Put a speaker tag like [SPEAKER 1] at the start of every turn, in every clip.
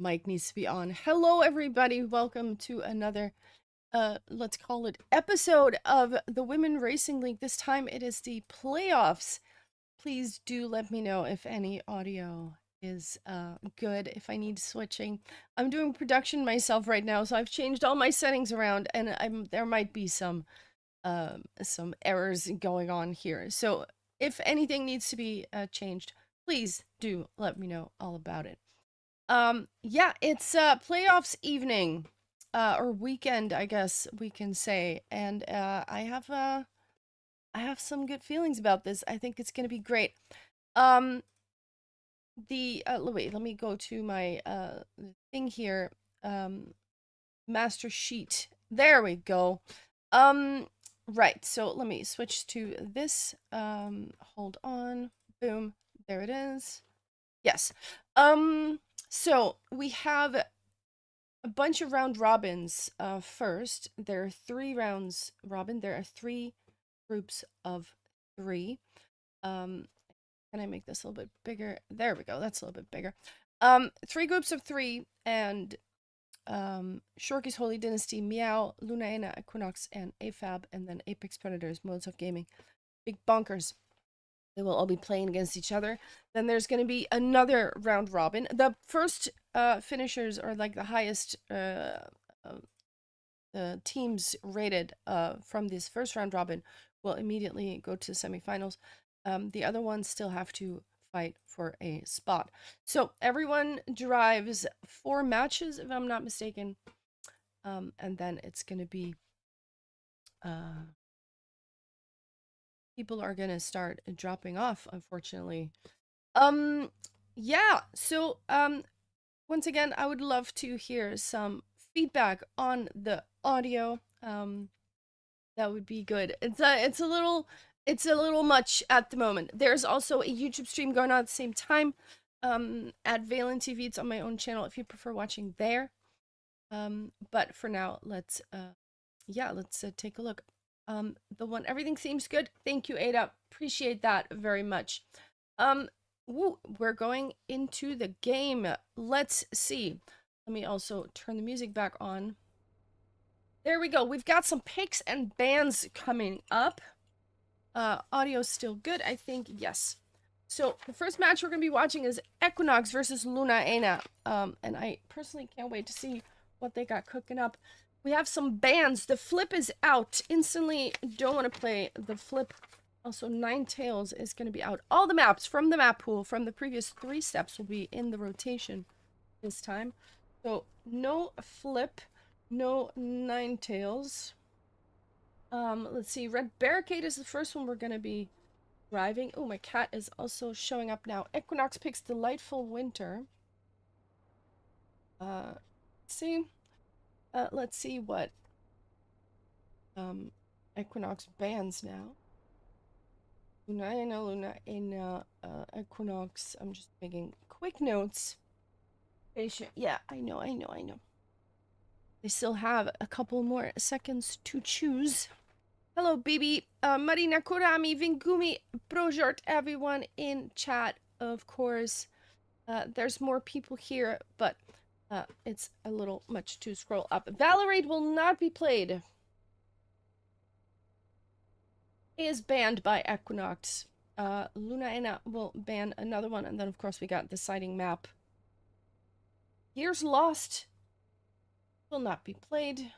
[SPEAKER 1] Mic needs to be on. Hello, everybody. Welcome to another, let's call it episode of the Women Racing League. This time it is the playoffs. Please do let me know if any audio is good, if I need switching. I'm doing production myself right now, so I've changed all my settings around, and there might be some errors going on here. So if anything needs to be changed, please do let me know all about it. Yeah, it's playoffs evening, or weekend, I guess we can say, and I have some good feelings about this. I think it's gonna be great. Um, wait, let me go to my thing here. Master sheet. There we go. Right. So let me switch to this. Hold on. Boom. There it is. Yes. So we have a bunch of round robins. First, there are 3 rounds robin. There are 3 groups of 3. Can I make this a little bit bigger? There we go. That's a little bit bigger. 3 groups of 3, and Shorky's Holy Dynasty, Meow, Lunaena, Equinox, and AFAB, and then Apex Predators, Modes of Gaming. Big bonkers. They will all be playing against each other. Then there's going to be another round robin. The first finishers, are like the highest teams rated from this first round robin, will immediately go to the semifinals. The other ones still have to fight for a spot. So everyone drives 4 matches, if I'm not mistaken. And then it's going to be people are gonna start dropping off, unfortunately. Yeah, so once again, I would love to hear some feedback on the audio. That would be good. It's a little much at the moment. There's also a YouTube stream going on at the same time. At Valen TV, it's on my own channel if you prefer watching there. But for now, let's take a look. The one, everything seems good. Thank you, Ada. Appreciate that very much. We're going into the game. Let's see. Let me also turn the music back on. There we go. We've got some picks and bans coming up. Audio's still good, I think. Yes. So the first match we're going to be watching is Equinox versus Lunaena. And I personally can't wait to see what they got cooking up. We have some bans. The flip is out. Instantly don't want to play the flip. Also, Ninetales is going to be out. All the maps from the map pool from the previous 3 steps will be in the rotation this time. So, no flip, no Ninetales. Let's see. Red Barricade is the first one we're going to be driving. Oh, my cat is also showing up now. Equinox picks Delightful Winter. Let's see. Let's see what Equinox bans now. Lunaena, Equinox. I'm just making quick notes. Yeah, I know. They still have a couple more seconds to choose. Hello, baby. Marina Kurami, Vingumi, Projort, everyone in chat, of course. There's more people here, but it's a little much to scroll up. Valorate will not be played. Is banned by Equinox. Lunaena will ban another one, and then of course we got Deciding Map. Years Lost will not be played.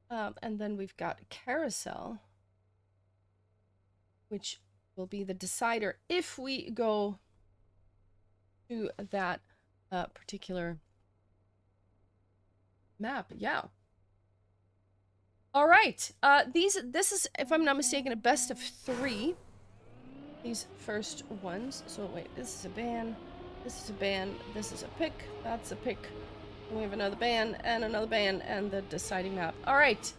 [SPEAKER 1] And then we've got Carousel, which will be the decider if we go to that particular map. Yeah. All right. This is, if I'm not mistaken, a best of 3. These first ones. So wait, this is a ban. This is a ban. This is a pick. That's a pick. And we have another ban and the deciding map. All right.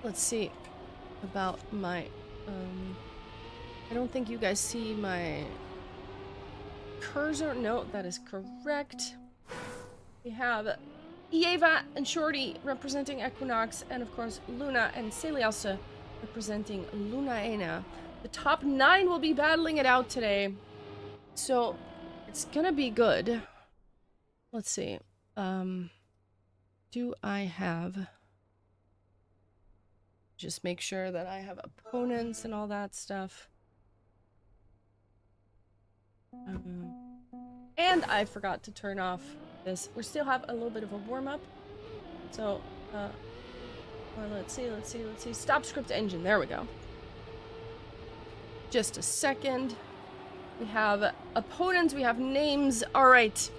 [SPEAKER 1] Let's see about my I don't think you guys see my cursor. No, that is correct. We have Eva and Shorty representing Equinox, and of course Luna and Celielsa representing Lunaena. The top 9 will be battling it out today, so it's gonna be good. let's see. Do I have... Just make sure that I have opponents and all that stuff. And I forgot to turn off this. We still have a little bit of a warm-up. So, well, let's see. Stop script engine. There we go. Just a second. We have opponents. We have names. All right.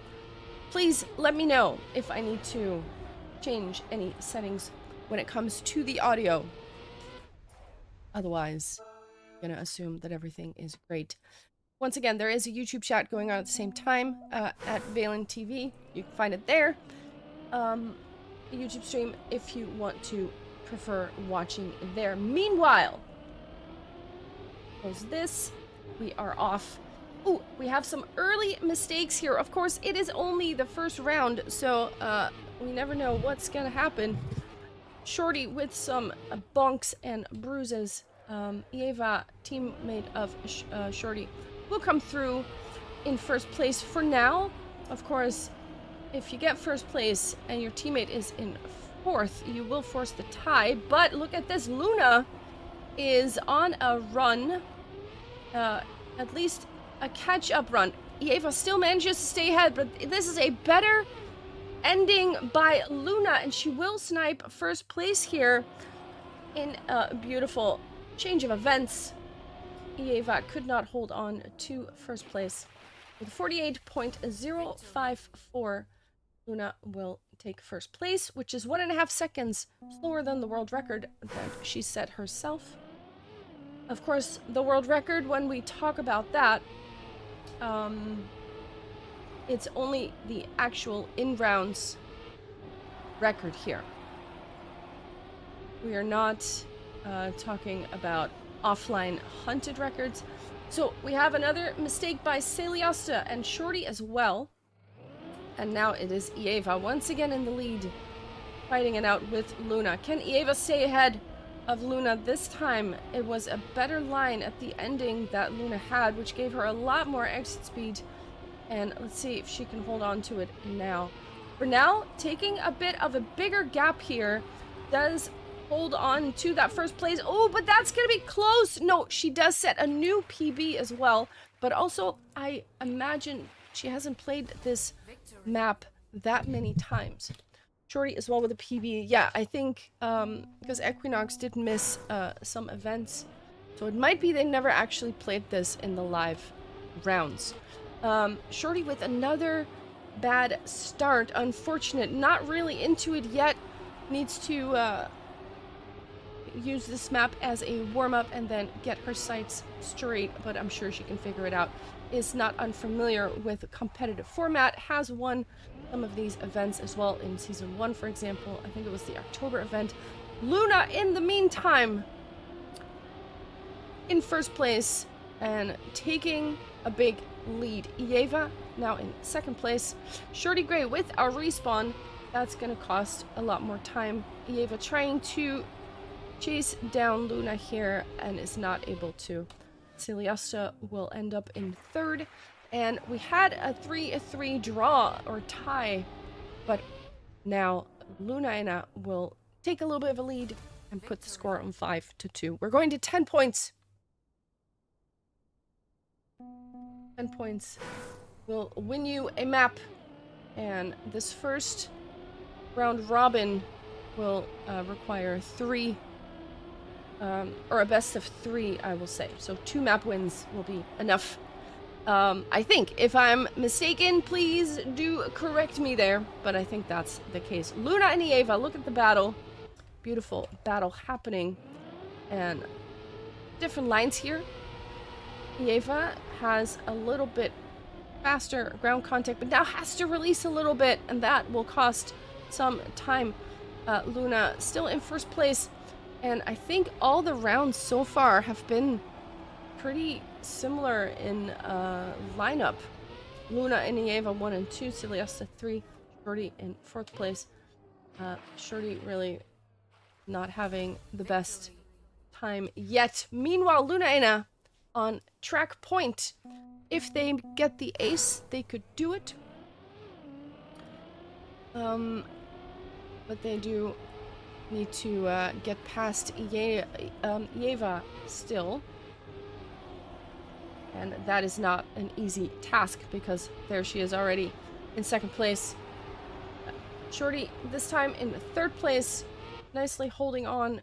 [SPEAKER 1] Please let me know if I need to change any settings when it comes to the audio. Otherwise, I'm gonna assume that everything is great. Once again, there is a YouTube chat going on at the same time at Valen TV. You can find it there. A YouTube stream if you want to prefer watching there. Meanwhile, close this. We are off. Ooh, we have some early mistakes here. Of course, it is only the first round, so we never know what's gonna happen. Shorty with some bonks and bruises. Eva, teammate of Shorty, will come through in first place for now. Of course, if you get first place and your teammate is in fourth, you will force the tie. But look at this. Luna is on a run. At least a catch-up run. Eva still manages to stay ahead, but this is a better ending by Luna, and she will snipe first place here in a beautiful change of events. Eva could not hold on to first place. With 48.054, Luna will take first place, which is 1.5 seconds slower than the world record that she set herself. Of course, the world record, when we talk about that, it's only the actual in-rounds record here. We are not talking about offline hunted records. So we have another mistake by Celiosta and Shorty as well. And now it is Eva once again in the lead, fighting it out with Luna. Can Eva stay ahead of Luna this time? It was a better line at the ending that Luna had, which gave her a lot more exit speed. And let's see if she can hold on to it now. For now, taking a bit of a bigger gap here, does hold on to that first place. Oh, but that's gonna be close. No, she does set a new PB as well. But also, I imagine she hasn't played this map that many times. Shorty as well with a PB. Yeah, I think because Equinox did miss some events. So it might be they never actually played this in the live rounds. Shorty with another bad start. Unfortunate. Not really into it yet. Needs to use this map as a warm-up and then get her sights straight, but I'm sure she can figure it out. Is not unfamiliar with competitive format. Has won some of these events as well in Season 1, for example. I think it was the October event. Luna, in the meantime, in first place and taking a big lead. Eva now in second place. Shorty Gray with our respawn. That's going to cost a lot more time. Eva trying to chase down Luna here and is not able to. Celiosta will end up in third. And we had a 3-3 draw or tie, but now Luna will take a little bit of a lead and put the score on 5-2. We're going to 10 points. 10 points will win you a map, and this first round robin will require 3 or a best of 3, I will say. So 2 map wins will be enough. I think. If I'm mistaken, please do correct me there, but I think that's the case. Luna and Eva, look at the battle. Beautiful battle happening. And different lines here. Eva has a little bit faster ground contact, but now has to release a little bit, and that will cost some time. Luna still in first place. And I think all the rounds so far have been pretty similar in lineup. Luna and Eva 1 and 2, Celiosta 3, Shorty in 4th place. Shorty really not having the best time yet. Meanwhile, Luna and on track point. If they get the ace, they could do it. But they do need to get past Yeva still. And that is not an easy task because there she is already in second place. Shorty this time in third place, nicely holding on,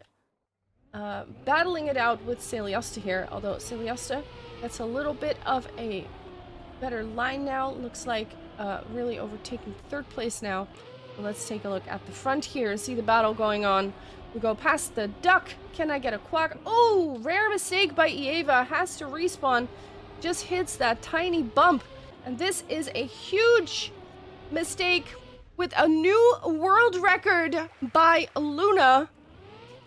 [SPEAKER 1] battling it out with Celiosta here, although Celiosta gets a little bit of a better line now. Looks like really overtaking third place now. Let's take a look at the front here and see the battle going on. We go past the duck. Can I get a quack? Oh, rare mistake by Ieva. Has to respawn. Just hits that tiny bump. And this is a huge mistake with a new world record by Luna.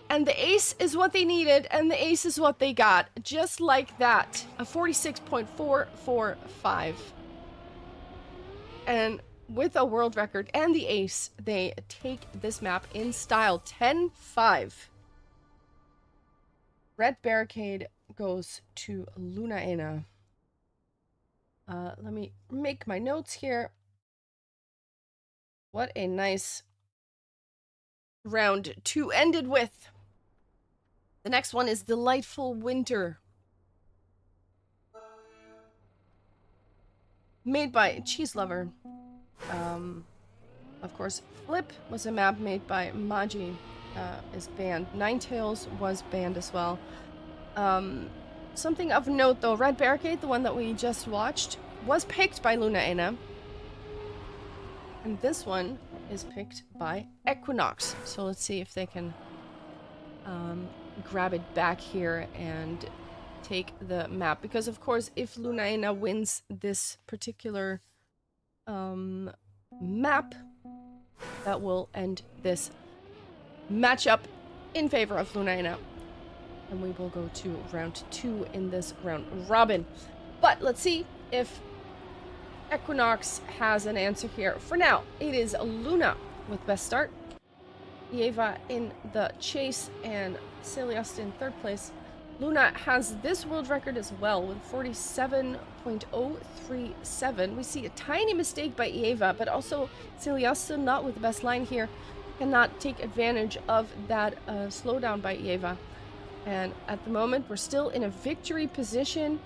[SPEAKER 1] And the ace is what they needed, and the ace is what they got. Just like that. A 46.445. And with a world record and the ace, they take this map in style. 10-5. Red Barricade goes to Lunaena. Let me make my notes here. What a nice round 2 ended with. The next one is Delightful Winter. Made by Cheese Lover. Of course, Flip was a map made by Maji, is banned. Ninetales was banned as well. Something of note though, Red Barricade, the one that we just watched, was picked by Lunaena. And this one is picked by Equinox. So let's see if they can grab it back here and take the map. Because of course, if Lunaena wins this particular map, that will end this matchup in favor of Lunaena. And we will go to round 2 in this round robin. But let's see if Equinox has an answer here. For now, it is Luna with best start. Ieva in the chase and Celiosta in third place. Luna has this world record as well with 47.037. We see a tiny mistake by Ieva, but also Celiosta, not with the best line here, cannot take advantage of that slowdown by Ieva. And at the moment, we're still in a victory position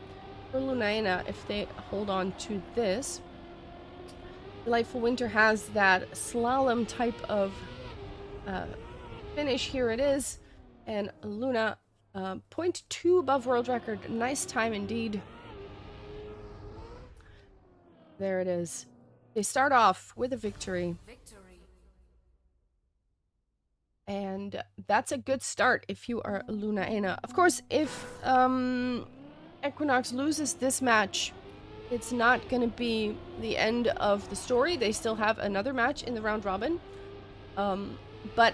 [SPEAKER 1] for Lunaena if they hold on to this. Delightful Winter has that slalom type of finish. Here it is. And Luna, 0.2 above world record. Nice time indeed. There it is. They start off with a victory. And that's a good start if you are Lunaena. Of course, if Equinox loses this match, it's not going to be the end of the story. They still have another match in the round robin. But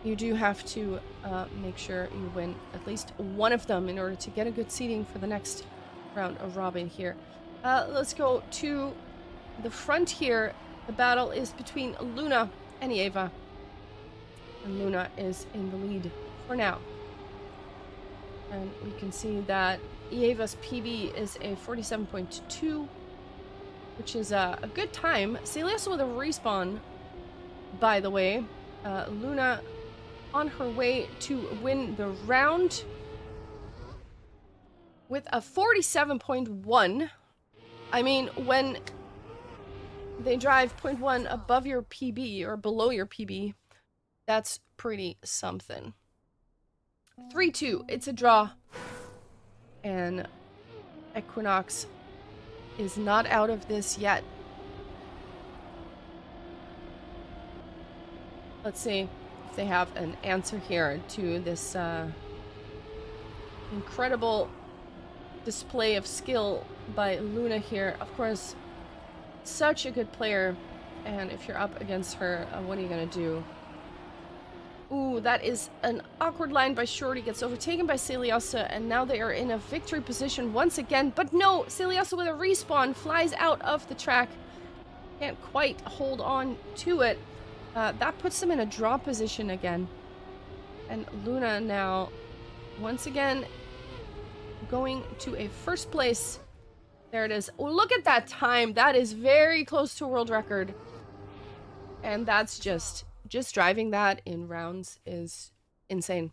[SPEAKER 1] you do have to make sure you win at least one of them in order to get a good seeding for the next round of robin here. Let's go to the front here. The battle is between Luna and Ieva. And Luna is in the lead for now. And we can see that Ieva's PB is a 47.2, which is a good time. Celiosta with a respawn, by the way. Luna on her way to win the round with a 47.1. I mean, when they drive 0.1 above your PB or below your PB, that's pretty something. 3-2, it's a draw. And Equinox is not out of this yet. Let's see if they have an answer here to this incredible display of skill by Luna here. Of course, such a good player, and if you're up against her, what are you gonna do? Ooh, that is an awkward line by Shorty, gets overtaken by Celiosta, and now they are in a victory position once again. But no, Celiosta with a respawn flies out of the track. Can't quite hold on to it. That puts them in a draw position again. And Luna now, once again, going to a first place There it is. Oh, look at that time. That is very close to a world record. And that's just driving that in rounds is insane.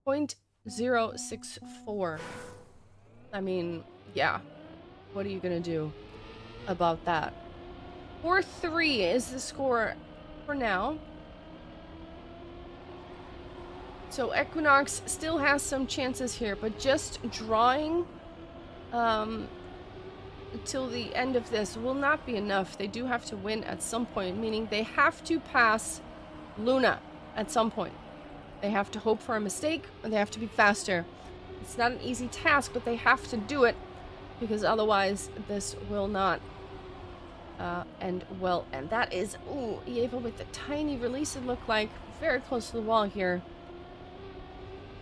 [SPEAKER 1] 0.064. I mean, yeah. What are you gonna do about that? 4-3 is the score for now. So Equinox still has some chances here, but just drawing until the end of this will not be enough. They do have to win at some point, meaning they have to pass Luna at some point. They have to hope for a mistake, or they have to be faster. It's not an easy task, but they have to do it, because otherwise this will not end well. And that is, ooh, Eva with the tiny release, it looked like. Very close to the wall here.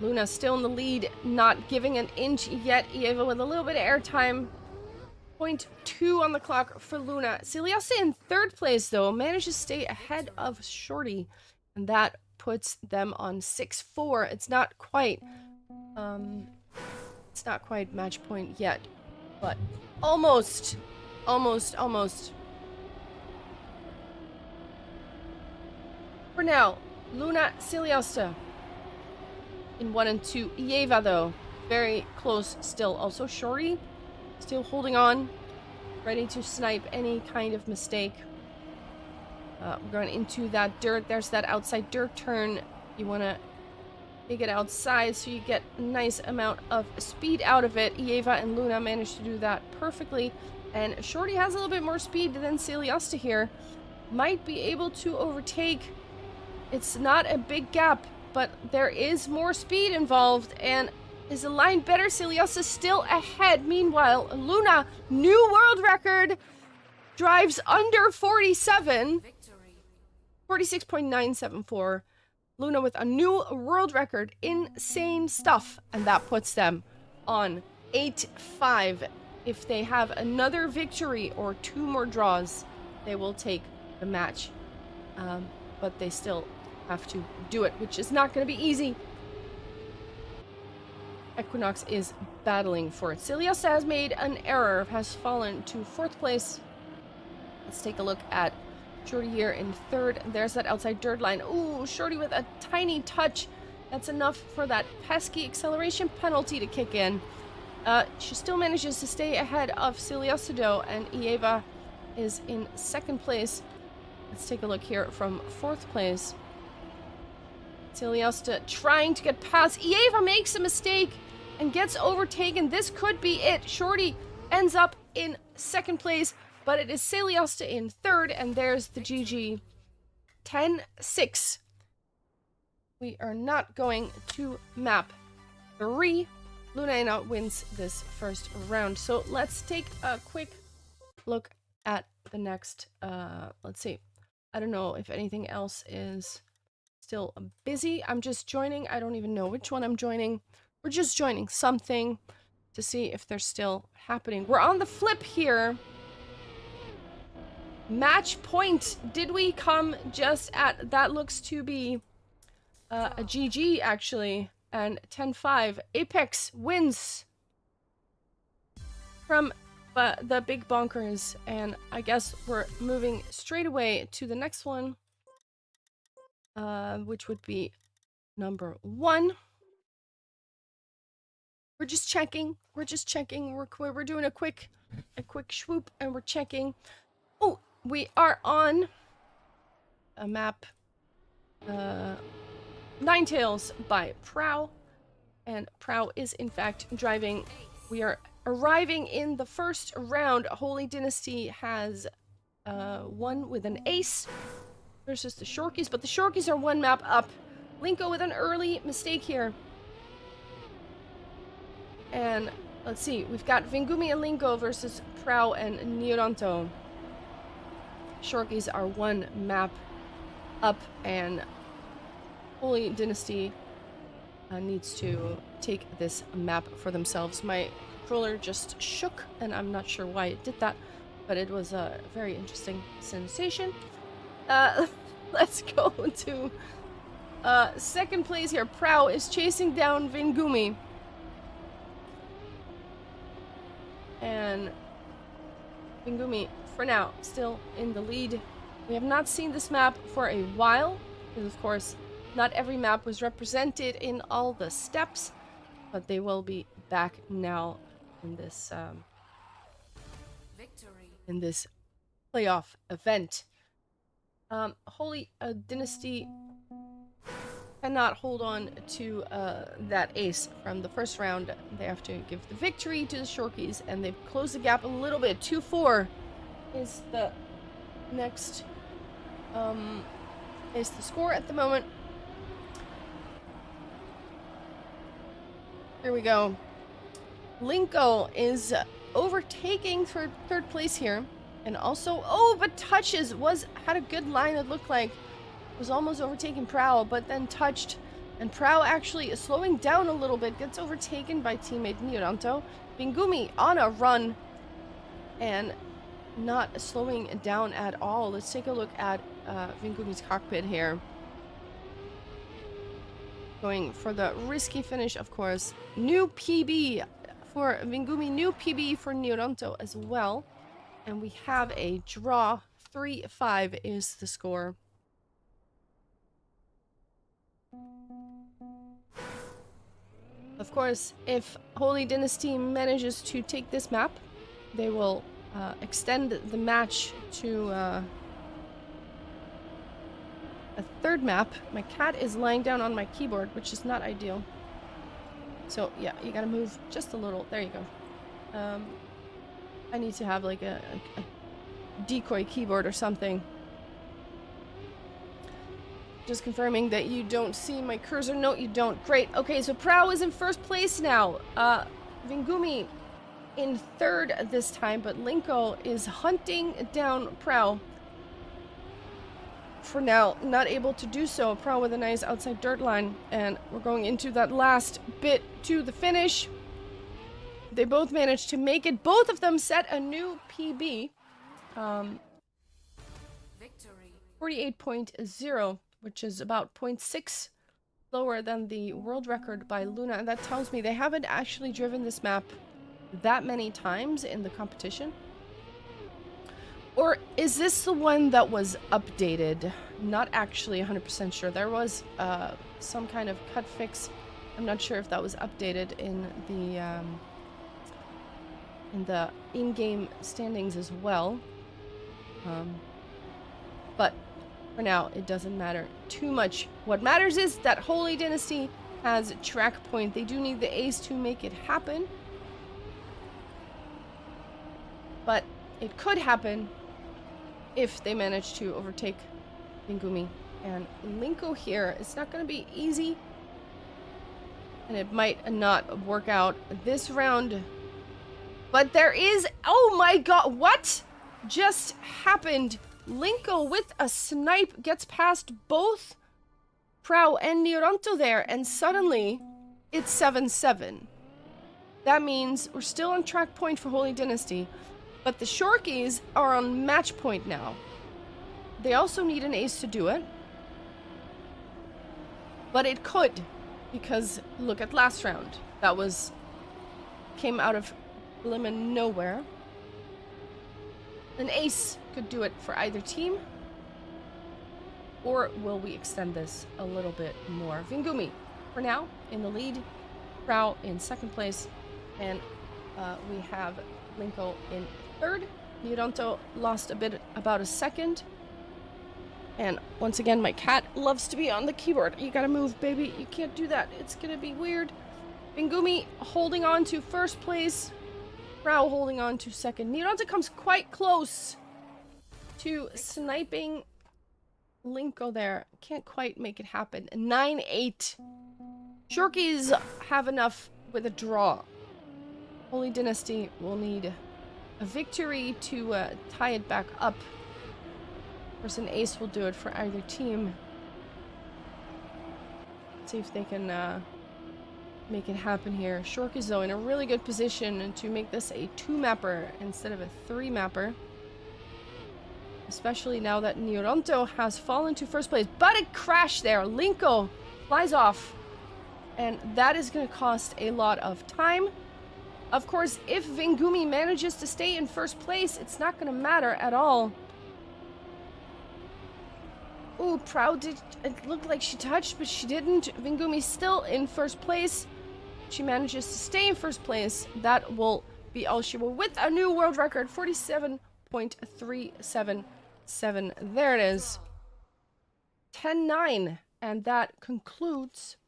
[SPEAKER 1] Luna still in the lead, not giving an inch yet. Eva with a little bit of airtime. 0.2 on the clock for Luna. Celiasta in third place, though, managed to stay ahead of Shorty, and that puts them on 6-4. It's not quite match point yet, but almost. For now, Luna, Celiasta in 1 and 2. Eva, though, very close still. Also, Shorty still holding on, ready to snipe any kind of mistake. We're going into that dirt. There's that outside dirt turn. You want to take it outside so you get a nice amount of speed out of it. Eva and Luna managed to do that perfectly. And Shorty has a little bit more speed than Celiasta here. Might be able to overtake. It's not a big gap, but there is more speed involved. And is the line better? Celiasta still ahead. Meanwhile, Luna, new world record, drives under 47. 46.974. Luna with a new world record. Insane stuff. And that puts them on 8-5. If they have another victory or 2 more draws, they will take the match. But they still have to do it, which is not going to be easy. Equinox is battling for it. Celiasta has made an error, has fallen to 4th place. Let's take a look at Shorty here in 3rd. There's that outside dirt line. Ooh, Shorty with a tiny touch. That's enough for that pesky acceleration penalty to kick in. She still manages to stay ahead of Celiasta, though, and Eva is in 2nd place. Let's take a look here from 4th place. Celiasta trying to get past. Eva makes a mistake and gets overtaken. This could be it. Shorty ends up in 2nd place, but it is Celiasta in 3rd, and there's the GG. 10-6. We are not going to map 3. Luna wins this first round. So let's take a quick look at the next. Let's see. I don't know if anything else is still busy. I'm just joining. I don't even know which one I'm joining. We're just joining something to see if they're still happening. We're on the flip here. Match point. Did we come just at, that looks to be a GG actually. And 10-5. Apex wins from the big bonkers. And I guess we're moving straight away to the next one. Which would be number 1. We're just checking. We're doing a quick swoop, and we're checking. Oh, we are on a map. Ninetales by Prow, and Prow is in fact driving. We are arriving in the first round. Holy Dynasty has won with an ace versus the Shorkies, but the Shorkies are 1 map up. Linko with an early mistake here. And let's see, we've got Vingumi and Linko versus Prow and Nioranto. Shorkies are 1 map up, and Holy Dynasty needs to take this map for themselves. My controller just shook, and I'm not sure why it did that, but it was a very interesting sensation. Let's go to 2nd place here. Prow is chasing down Vingumi. And Bingumi, for now, still in the lead. We have not seen this map for a while, because of course, not every map was represented in all the steps, but they will be back now in this playoff event. Holy Dynasty cannot hold on to that ace from the first round. They have to give the victory to the Shorkies, and they've closed the gap a little bit. 2-4 is the next is the score at the moment. Here we go. Linko is overtaking third place here, and also but touches had a good line. It looked like was almost overtaking Prow, but then touched, and Prow actually is slowing down a little bit, gets overtaken by teammate Nioranto. Bingumi on a run and not slowing down at all. Let's take a look at Bingumi's cockpit here. Going for the risky finish, of course. New PB for Bingumi, new PB for Nioranto as well. And we have a draw. 3-5 is the score. Of course, if Holy Dynasty manages to take this map, they will extend the match to a third map. My cat is lying down on my keyboard, which is not ideal. So yeah, you gotta move just a little. There you go. I need to have like a decoy keyboard or something. Just confirming that you don't see my cursor. No, you don't. Great. Okay, so Prow is in first place now. Bingumi in third this time, but Linko is hunting down Prow. For now, not able to do so. Prow with a nice outside dirt line, and we're going into that last bit to the finish. They both managed to make it. Both of them set a new PB. 48.0, which is about 0.6 lower than the world record by Luna, and that tells me they haven't actually driven this map that many times in the competition. Or is this the one that was updated? Not actually 100% sure. There was some kind of cut fix. I'm not sure if that was updated in the in-game standings as well. But for now, it doesn't matter too much. What matters is that Holy Dynasty has track point. They do need the ace to make it happen. But it could happen if they manage to overtake Bingumi. And Linko here, it's not going to be easy. And it might not work out this round. But there is... Oh my god, what just happened? Linko with a snipe gets past both Prow and Nioranto there, and suddenly it's 7-7. That means we're still on track point for Holy Dynasty, but the Shorkies are on match point now. They also need an ace to do it. But it could, because look at last round. That came out of lemon nowhere. An ace could do it for either team. Or will we extend this a little bit more? Bingumi, for now, in the lead. Prow in second place. And we have Linko in third. Nioranto lost about a second. And once again, my cat loves to be on the keyboard. You gotta move, baby. You can't do that. It's gonna be weird. Bingumi holding on to first place. Prow holding on to second. Nioranto comes quite close to sniping Linko there. Can't quite make it happen. 9-8. Shorkies have enough with a draw. Holy Dynasty will need a victory to tie it back up. Of course, an ace will do it for either team. Let's see if they can make it happen here. Shorkies, though, in a really good position to make this a 2-mapper instead of a 3-mapper. Especially now that Nioranto has fallen to first place. But it crashed there. Linko flies off. And that is going to cost a lot of time. Of course, if Vingumi manages to stay in first place, it's not going to matter at all. Ooh, Proud did. It looked like she touched, but she didn't. Vingumi's still in first place. She manages to stay in first place. That will be all she will with a new world record 47.377. There it is. 10-9. And that concludes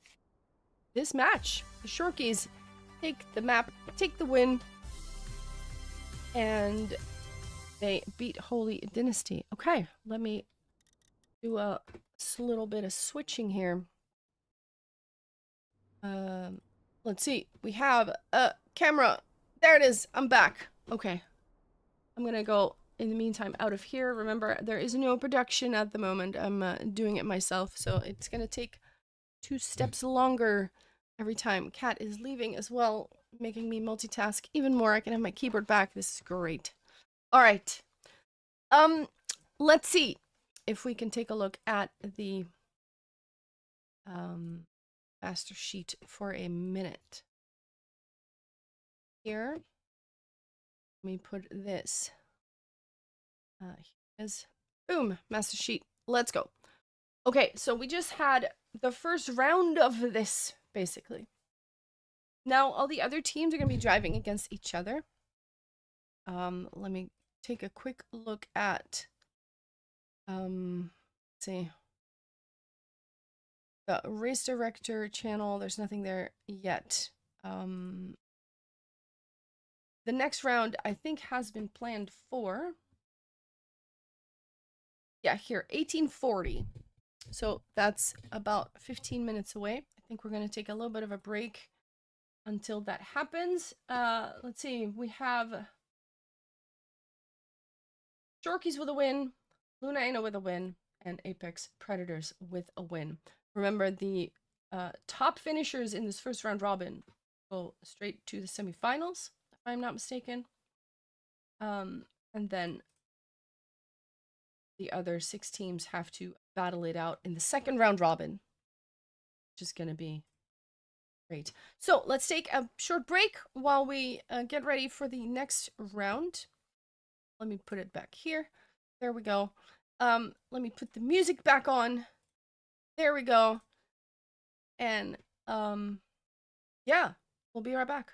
[SPEAKER 1] this match. The Shorkies take the map, take the win, and they beat Holy Dynasty. Okay, let me do a little bit of switching here. Let's see. We have a camera. There it is. I'm back. Okay. I'm gonna go, in the meantime, out of here. Remember, there is no production at the moment. I'm doing it myself, so it's gonna take 2 steps longer every time. Cat is leaving as well, making me multitask even more. I can have my keyboard back. This is great. All right. Let's see if we can take a look at the master sheet for a minute. Here, let me put this. Here it is. Boom, master sheet. Let's go. Okay, so we just had the first round of this, basically. Now, all the other teams are going to be driving against each other. Let me take a quick look at, let's see. The race director channel, there's nothing there yet. The next round, I think, has been planned for, yeah, here, 1840. So that's about 15 minutes away. I think we're going to take a little bit of a break until that happens. Let's see, we have Shorkies with a win, Lunaina with a win, and Apex Predators with a win. Remember, the top finishers in this first round robin go straight to the semifinals, if I'm not mistaken. And then the other 6 teams have to battle it out in the second round robin, which is going to be great. So let's take a short break while we get ready for the next round. Let me put it back here. There we go. Let me put the music back on. There we go. And yeah, we'll be right back.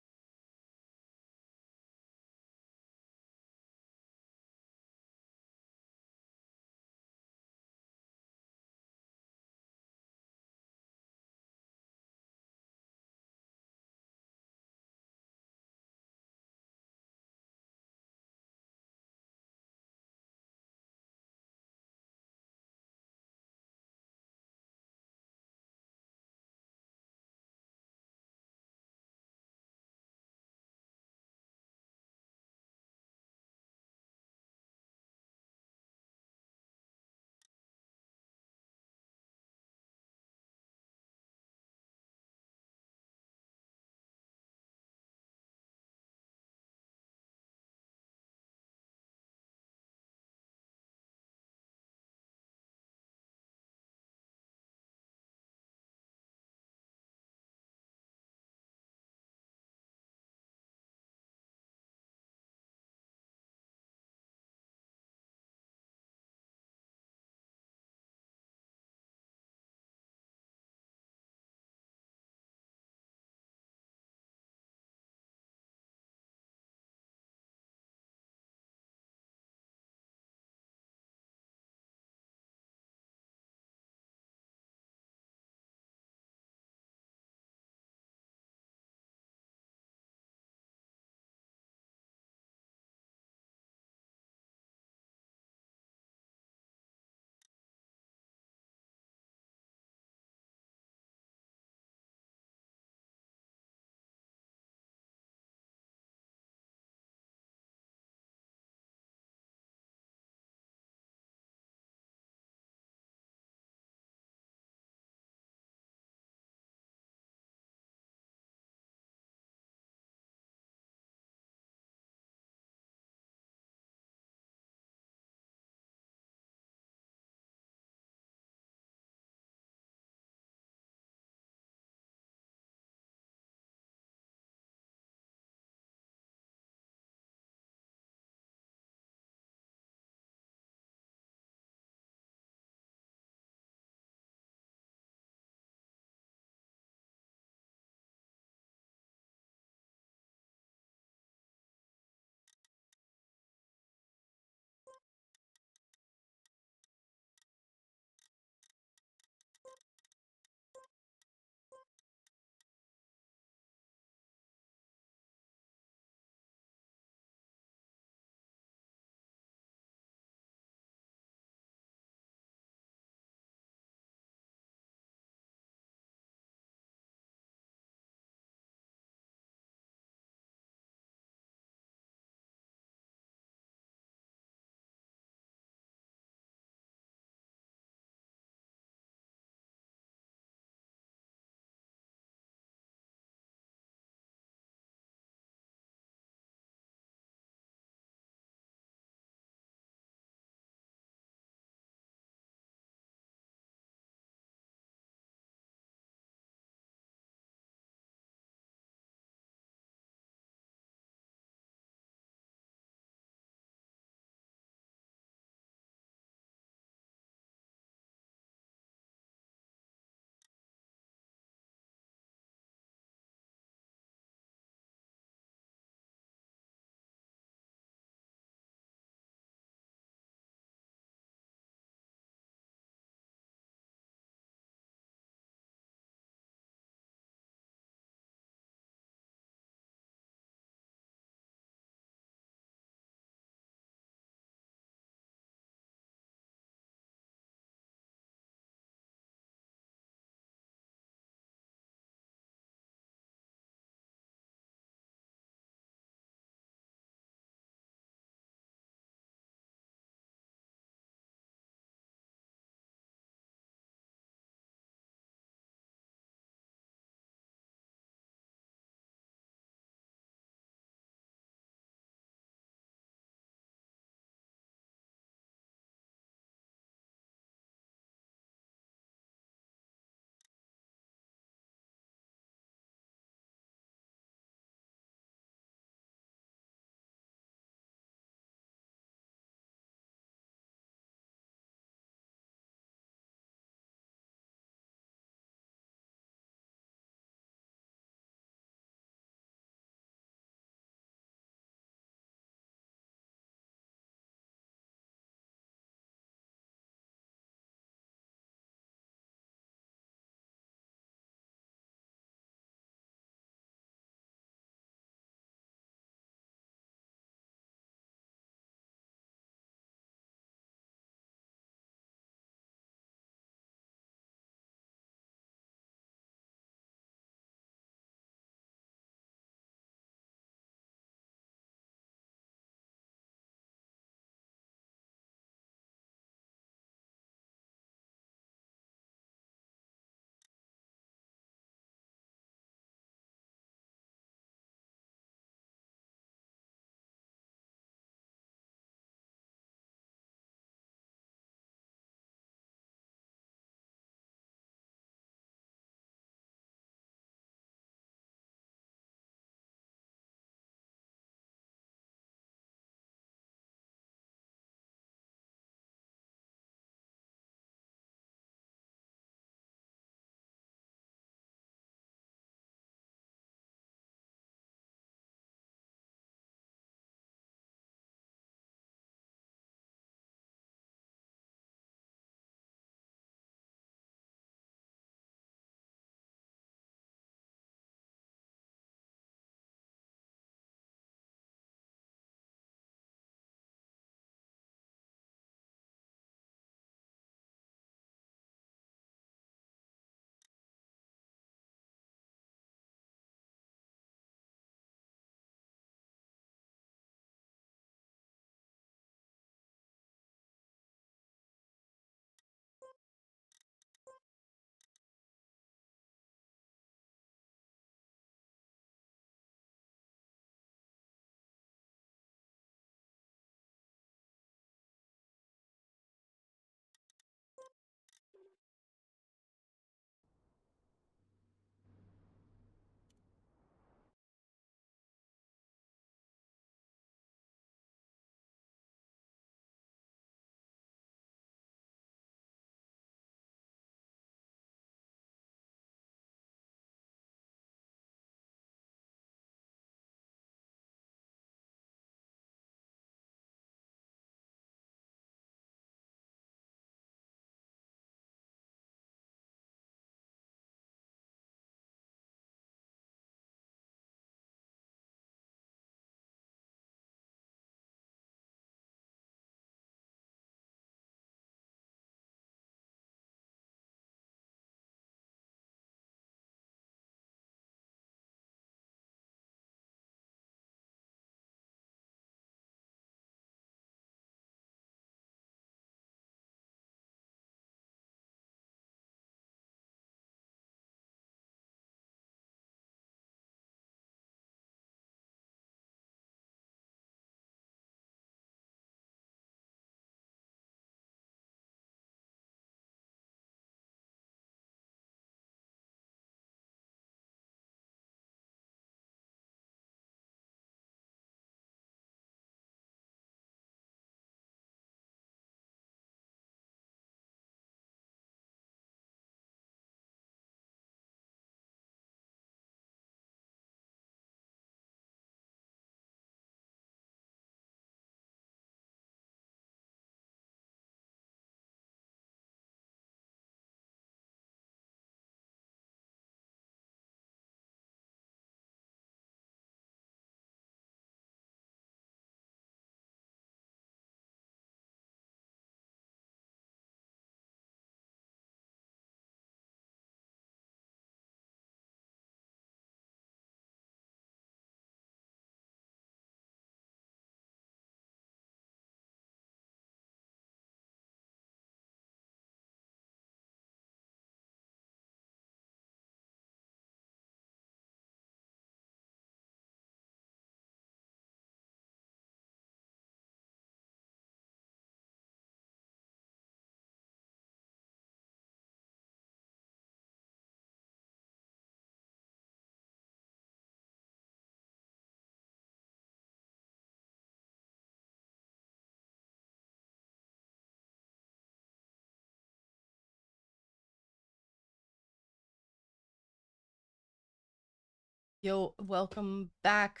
[SPEAKER 1] Yo, welcome back.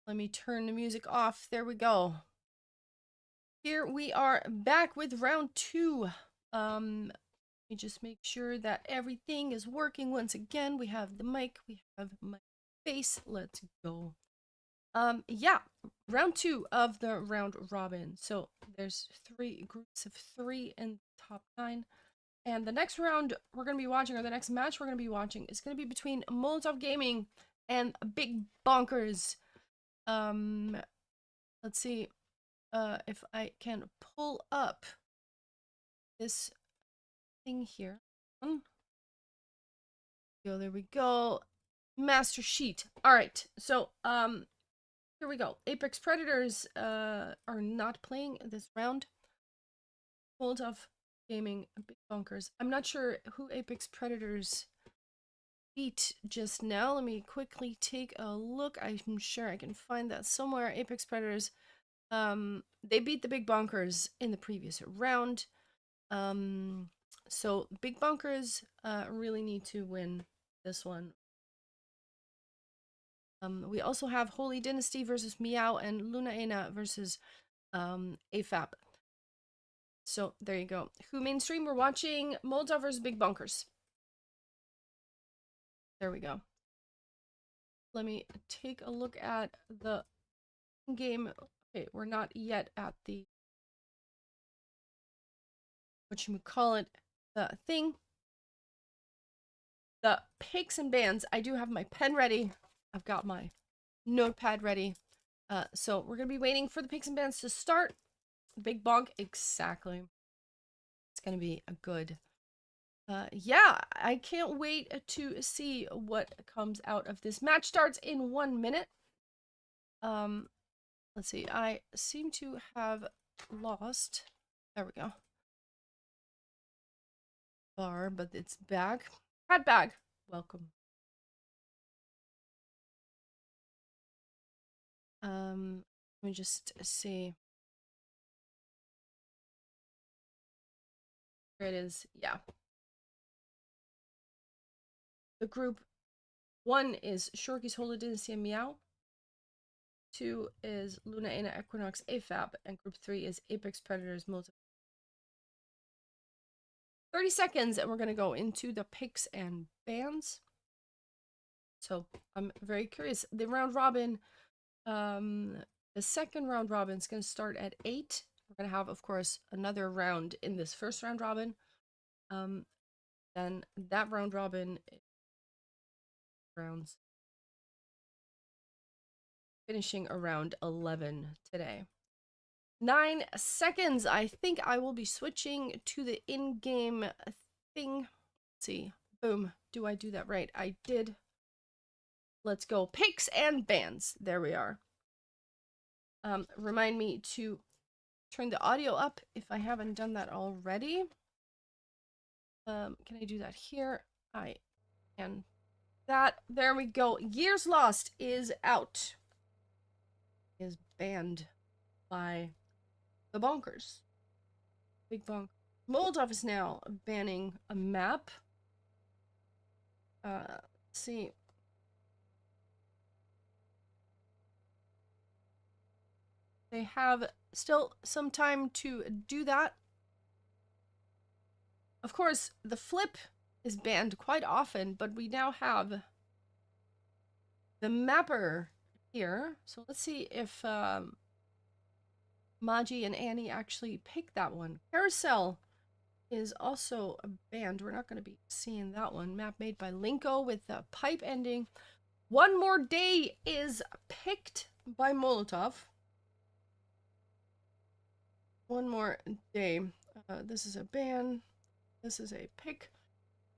[SPEAKER 1] Let me turn the music off. There we go. Here we are back with round two. Let me just make sure that everything is working once again. We have the mic, we have my face. Let's go. Yeah, round two of the round robin. So there's three groups of three in the top nine. And the next round we're going to be watching, or the next match we're going to be watching, is going to be between Molotov Gaming and Big Bonkers. Let's see if I can pull up this thing here. Go, there we go. Master sheet. All right. So, here we go. Apex Predators are not playing this round. Molotov Gaming, Big Bonkers. I'm not sure who Apex Predators beat just now. Let me quickly take a look. I'm sure I can find that somewhere. Apex Predators. They beat the Big Bonkers in the previous round. So Big Bonkers really need to win this one. We also have Holy Dynasty versus Meow and Luna Ena versus AFAB. So there you go. Who mainstream? We're watching Molotov versus Big Bonkers. There we go. Let me take a look at the game. Okay, we're not yet at the whatchamacallit, the thing. The picks and bans. I do have my pen ready. I've got my notepad ready. So we're gonna be waiting for the picks and bans to start. Big bonk, exactly. It's gonna be a good. Yeah, I can't wait to see what comes out of this. Match starts in 1 minute. Let's see. I seem to have lost. There we go. Bar, but it's back. Hat bag. Welcome. Let me just see. Here it is. Yeah. The group 1 is Shorky's Holy Dynasty and Meow. 2 is Luna Ena Equinox AFAB. And group 3 is Apex Predators Multi. 30 seconds and we're going to go into the picks and bans. So I'm very curious. The round robin, the second round robin is going to start at 8. We're going to have, of course, another round in this first round robin. Then that round robin rounds finishing around 11 today. 9 seconds. I think I will be switching to the in-game thing. Let's see. Boom. Do I do that right? I did. Let's go. Picks and bans. There we are. Remind me to turn the audio up if I haven't done that already. Can I do that here? I can. That. There we go. Years Lost is out. Is banned by the Bonkers. Big Bonk. Molotov is now banning a map. Let's see. They have still some time to do that. Of course, the flip is banned quite often, but we now have the mapper here. So let's see if Maji and Annie actually pick that one. Carousel is also banned. We're not going to be seeing that one. Map made by Linko with the pipe ending. One More Day is picked by Molotov. One More Day. This is a ban. This is a pick.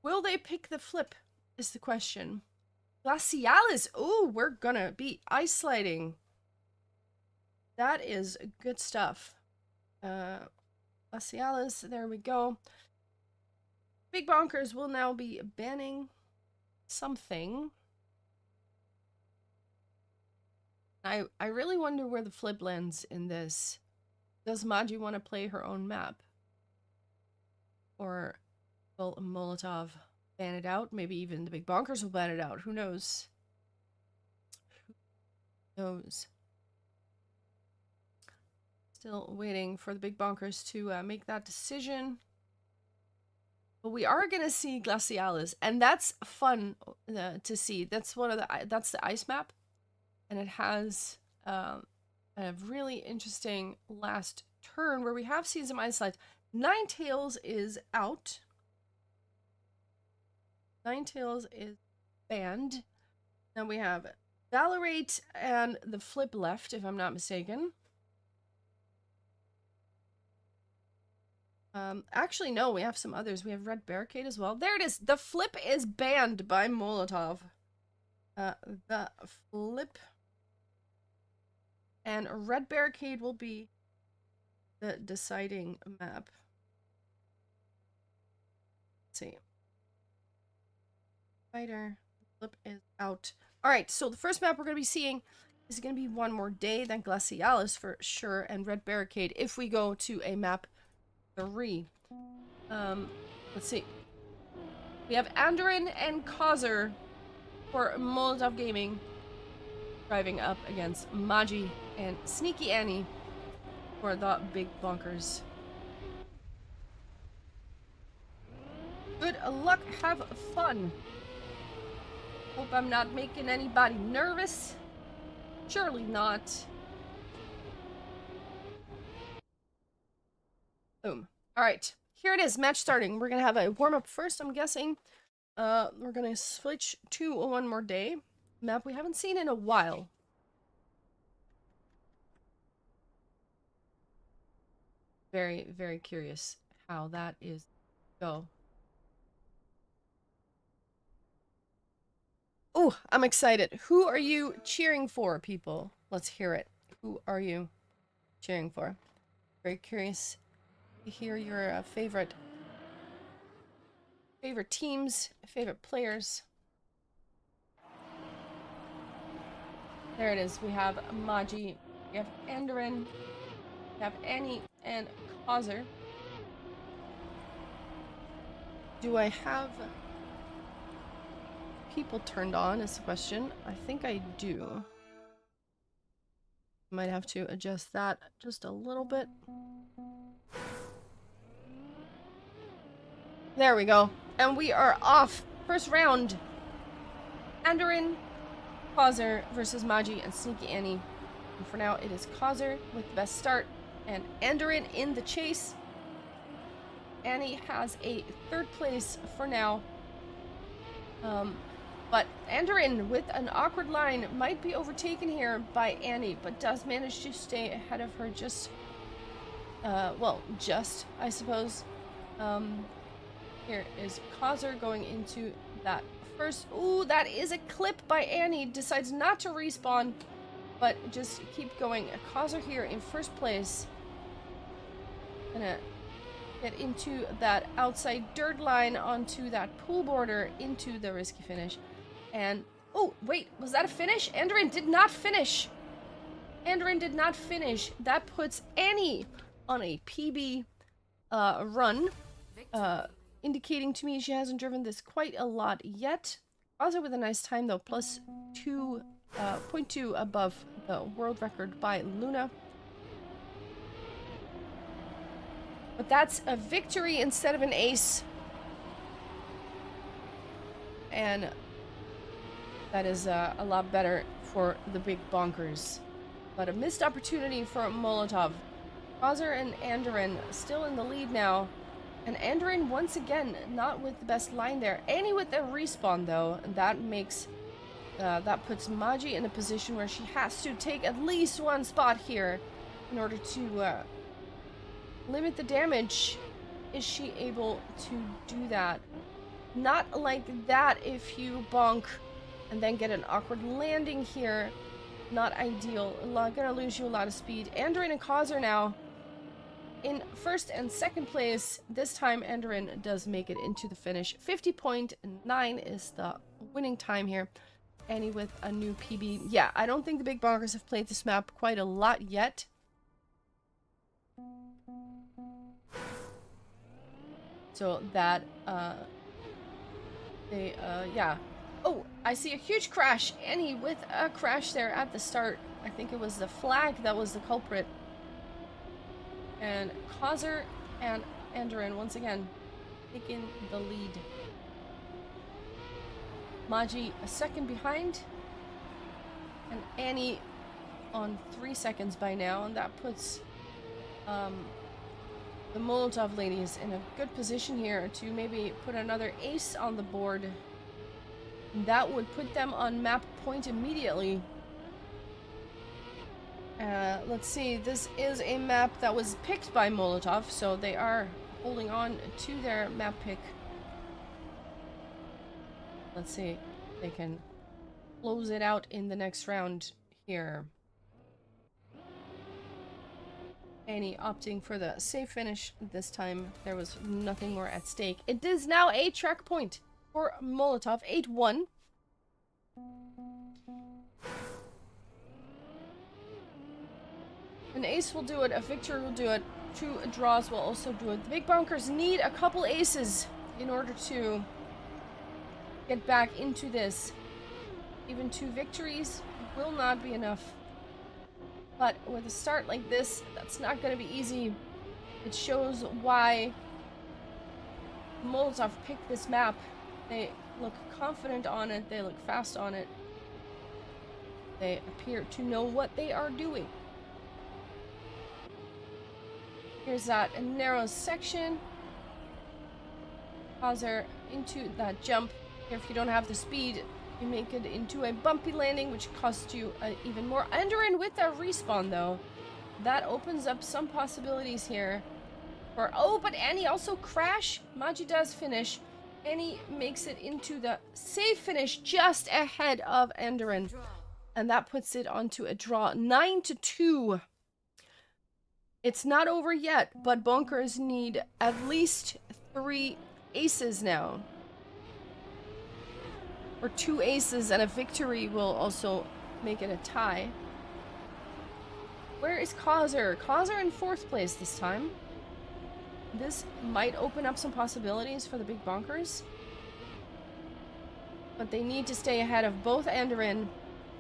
[SPEAKER 1] Will they pick the flip is the question. Glacialis. Oh, we're gonna be ice sliding. That is good stuff. Glacialis, there we go. Big Bonkers will now be banning something. I really wonder where the flip lands in this. Does Maji want to play her own map? Or will Molotov ban it out? Maybe even the Big Bonkers will ban it out. Who knows? those. Still waiting for the big bonkers to make that decision. But we are gonna see Glacialis, and that's fun to see. That's that's the ice map, and it has a really interesting last turn where we have seen some ice slides. Ninetales is out. Ninetales is banned. Now we have Valorate and the Flip left, if I'm not mistaken. Actually, no, we have some others. We have Red Barricade as well. There it is. The Flip is banned by Molotov. The Flip and Red Barricade will be the deciding map. Let's see. Fighter. Flip is out. Alright, so the first map we're going to be seeing is going to be One More Day, then Glacialis for sure, and Red Barricade if we go to a map 3. Let's see. We have Andorin and Causer for Molotov Gaming driving up against Maji and Sneaky Annie for the big bonkers. Good luck, have fun. Hope I'm not making anybody nervous. Surely not. Boom. Alright, here it is, match starting. We're gonna have a warm-up first, I'm guessing. We're gonna switch to One More Day. Map we haven't seen in a while. Very, very curious how that is go. Oh, I'm excited. Who are you cheering for, people? Let's hear it. Who are you cheering for? Very curious to hear your favorite teams, favorite players. There it is. We have Maji, we have Andorin, we have Annie and Causer. Do I have people turned on is the question. I think I do. Might have to adjust that just a little bit. There we go. And we are off. First round. Andorin, Causer versus Maji and Sneaky Annie. And for now, it is Causer with the best start. And Andorin in the chase. Annie has a 3rd place for now. But Andorin, with an awkward line, might be overtaken here by Annie, but does manage to stay ahead of her just, well, just, I suppose. Here is Causer going into that first. Ooh, that is a clip by Annie. Decides not to respawn, but just keep going. Causer here in 1st place. Gonna get into that outside dirt line onto that pool border into the risky finish. And, oh, wait, was that a finish? Andorin did not finish. Andorin did not finish. That puts Annie on a PB run, indicating to me she hasn't driven this quite a lot yet. Also with a nice time, though, plus 2.2 above the world record by Luna. But that's a victory instead of an ace. And that is a lot better for the big bonkers. But a missed opportunity for Molotov. Causer and Andorin still in the lead now. And Andorin once again not with the best line there. Annie with the respawn though. That makes that puts Maji in a position where she has to take at least 1 spot here in order to limit the damage. Is she able to do that? Not like that if you bonk and then get an awkward landing here. Not ideal. Gonna lose you a lot of speed. Andorin and Causer now in 1st and 2nd place. This time Andorin does make it into the finish. 50.9 is the winning time here. Annie with a new PB. Yeah, I don't think the big bonkers have played this map quite a lot yet. So that, yeah, Oh, I see a huge crash. Annie with a crash there at the start. I think it was the flag that was the culprit. And Causer and Andoran once again taking the lead. Maji a second behind. And Annie on 3 seconds by now. And that puts the Molotov ladies in a good position here to maybe put another ace on the board. That would put them on map point immediately. Let's see, this is a map that was picked by Molotov, so they are holding on to their map pick. Let's see if they can close it out in the next round here. Annie opting for the safe finish this time. There was nothing more at stake. It is now a track point for Molotov, 8-1. An ace will do it, a victory will do it, 2 draws will also do it. The Big Bonkers need a couple aces in order to get back into this. Even 2 victories will not be enough. But with a start like this, that's not going to be easy. It shows why Molotov picked this map. They look confident on it, they look fast on it. They appear to know what they are doing. Here's that narrow section. Causer into that jump. If you don't have the speed, you make it into a bumpy landing, which costs you even more. Enderin with a respawn, though. That opens up some possibilities here. But Annie also crash. Maji does finish. Annie makes it into the safe finish just ahead of Enderin. And that puts it onto a draw. 9-2. It's not over yet, but Bonkers need at least 3 aces now. Or 2 aces and a victory will also make it a tie. Where is Causer? Causer in 4th place this time. This might open up some possibilities for the Big Bonkers. But they need to stay ahead of both Andorin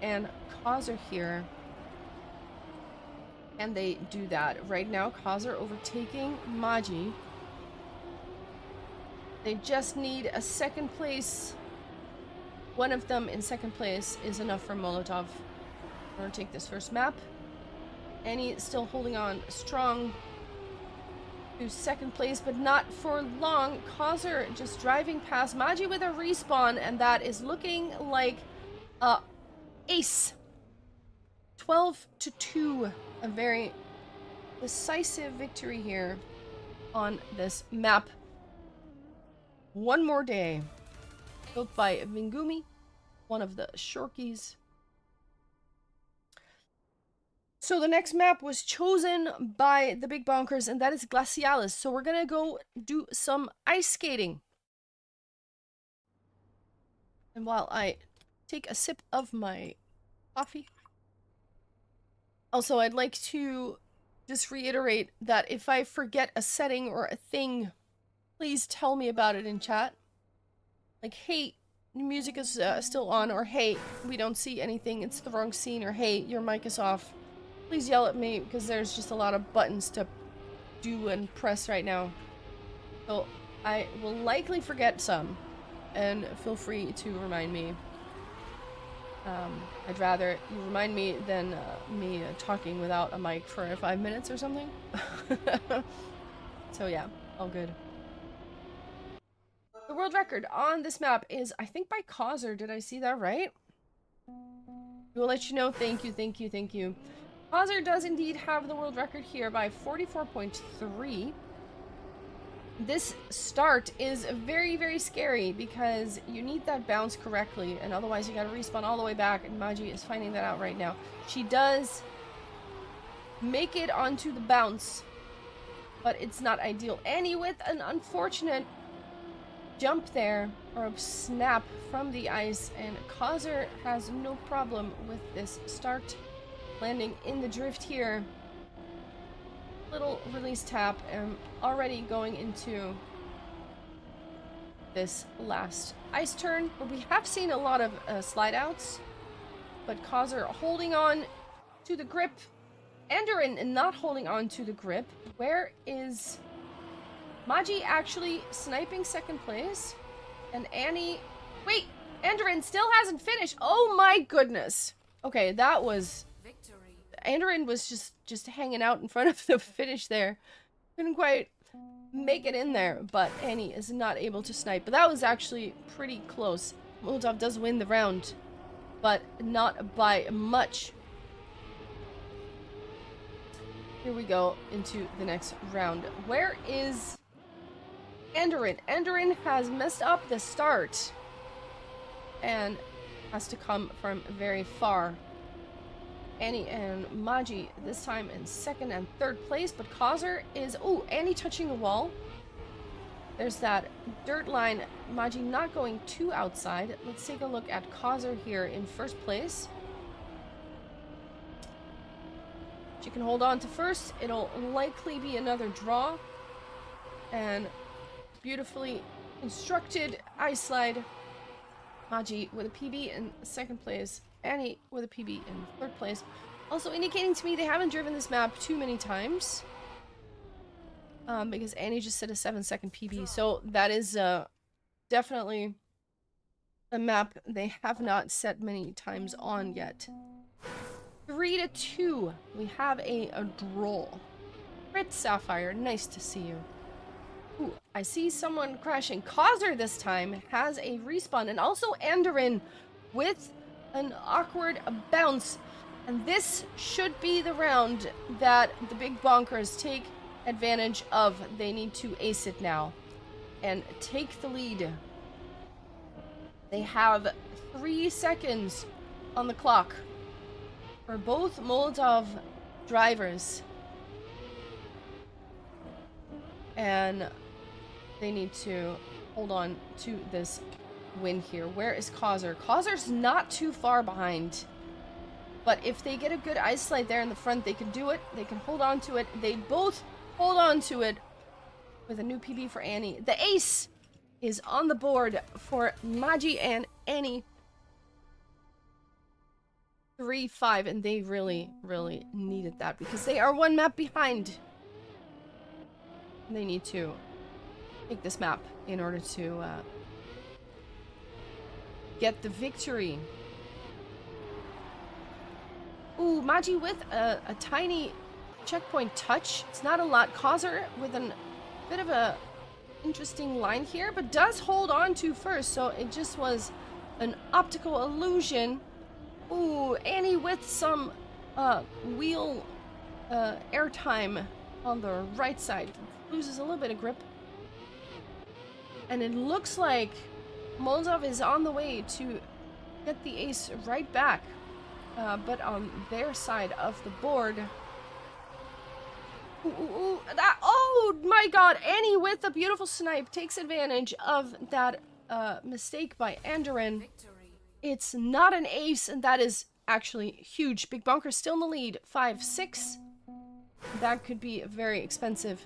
[SPEAKER 1] and Causer here. And they do that. Right now, Causer overtaking Maji. They just need a 2nd place. One of them in 2nd place is enough for Molotov. We're going to take this first map. Annie still holding on strong to 2nd place, but not for long. Causer just driving past Maji with a respawn, and that is looking like a ace. 12-2. A very decisive victory here on this map. One more day. Built by Vingumi, one of the Shorkies. So the next map was chosen by the Big Bonkers, and that is Glacialis. So we're gonna go do some ice skating. And while I take a sip of my coffee. Also, I'd like to just reiterate that if I forget a setting or a thing, please tell me about it in chat. Like, hey, music is still on, or hey, we don't see anything, it's the wrong scene, or hey, your mic is off. Please yell at me, because there's just a lot of buttons to do and press right now. So, I will likely forget some, and feel free to remind me. I'd rather you remind me than me talking without a mic for 5 minutes or something. So yeah, all good. The world record on this map is, I think, by Causer. Did I see that right? We'll let you know. Thank you, thank you, thank you. Causer does indeed have the world record here by 44.3. This start is very, very scary because you need that bounce correctly, and otherwise you gotta respawn all the way back, and Maji is finding that out right now. She does make it onto the bounce, but it's not ideal. Annie with an unfortunate jump there, or a snap from the ice, and Causer has no problem with this start. Landing in the drift here. Little release tap, and already going into this last ice turn. But we have seen a lot of slide outs. But Kaiser holding on to the grip. Enderin not holding on to the grip. Where is Maji actually sniping second place? And Annie... Wait! Enderin still hasn't finished! Oh my goodness! Okay, that was... Victory. Enderin was just hanging out in front of the finish there. Couldn't quite make it in there, but Annie is not able to snipe. But that was actually pretty close. Molotov does win the round, but not by much. Here we go into the next round. Where is Enderin? Enderin has messed up the start and has to come from very far. Annie and Maji this time in second and third place, but Kaiser is... Oh, Annie touching the wall. There's that dirt line. Maji not going too outside. Let's take a look at Kaiser here in first place. She can hold on to first. It'll likely be another draw. And beautifully constructed ice slide. Maji with a PB in second place. Annie with a PB in third place. Also indicating to me they haven't driven this map too many times. Because Annie just set a 7-second PB. So that is definitely a map they have not set many times on yet. 3-2. We have a draw. Red Sapphire, nice to see you. Ooh, I see someone crashing. Kaiser this time has a respawn, and also Enderin with an awkward bounce. And this should be the round that the big bonkers take advantage of. They need to ace it now and take the lead. They have 3 seconds on the clock for both Molotov drivers. And they need to hold on to this win here. Where is Kaiser? Kaiser's not too far behind. But if they get a good ice slide there in the front, they can do it. They can hold on to it. They both hold on to it with a new PB for Annie. The ace is on the board for Maji and Annie. 3-5, and they really, really needed that because they are one map behind. They need to take this map in order to get the victory. Ooh, Maji with a tiny checkpoint touch. It's not a lot. Kaiser with a bit of a interesting line here, but does hold on to first, so it just was an optical illusion. Ooh, Annie with some wheel airtime on the right side. Loses a little bit of grip. And it looks like Molotov is on the way to get the ace right back. But on their side of the board. Oh my god! Annie with a beautiful snipe takes advantage of that mistake by Enderin. It's not an ace, and that is actually huge. Big Bonker still in the lead. 5-6. That could be a very expensive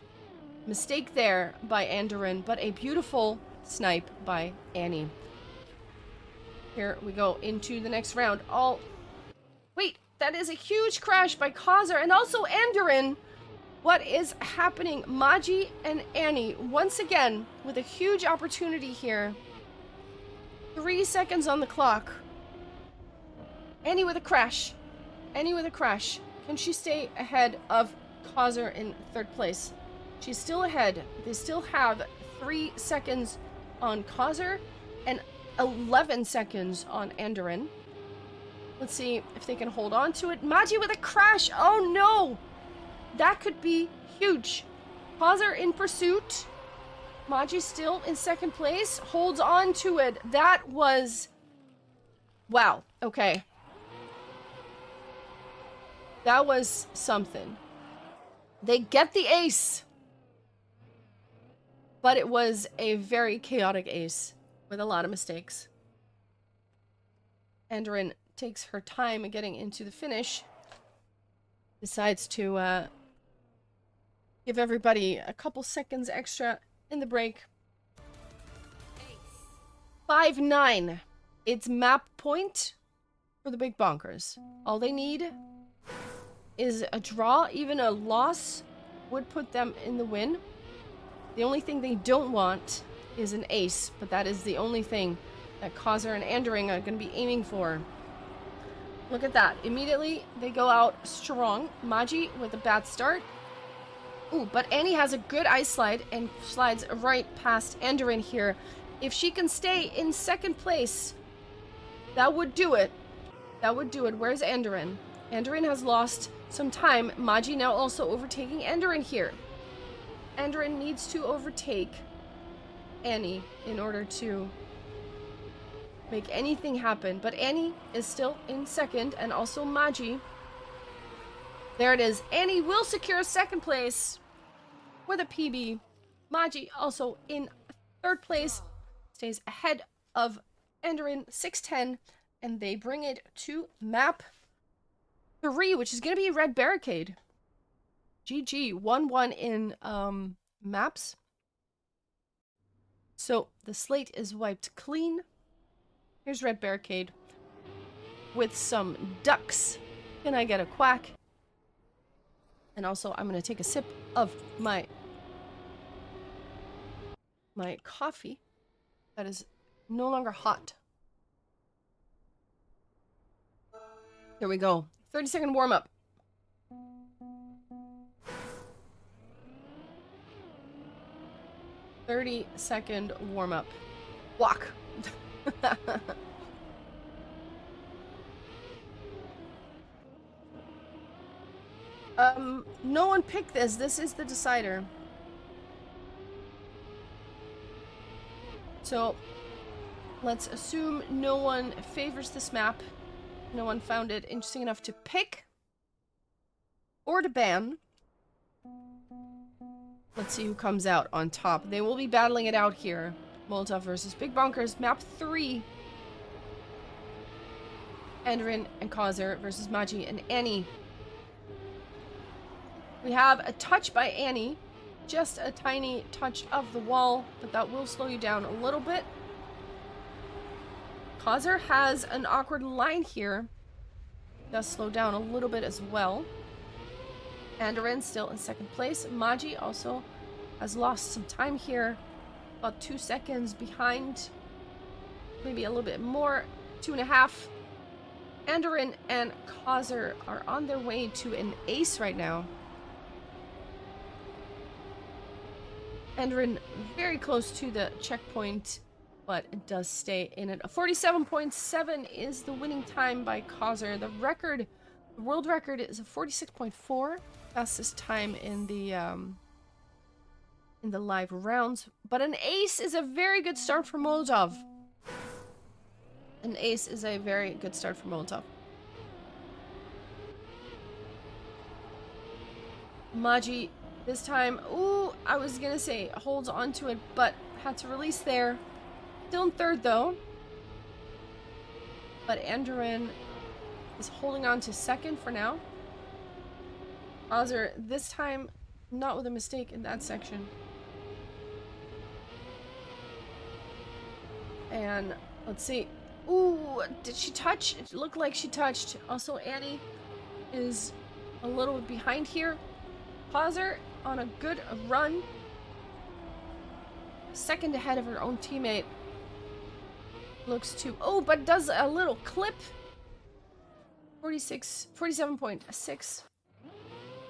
[SPEAKER 1] mistake there by Enderin, but a beautiful snipe by Annie. Here we go into the next round. Wait, that is a huge crash by Kaiser and also Enderin. What is happening? Maji and Annie, once again, with a huge opportunity here. 3 seconds on the clock. Annie with a crash. Annie with a crash. Can she stay ahead of Kaiser in third place? She's still ahead. They still have 3 seconds on Kaiser and 11 seconds on Enderin. Let's see if they can hold on to it. Maji with a crash. Oh no! That could be huge. Kaiser in pursuit. Maji still in second place. Holds on to it. That was... Wow. Okay. That was something. They get the ace. But it was a very chaotic ace with a lot of mistakes. Enderin takes her time getting into the finish. Decides to give everybody a couple seconds extra in the break. 5-9. It's map point for the big bonkers. All they need is a draw. Even a loss would put them in the win. The only thing they don't want is an ace, but that is the only thing that Kaiser and Andering are going to be aiming for. Look at that. Immediately, they go out strong. Magi with a bad start. Ooh, but Annie has a good ice slide and slides right past Andering here. If she can stay in second place, that would do it. That would do it. Where's Andering? Andering has lost some time. Magi now also overtaking Andering here. Andering needs to overtake Annie in order to make anything happen. But Annie is still in second, and also Magi. There it is. Annie will secure second place with a PB. Magi also in third place, stays ahead of Andering 6-10, and they bring it to map 3, which is going to be Red Barricade. GG, 1-1 in maps. So the slate is wiped clean. Here's Red Barricade with some ducks. Can I get a quack? And also, I'm going to take a sip of my coffee that is no longer hot. Here we go. 30-second warm-up. Second warm-up. Walk. No one picked this. This is the decider. So, let's assume no one favors this map. No one found it interesting enough to pick or to ban. Let's see who comes out on top. They will be battling it out here. Molotov versus Big Bonkers, map 3. Andrin and Kaiser versus Magi and Annie. We have a touch by Annie. Just a tiny touch of the wall, but that will slow you down a little bit. Kaiser has an awkward line here. Does slow down a little bit as well. Andrin still in second place. Magi also has lost some time here. About 2 seconds behind. Maybe a little bit more. 2.5. Andrin and Kaiser are on their way to an ace right now. Andrin very close to the checkpoint, but it does stay in it. 47.7 is the winning time by Kaiser. The record, the world record is a 46.4. Fastest time in the live rounds. But an ace is a very good start for Molotov. An ace is a very good start for Molotov. Magi this time, ooh, I was gonna say holds on to it, but had to release there. Still in third though. But Andrin is holding on to second for now. Kaiser this time not with a mistake in that section. And let's see. Ooh, did she touch? It looked like she touched. Also, Annie is a little behind here. Kaiser on a good run. Second ahead of her own teammate. Looks to... Oh, but does a little clip. 47.6.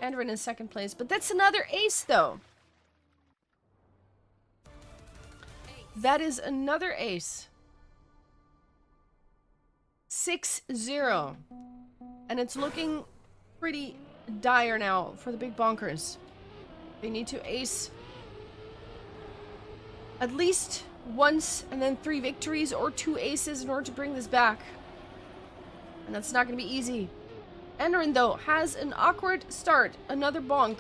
[SPEAKER 1] Andrin in second place. But that's another ace, though. That is another ace. 6-0. And it's looking pretty dire now for the Big Bonkers. They need to ace at least once and then 3 victories or 2 aces in order to bring this back. And that's not going to be easy. Andrin, though, has an awkward start. Another bonk.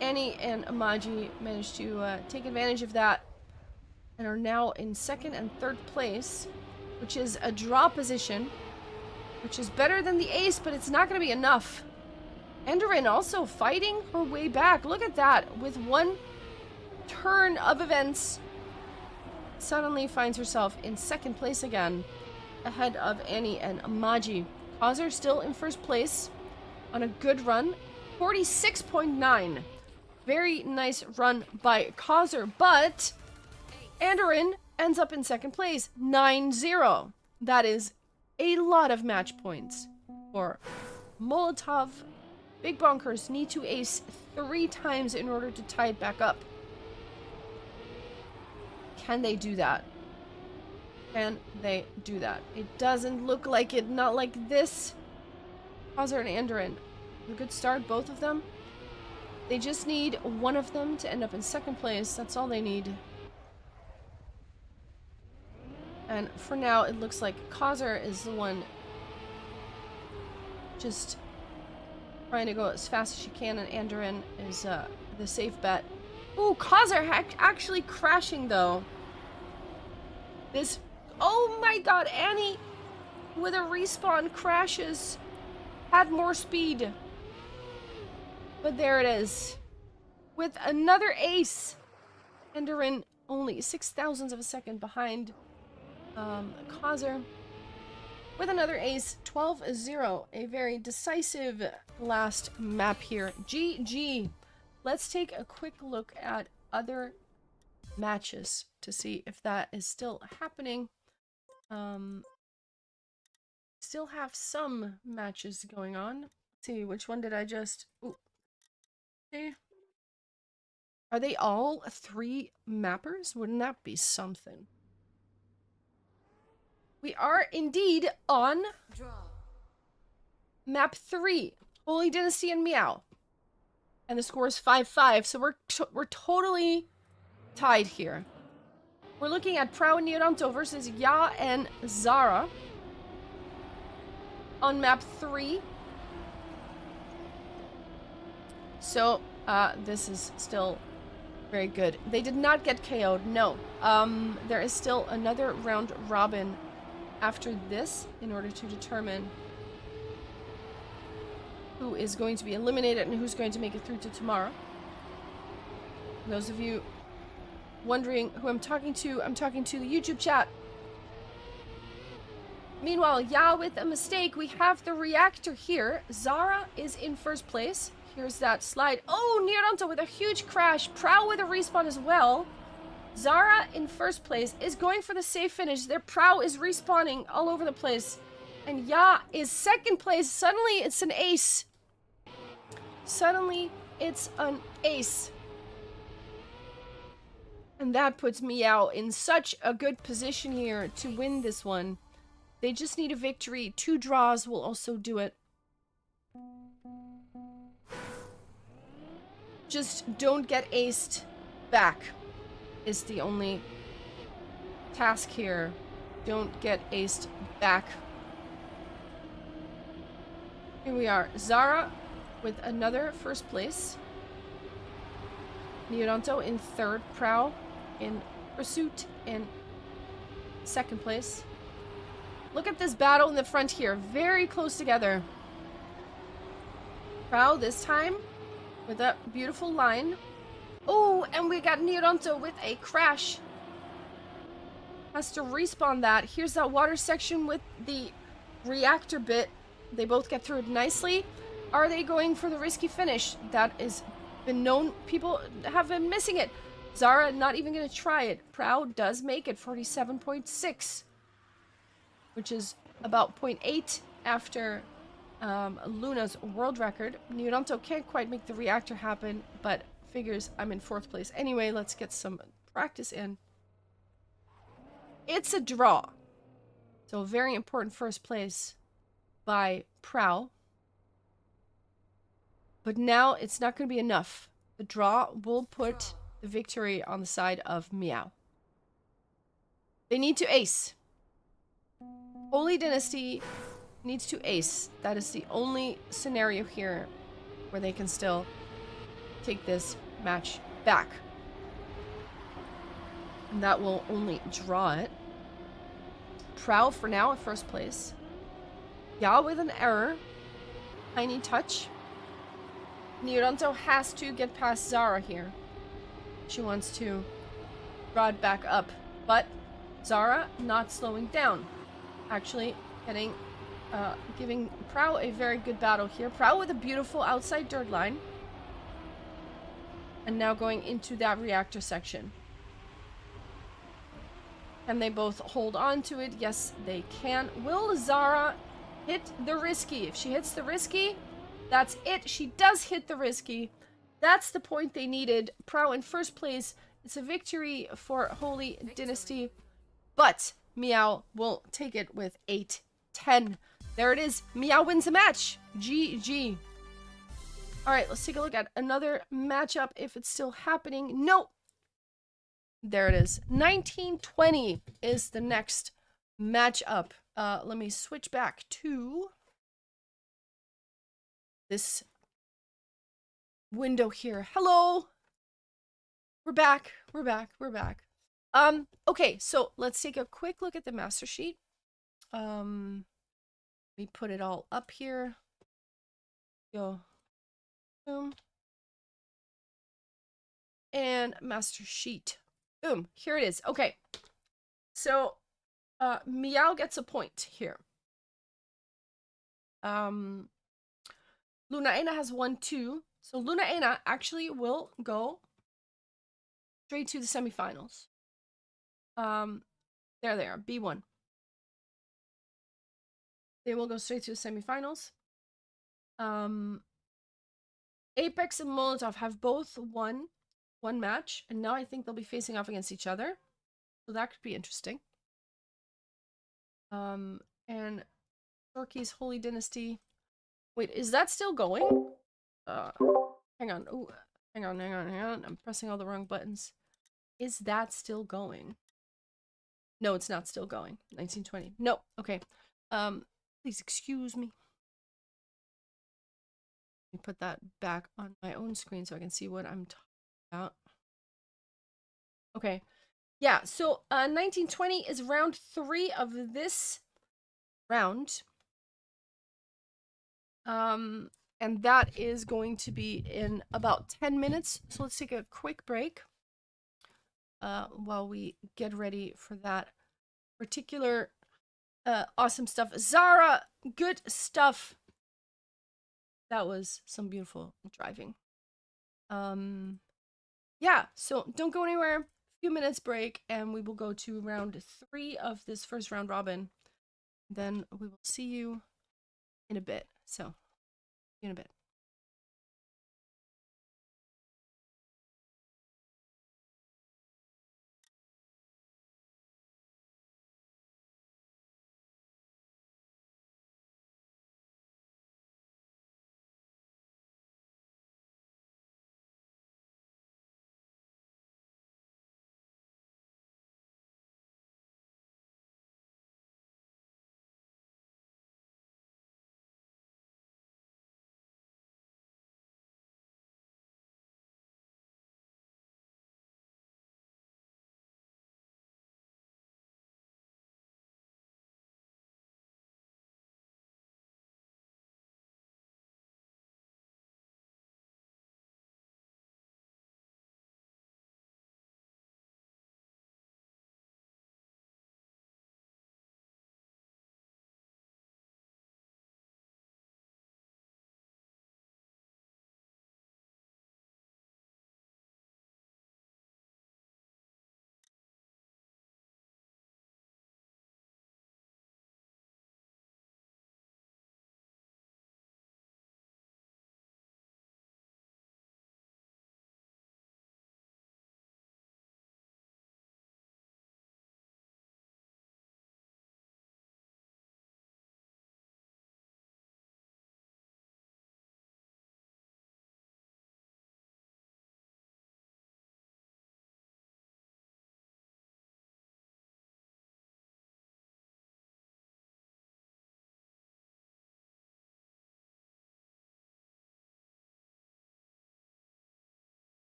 [SPEAKER 1] Annie and Magi managed to take advantage of that and are now in second and third place, which is a draw position, which is better than the ace, but it's not going to be enough. Andrin also fighting her way back. Look at that. With one turn of events, suddenly finds herself in second place again, ahead of Annie and Amaji. Kazer still in first place on a good run, 46.9. Very nice run by Kazer, but Andorin ends up in second place, 9-0. That is a lot of match points for Molotov. Big Bonkers need to ace 3 times in order to tie it back up. Can they do that? Can they do that? It doesn't look like it. Not like this. Kazer and Andorin. A good start, both of them. They just need one of them to end up in second place. That's all they need. And for now, it looks like Kazer is the one just trying to go as fast as she can, and Andorin is the safe bet. Ooh, Kazer actually crashing, though. This... Oh my god, Annie with a respawn crashes. Had more speed. But there it is. With another ace. Andorin only 0.006 of a second behind Kazer. With another ace, 12-0. A very decisive last map here. GG. Let's take a quick look at other matches to see if that is still happening. Still have some matches going on. Let's see, which one did I just... Ooh. See? Are they all 3 mappers? Wouldn't that be something? We are indeed on map 3, Holy Dynasty and Meow. And the score is 5-5, so we're totally tied here. We're looking at Prau and Niodanto versus Ya and Zara on map 3. So, this is still very good. They did not get KO'd, no. There is still another round robin after this in order to determine who is going to be eliminated and who's going to make it through to tomorrow. Those of you wondering who I'm talking to the YouTube chat. Meanwhile, Ya with a mistake. We have the reactor here. Zara is in first place. Here's that slide. Oh, Niodanto with a huge crash. Prau with a respawn as well. Zara in first place is going for the safe finish. Their Prau is respawning all over the place. And Ya is second place. Suddenly it's an ace. Suddenly it's an ace. And that puts Meow in such a good position here to win this one. They just need a victory. 2 draws will also do it. Just don't get aced back is the only task here. Don't get aced back. Here we are. Zara with another first place. Niodanto in third. Prau in pursuit in second place. Look at this battle in the front here. Very close together. Prau this time with a beautiful line. Oh, and we got Niodanto with a crash. Has to respawn that. Here's that water section with the reactor bit. They both get through it nicely. Are they going for the risky finish? That is been known. People have been missing it. Zara not even going to try it. Prau does make it, 47.6. Which is about 0.8 after Luna's world record. Niodanto can't quite make the reactor happen, but figures I'm in fourth place. Anyway, let's get some practice in. It's a draw. So a very important first place by Prau. But now it's not going to be enough. The draw will put the victory on the side of Meow. They need to ace. Holy Dynasty needs to ace. That is the only scenario here where they can still take this match back. And that will only draw it. Prau for now at first place. Ya with an error. Tiny touch. Niodanto has to get past Zara here. She wants to draw it back up But Zara not slowing down. Actually giving Prow a very good battle here. Prow with a beautiful outside dirt line. And now going into that reactor section. Can they both hold on to it? Yes, they can. Will Zara hit the risky? If she hits the risky, that's it. She does hit the risky. That's the point they needed. Prow in first place. It's a victory for Holy Dynasty. But Meow will take it with 8-10. There it is. Meow wins the match. GG. All right, let's take a look at another matchup if it's still happening. Nope. There it is. 1920 is the next matchup. Let me switch back to this window here. Hello. We're back. We're back. We're back. Okay, so let's take a quick look at the master sheet. We put it all up here. Go. Boom. And master sheet. Boom. Here it is. Okay. So, Meow gets a point here. Luna Ena has 1-2. So Luna Ena actually will go straight to the semifinals. There they are. B1. They will go straight to the semifinals. Apex and Molotov have both won one match, and now I think they'll be facing off against each other. So that could be interesting. And Shorky's Holy Dynasty. Wait, is that still going? Hang on. Ooh, hang on. I'm pressing all the wrong buttons. Is that still going? No, it's not still going. 1920. No. Okay. Please excuse me. Let me put that back on my own screen so I can see what I'm talking about. Okay. Yeah, so 1920 is round 3 of this round. And that is going to be in about 10 minutes. So let's take a quick break while we get ready for that particular awesome stuff. Zara, good stuff. That was some beautiful driving. Yeah, so don't go anywhere. Few minutes break and we will go to round 3 of this first round robin. Then we will see you in a bit. So, see you in a bit.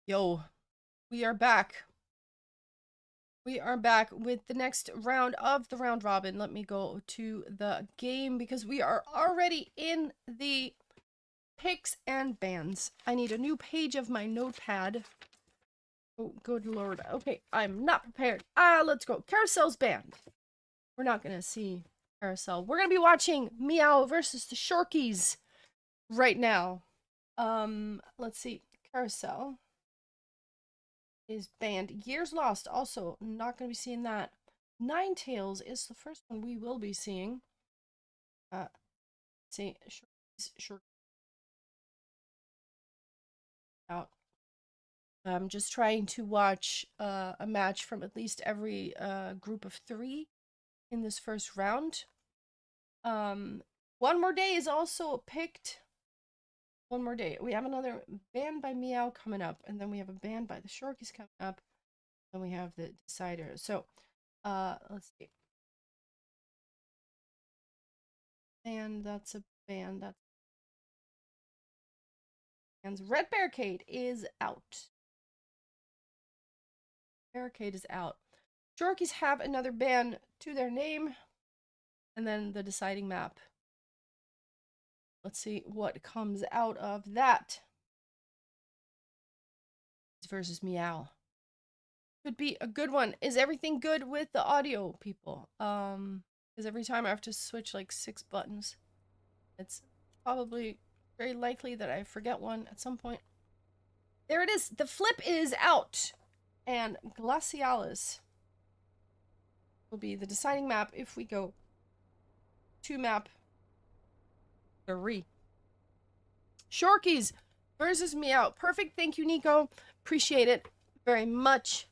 [SPEAKER 1] Yo, we are back. We are back with the next round of the round robin. Let me go to the game because we are already in the picks and bans. I need a new page of my notepad. Oh, good lord. Okay, I'm not prepared. Let's go. Carousel's banned. We're not gonna see Carousel. We're gonna be watching Meow versus the Shorkies right now. Let's see. Carousel is banned. Years Lost, also not going to be seeing that. Ninetales is the first one we will be seeing. See, short out. I'm just trying to watch a match from at least every group of 3 in this first round. One More Day is also picked. One More Day. We have another ban by Meow coming up, and then we have a ban by the Shorkies coming up. Then we have the decider. So, let's see. And that's a ban. That's bans. Red Barricade is out. Barricade is out. Shorkies have another ban to their name. And then the deciding map. Let's see what comes out of that. Versus Meow. Could be a good one. Is everything good with the audio, people? Because every time I have to switch like 6 buttons. It's probably very likely that I forget one at some point. There it is. The flip is out. And Glacialis will be the deciding map if we go to map 3. Shorkies versus Meow. Perfect. Thank you, Nico. Appreciate it very much.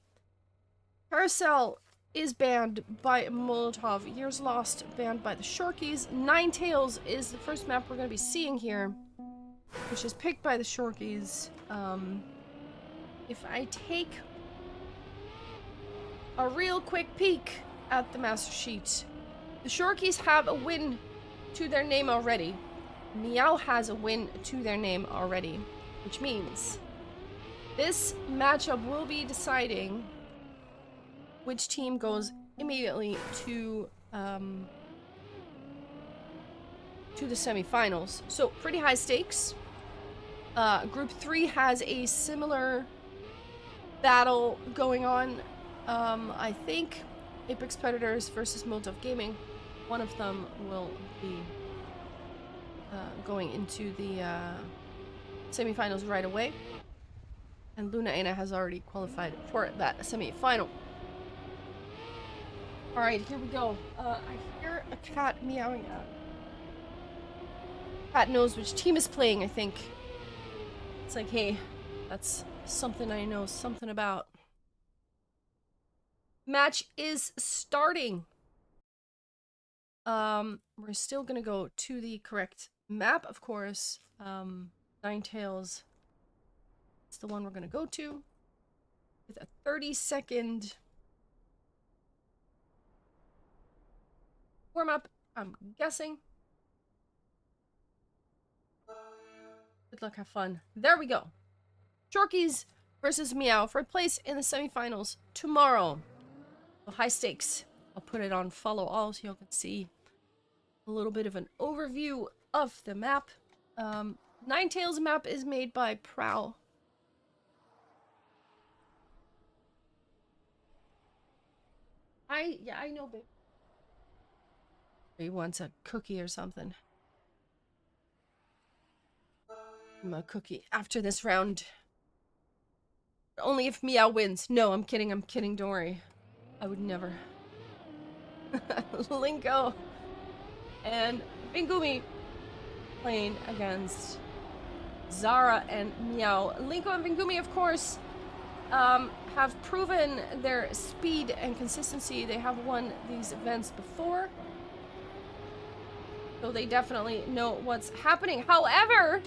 [SPEAKER 1] Carousel is banned by Molotov. Years Lost banned by the Shorkies. Ninetales is the first map we're going to be seeing here, which is picked by the Shorkies. If I take a real quick peek at the master sheet, the Shorkies have a win to their name already. Meow has a win to their name already, which means this matchup will be deciding which team goes immediately to the semifinals. So pretty high stakes. Group 3 has a similar battle going on. I think Apex Predators versus Molotov Gaming. One of them will be going into the semifinals right away. And Luna Ana has already qualified for that semifinal. Alright, here we go. I hear a cat meowing out. Cat knows which team is playing, I think. It's like, hey, that's something I know something about. Match is starting. We're still gonna go to the correct map, of course. Ninetales. It's the one we're gonna go to. With a 30-second warm-up, I'm guessing. Good luck, have fun. There we go. Shorkies versus Meow for a place in the semifinals tomorrow. So high stakes. I'll put it on follow all so you can see a little bit of an overview of the map. Ninetales map is made by Prowl. I know, babe. He wants a cookie or something. I'm a cookie after this round. Only if Meow wins. No, I'm kidding, don't worry. I would never. Linko and Bingumi playing against Zara and Meow. Linko and Bingumi, of course, have proven their speed and consistency. They have won these events before, so they definitely know what's happening. However,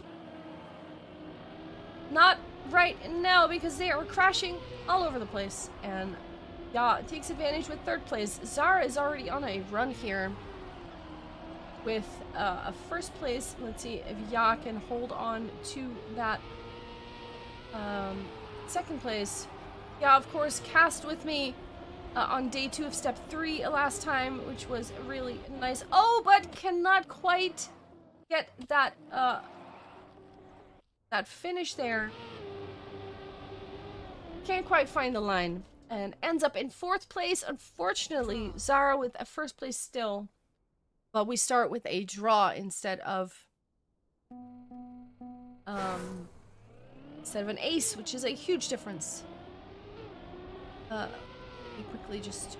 [SPEAKER 1] not right now because they are crashing all over the place, and Ya takes advantage with 3rd place. Zara is already on a run here with a 1st place. Let's see if Ya can hold on to that second place. Yeah, of course, cast with me on day 2 of step 3 last time, which was really nice. Oh, but cannot quite get that that finish there. Can't quite find the line and ends up in 4th place. Unfortunately, Zara with a 1st place still, but we start with a draw instead of an ace, which is a huge difference. We quickly just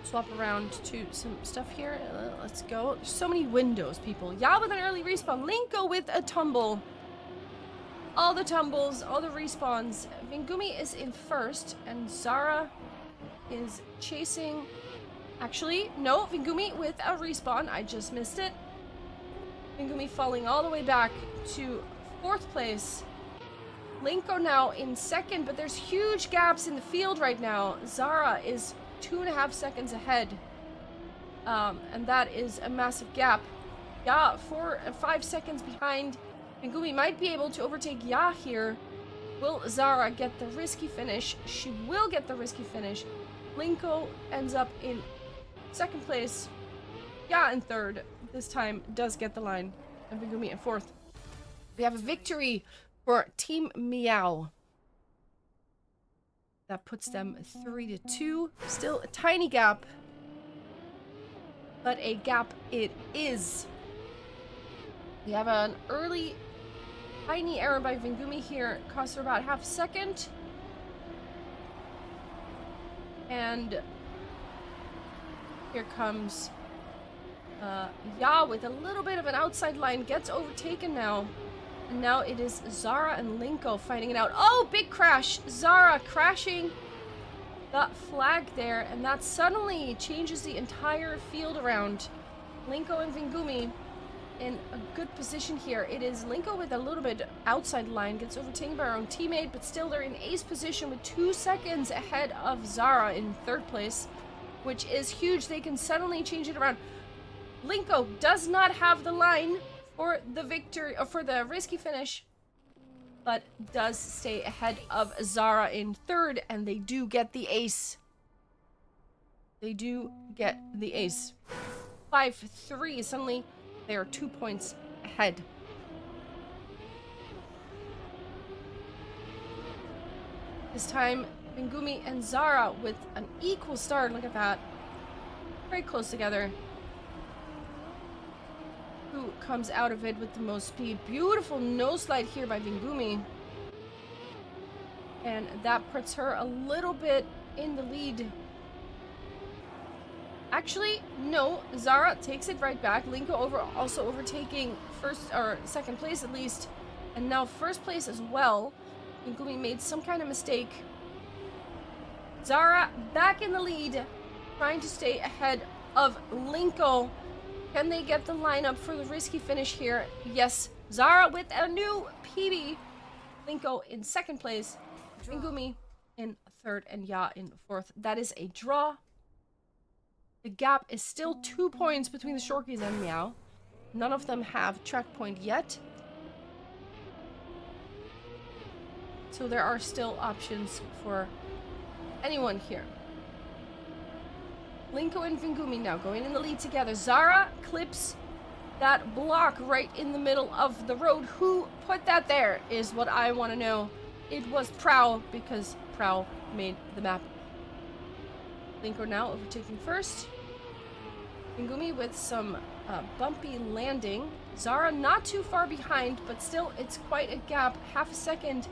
[SPEAKER 1] swap around to some stuff here. Let's go. There's so many windows, people. Yeah, with an early respawn. Linko with a tumble. All the tumbles, all the respawns. Vingumi is in 1st, and Zara is chasing. Actually, no, Vingumi with a respawn. I just missed it. Vingumi falling all the way back to 4th place. Linko now in 2nd, but there's huge gaps in the field right now. Zara is 2.5 seconds ahead. And that is a massive gap. Yeah, 4 and 5 seconds behind. Vingumi might be able to overtake Ya here. Will Zara get the risky finish? She will get the risky finish. Linko ends up in 2nd place. Ya in 3rd. This time does get the line. And Vingumi in 4th. We have a victory for Team Meow. That puts them 3-2. Still a tiny gap. But a gap it is. We have an early tiny error by Vingumi here. Costs her about half a second. And here comes Ya with a little bit of an outside line. Gets overtaken now. And now it is Zara and Linko fighting it out. Oh, big crash. Zara crashing that flag there. And that suddenly changes the entire field around. Linko and Vingumi in a good position here. It is Linko with a little bit outside line. Gets overtaken by her own teammate. But still they're in ace position with 2 seconds ahead of Zara in 3rd place. Which is huge. They can suddenly change it around. Linko does not have the line for the victory, or for the risky finish, but does stay ahead of Zara in 3rd, and they do get the ace. They do get the ace. 5-3, suddenly they are 2 points ahead. This time, Vingumi and Zara with an equal start. Look at that. Very close together. Who comes out of it with the most speed? Beautiful nose slide here by Vingumi. And that puts her a little bit in the lead. Actually, no. Zara takes it right back. Linko also overtaking 1st or 2nd place at least. And now 1st place as well. Vingumi made some kind of mistake. Zara back in the lead. Trying to stay ahead of Linko. Can they get the lineup for the risky finish here? Yes. Zara with a new PB. Linko in 2nd place. Vingumi in 3rd and Ya in 4th. That is a draw. The gap is still 2 points between the Shorkies and Meow. None of them have track point yet. So there are still options for anyone here. Linko and Vingumi now going in the lead together. Zara clips that block right in the middle of the road. Who put that there is what I want to know. It was Prow, because Prow made the map. Linko now overtaking 1st. Vingumi with some bumpy landing. Zara not too far behind, but still it's quite a gap. Half a second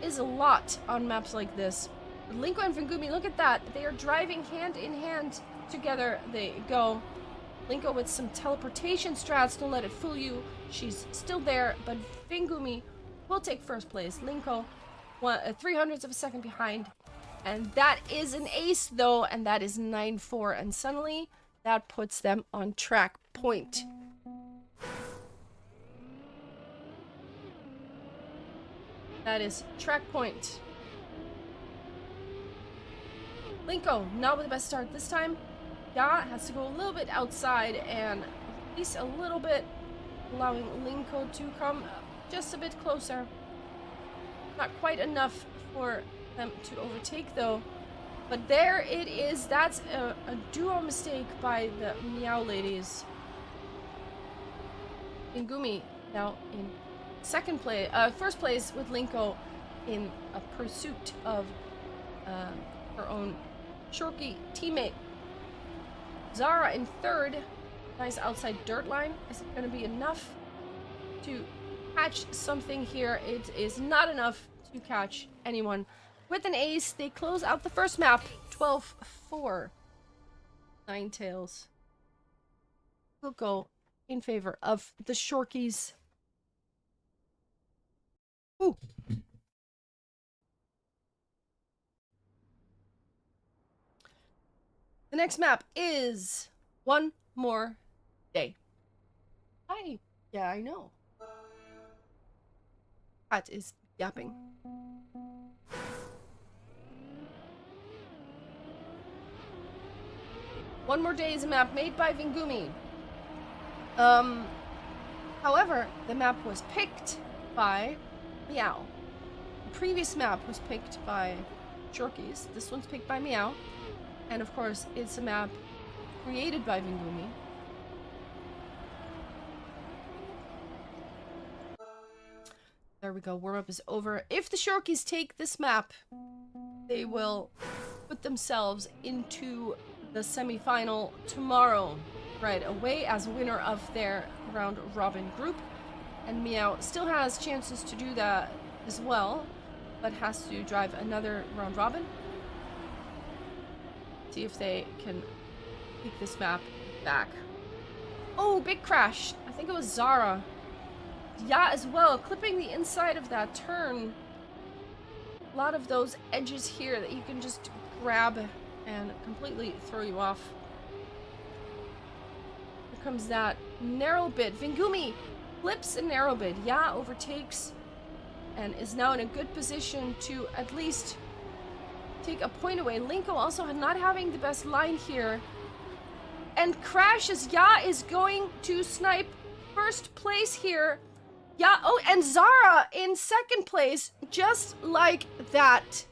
[SPEAKER 1] is a lot on maps like this. Linko and Vingumi, look at that. They are driving hand in hand together. They go. Linko with some teleportation strats. Don't let it fool you. She's still there, but Vingumi will take 1st place. Linko, 300ths of a second behind. And that is an ace, though, and that is 9-4. And suddenly, that puts them on track point. That is track point. Linko, not with the best start this time. Ya has to go a little bit outside and at least a little bit, allowing Linko to come just a bit closer. Not quite enough for them to overtake, though. But there it is. That's a duo mistake by the Meow ladies. Ingumi now in first place with Linko in a pursuit of her own Shorky teammate. Zara in third. Nice outside dirt line. Is it going to be enough to catch something here? It is not enough to catch anyone. With an ace, they close out the first map. 12-4. Ninetales will go in favor of the Shorkies. Ooh. The next map is One More Day. Hi. Yeah, I know. Cat is yapping. One More Day is a map made by Vingumi. However, the map was picked by Meow. The previous map was picked by Shorkies. This one's picked by Meow. And of course, it's a map created by Vingumi. There we go. Warm-up is over. If the Shorkies take this map, they will put themselves into the semi-final tomorrow, right away, as winner of their round robin group. And Meow still has chances to do that as well, but has to drive another round robin. See if they can take this map back. Oh, big crash. I think it was Zara. Yeah, as well, clipping the inside of that turn. A lot of those edges here that you can just grab and completely throw you off. Here comes that narrow bit. Vingumi flips a narrow bit. Yeah, overtakes and is now in a good position to at least take a point away. Linko also not having the best line here. And crashes. Ya is going to snipe first place here. Yeah, oh, and Zara in second place, just like that.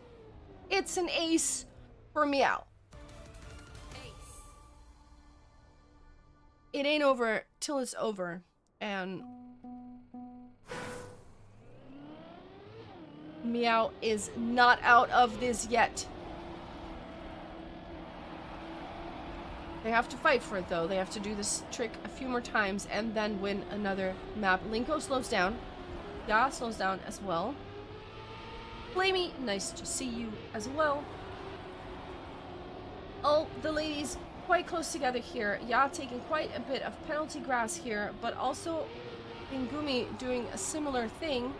[SPEAKER 1] It's an ace for Meow. Ace. It ain't over till it's over. And Meow is not out of this yet. They have to fight for it, though. They have to do this trick a few more times and then win another map. Linko slows down. Ya slows down as well. Flamey, nice to see you as well. Oh, the ladies quite close together here. Ya taking quite a bit of penalty grass here, but also Ingumi doing a similar thing.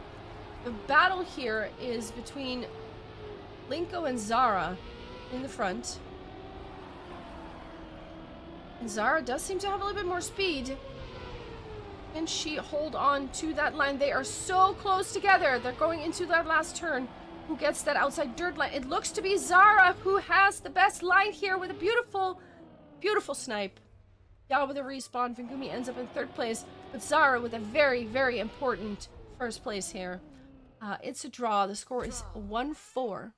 [SPEAKER 1] The battle here is between Linko and Zara in the front. And Zara does seem to have a little bit more speed. Can she hold on to that line? They are so close together. They're going into that last turn. Who gets that outside dirt line? It looks to be Zara who has the best line here with a beautiful, beautiful snipe. Ya with a respawn. Vingumi ends up in third place. But Zara with a very, very important first place here. It's a draw. The score is 1-4.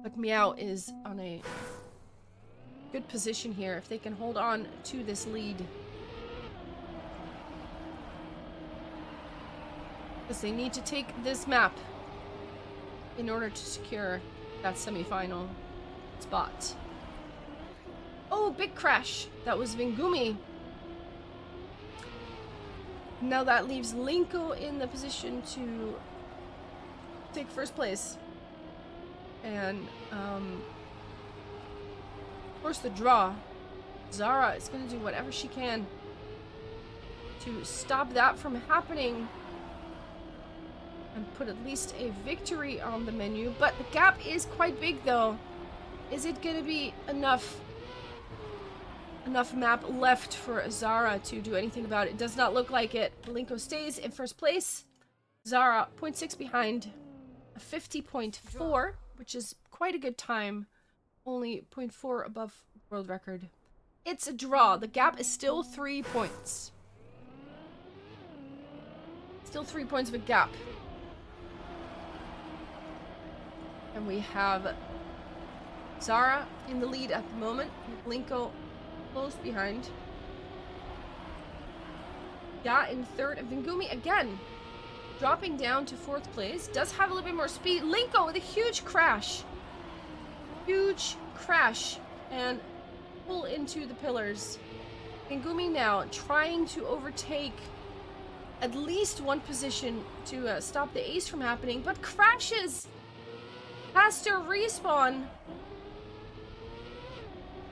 [SPEAKER 1] But Meow is on a good position here if they can hold on to this lead. Because they need to take this map in order to secure that semi-final spot. Oh, big crash. That was Vingumi. Now that leaves Linko in the position to take first place. And, of course, the draw. Zara is going to do whatever she can to stop that from happening and put at least a victory on the menu. But the gap is quite big, though. Is it going to be enough map left for Zara to do anything about it? Does not look like it. Linko stays in first place. Zara 0.6 behind, a 50.4. Which is quite a good time. Only 0.4 above world record. It's a draw. The gap is still 3 points. Still 3 points of a gap. And we have Zara in the lead at the moment, with Linko close behind. Ya in third, and Vingumi again dropping down to 4th place. Does have a little bit more speed. Linko with a huge crash. Huge crash and pull into the pillars. Vingumi now trying to overtake at least one position to stop the ace from happening, but crashes. Has to respawn.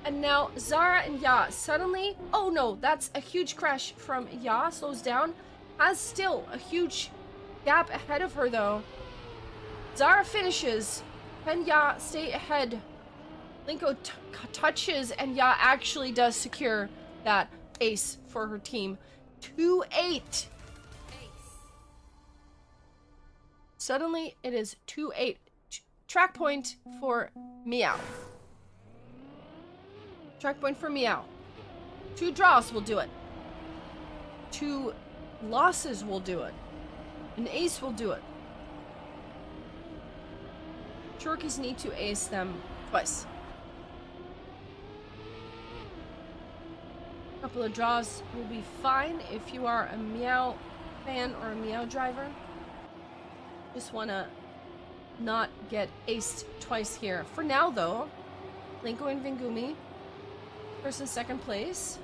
[SPEAKER 1] And now Zara and Ya suddenly... Oh no, that's a huge crash from Ya. Slows down. Has still a huge gap ahead of her though. Zara finishes. Can Ya stay ahead? Linko touches and Ya actually does secure that ace for her team. 2-8. Suddenly it is 2-8. Track point for Meow. Track point for Meow. 2 draws will do it. 2 losses will do it. An ace will do it. Shorkies need to ace them twice. A couple of draws will be fine if you are a Meow fan or a Meow driver. Just wanna not get aced twice here. For now though, Linko and Vingumi, 1st and 2nd place.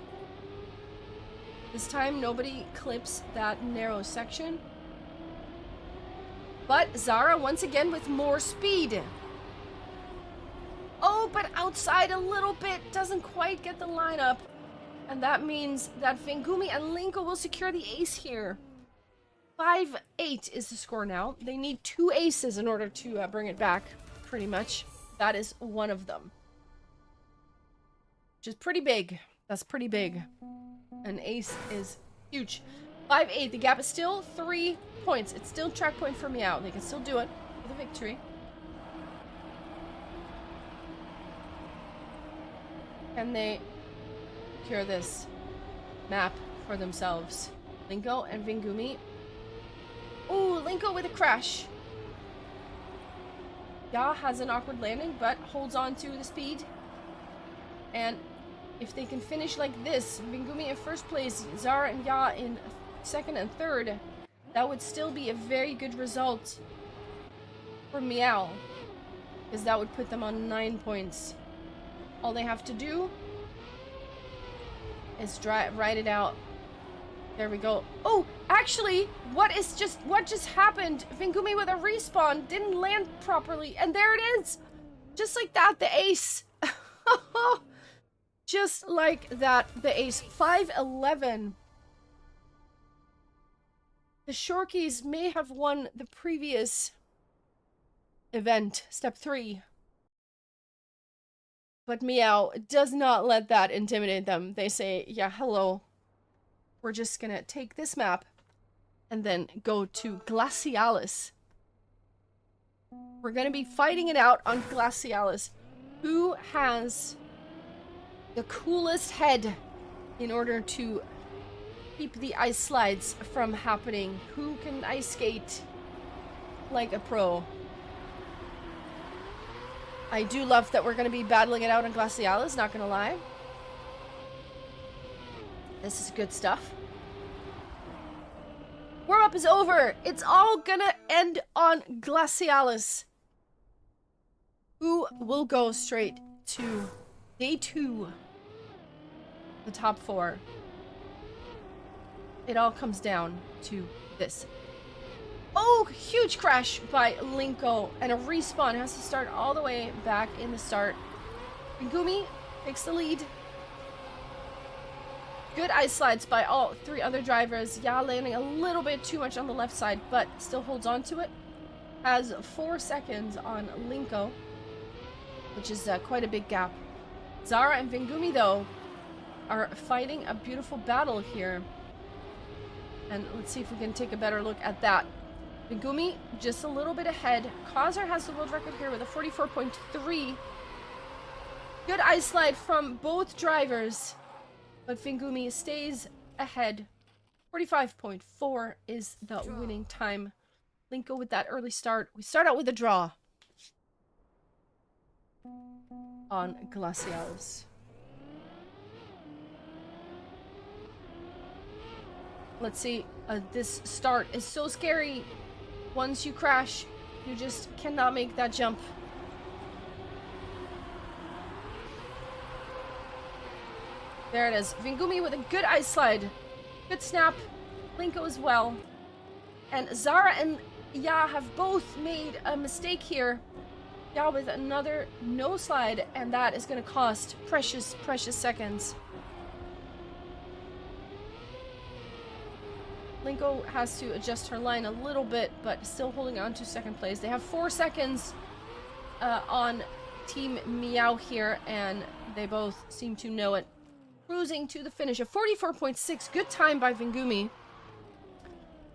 [SPEAKER 1] This time nobody clips that narrow section. But Zara once again with more speed. Oh, but outside a little bit, doesn't quite get the lineup. And that means that Vingumi and Linko will secure the ace here. 5-8 is the score now. They need 2 aces in order to bring it back, pretty much. That is one of them. Which is pretty big. That's pretty big. An ace is huge. 5-8. The gap is still 3 points. It's still track point for Meow. They can still do it with a victory. Can they secure this map for themselves? Linko and Vingumi. Ooh, Linko with a crash. Ya has an awkward landing, but holds on to the speed. And if they can finish like this, Vingumi in 1st place, Zara and Ya in 2nd and 3rd, that would still be a very good result for Meow, because that would put them on 9 points. All they have to do is ride it out. There we go. Oh, actually, what just happened? Vingumi with a respawn didn't land properly, and there it is. Just like that, the ace. Just like that, the ace. 5-11. The Shorkies may have won the previous event, step 3. But Meow does not let that intimidate them. They say, yeah, hello. We're just gonna take this map and then go to Glacialis. We're gonna be fighting it out on Glacialis. Who has the coolest head in order to keep the ice slides from happening? Who can ice skate like a pro? I do love that we're gonna be battling it out on Glacialis, not gonna lie. This is good stuff. Warm-up is over. It's all gonna end on Glacialis. Who will go straight to day 2? The top 4. It all comes down to this. Oh, huge crash by Linko, and a respawn. Has to start all the way back in the start. Vingumi takes the lead. Good ice slides by all 3 other drivers. Ya landing a little bit too much on the left side, but still holds on to it. Has 4 seconds on Linko, which is quite a big gap. Zara and Vingumi, though, are fighting a beautiful battle here. And let's see if we can take a better look at that. Vingumi just a little bit ahead. Kaiser has the world record here with a 44.3. Good ice slide from both drivers. But Vingumi stays ahead 45.4 is the winning time. Linko with that early start. We start out with a draw on Glacialis. Let's see. This start is so scary. Once you crash, you just cannot make that jump. There it is. Vingumi with a good ice slide. Good snap. Linko as well. And Zara and Ya have both made a mistake here. Ya with another no slide, and that is going to cost precious, precious seconds. Linko has to adjust her line a little bit, but still holding on to second place. They have 4 seconds on Team Meow here, and they both seem to know it. Cruising to the finish. A 44.6. Good time by Vingumi.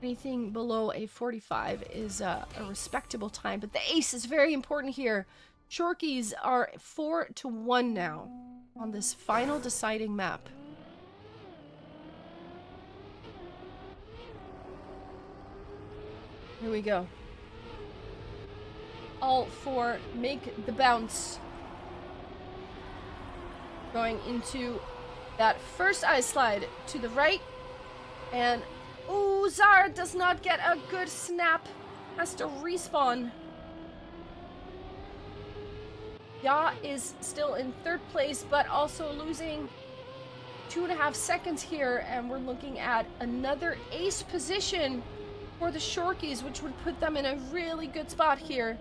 [SPEAKER 1] Anything below a 45 is a respectable time, but the ace is very important here. Shorkies are 4-1 now on this final deciding map. Here we go. All 4 make the bounce. Going into that first ice slide to the right. And, ooh, Zara does not get a good snap. Has to respawn. Ya is still in 3rd place, but also losing 2.5 seconds here. And we're looking at another ace position for the Shorkies, which would put them in a really good spot here.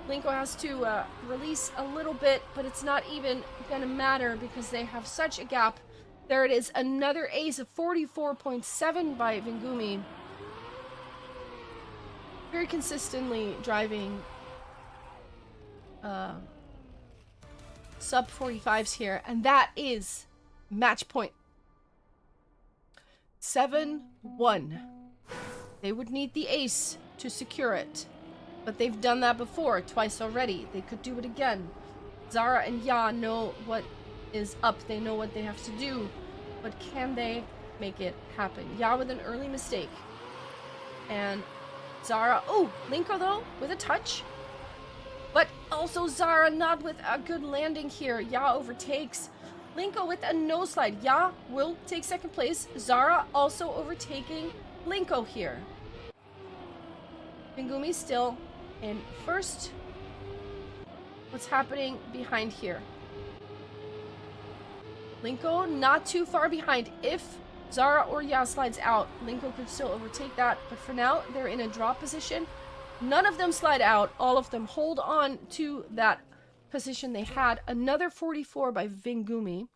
[SPEAKER 1] Linko has to release a little bit, but it's not even gonna matter because they have such a gap. There it is, another ace of 44.7 by Vingumi. Very consistently driving sub 45s here, and that is match point. 7-1. They would need the ace to secure it. But they've done that before, twice already. They could do it again. Zara and Ya know what is up. They know what they have to do. But can they make it happen? Ya with an early mistake. And Zara... Oh, Linko, though, with a touch. But also Zara not with a good landing here. Ya overtakes. Linko with a no slide. Ya will take 2nd place. Zara also overtaking Linko here. Vingumi still in 1st. What's happening behind here? Linko not too far behind. If Zara or Ya slides out, Linko could still overtake that. But for now, they're in a drop position. None of them slide out. All of them hold on to that position they had. Another 44 by Vingumi.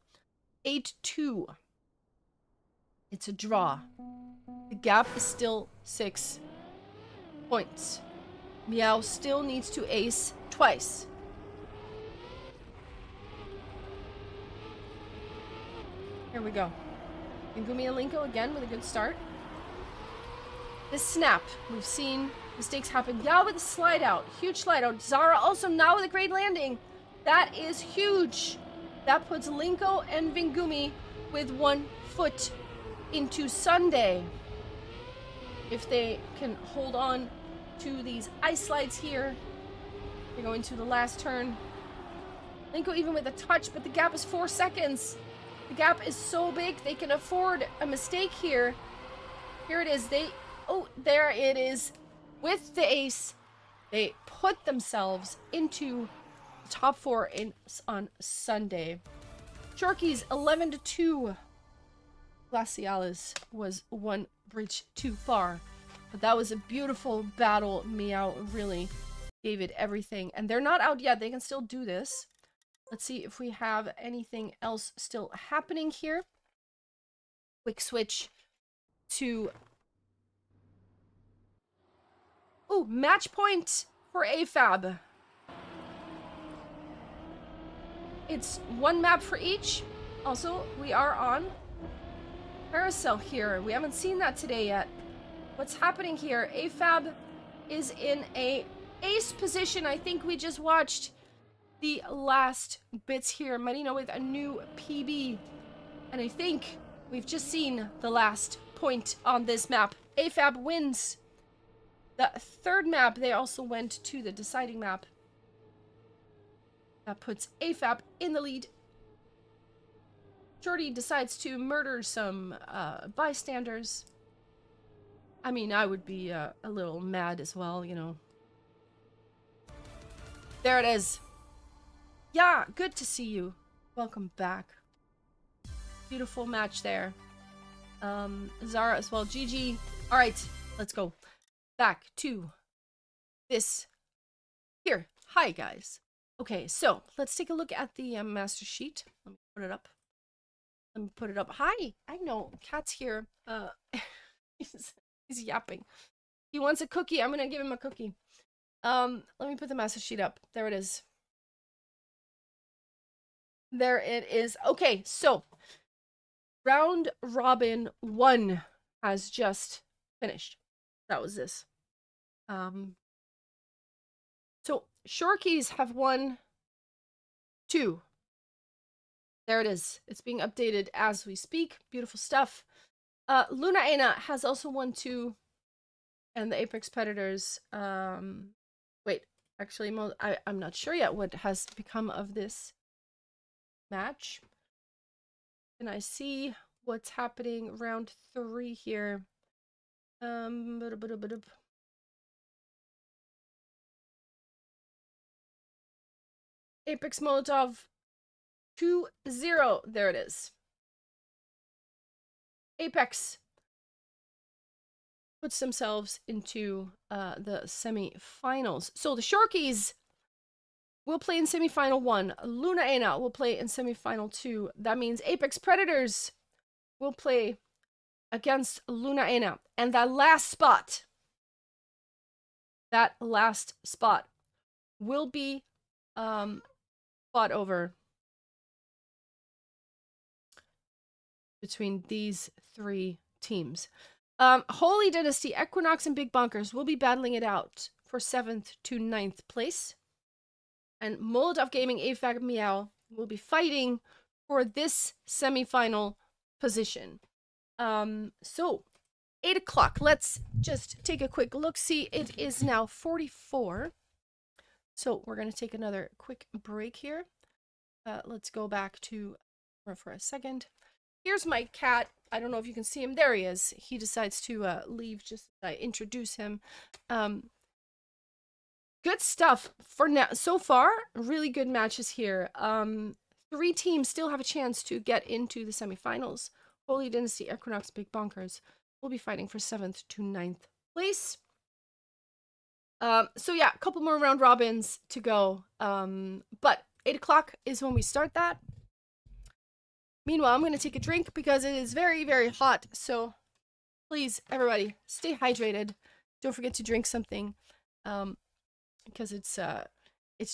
[SPEAKER 1] 8-2. It's a draw. The gap is still 6 points. Meow still needs to ace twice. Here we go. Vingumi and Linko again with a good start. This snap. We've seen mistakes happen. Ya with a slide out. Huge slide out. Zara also now with a great landing. That is huge. That puts Linko and Vingumi with 1 foot into Sunday. If they can hold on to these ice slides here. They're going to the last turn. Linko even with a touch, but the gap is 4 seconds. The gap is so big, they can afford a mistake here. Here it is. Oh, there it is. With the ace, they put themselves into the top 4 on Sunday. Shorkies 11-2. Glacialis was 1 bridge too far. But that was a beautiful battle. Meow really gave it everything. And they're not out yet. They can still do this. Let's see if we have anything else still happening here. Quick switch to... Oh, match point for AFAB. It's 1 map for each. Also, we are on Carousel here. We haven't seen that today yet. What's happening here? AFAB is in a ace position. I think we just watched the last bits here. Marina with a new PB. And I think we've just seen the last point on this map. AFAB wins. The third map, they also went to the deciding map. That puts AFAB in the lead. Jordy decides to murder some bystanders. I mean, I would be a little mad as well, you know. There it is. Yeah, good to see you. Welcome back. Beautiful match there. Zara as well. GG. All right, let's go back to this. Here. Hi, guys. Okay, so let's take a look at the master sheet. Let me put it up. Let me put it up. Hi. I know. Cat's here. He's yapping. He wants a cookie. I'm gonna give him a cookie. Let me put the master sheet up. There it is. There it is. Okay, so round robin 1 has just finished. That was this. So Shorkeys have won 2. There it is. It's being updated as we speak. Beautiful stuff. Luna Aina has also won 2. And the Apex Predators, wait, actually, I'm not sure yet what has become of this match. Can I see what's happening round 3 here? Apex Molotov 2-0. There it is. Apex puts themselves into the semi-finals. So the Shorkeys will play in semi-final 1. Luna Aina will play in semi-final 2. That means Apex Predators will play against Luna Aina. And that last spot will be fought over between these 3 teams. Holy Dynasty, Equinox, and Big Bunkers will be battling it out for 7th to 9th place. And Molotov Gaming, AFAG, Meow will be fighting for this semi-final position. So 8 o'clock. Let's just take a quick look. See, it is now 44. So we're going to take another quick break here. Let's go back to for a second. Here's my cat. I don't know if you can see him. There he is. He decides to leave just as I introduce him. Good stuff for now. So far, really good matches here. 3 teams still have a chance to get into the semifinals. Holy Dynasty, Equinox, Big Bonkers will be fighting for 7th to 9th place. So yeah, a couple more round robins to go. But 8 o'clock is when we start that. Meanwhile, I'm going to take a drink because it is very, very hot. So please, everybody, stay hydrated. Don't forget to drink something. Because it's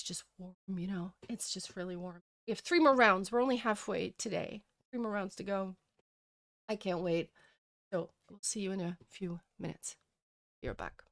[SPEAKER 1] just warm, you know. It's just really warm. We have 3 more rounds. We're only halfway today. 3 more rounds to go. I can't wait. So we'll see you in a few minutes. Be right back.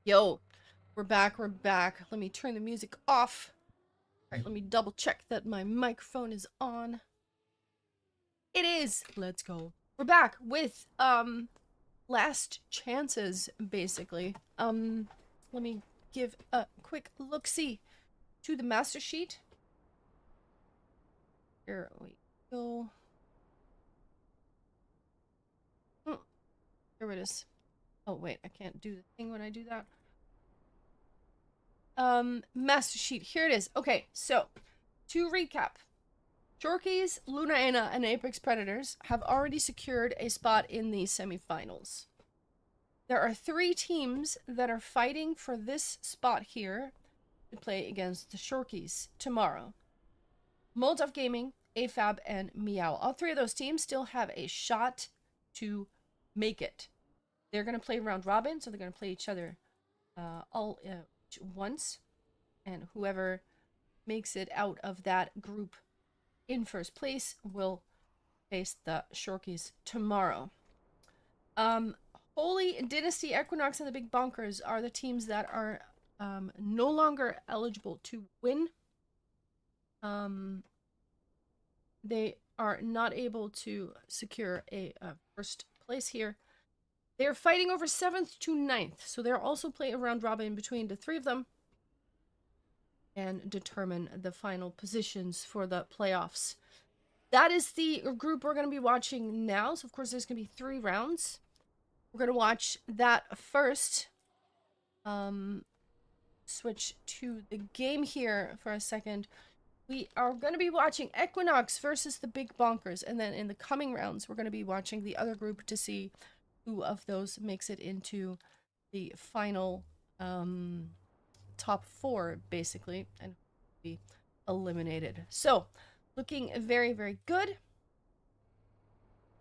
[SPEAKER 1] Yo, we're back, we're back. Let me turn the music off. All right, let me double check that my microphone is on. It is. Let's go. We're back with last chances basically. Let me give a quick look-see to the master sheet. Here we go. Here it is. Oh wait, I can't do the thing when I do that. Master sheet. Here it is. Okay, so to recap, Shorkies, Lunaena, and Apex Predators have already secured a spot in the semifinals. There are 3 teams that are fighting for this spot here to play against the Shorkies tomorrow. Molotov Gaming, AFAB, and Meow. All 3 of those teams still have a shot to make it. They're going to play round robin, so they're going to play each other all once. And whoever makes it out of that group in first place will face the Shorkies tomorrow. Holy Dynasty, Equinox, and the Big Bonkers are the teams that are no longer eligible to win. They are not able to secure a first place here. They're fighting over 7th to 9th, so they'll also play a round robin between the 3 of them and determine the final positions for the playoffs. That is the group we're going to be watching now. So, of course, there's going to be 3 rounds. We're going to watch that first. Switch to the game here for a second. We are going to be watching Equinox versus the Big Bonkers. And then in the coming rounds, we're going to be watching the other group to see who of those makes it into the final top 4, basically, and be eliminated. So, looking very, very good.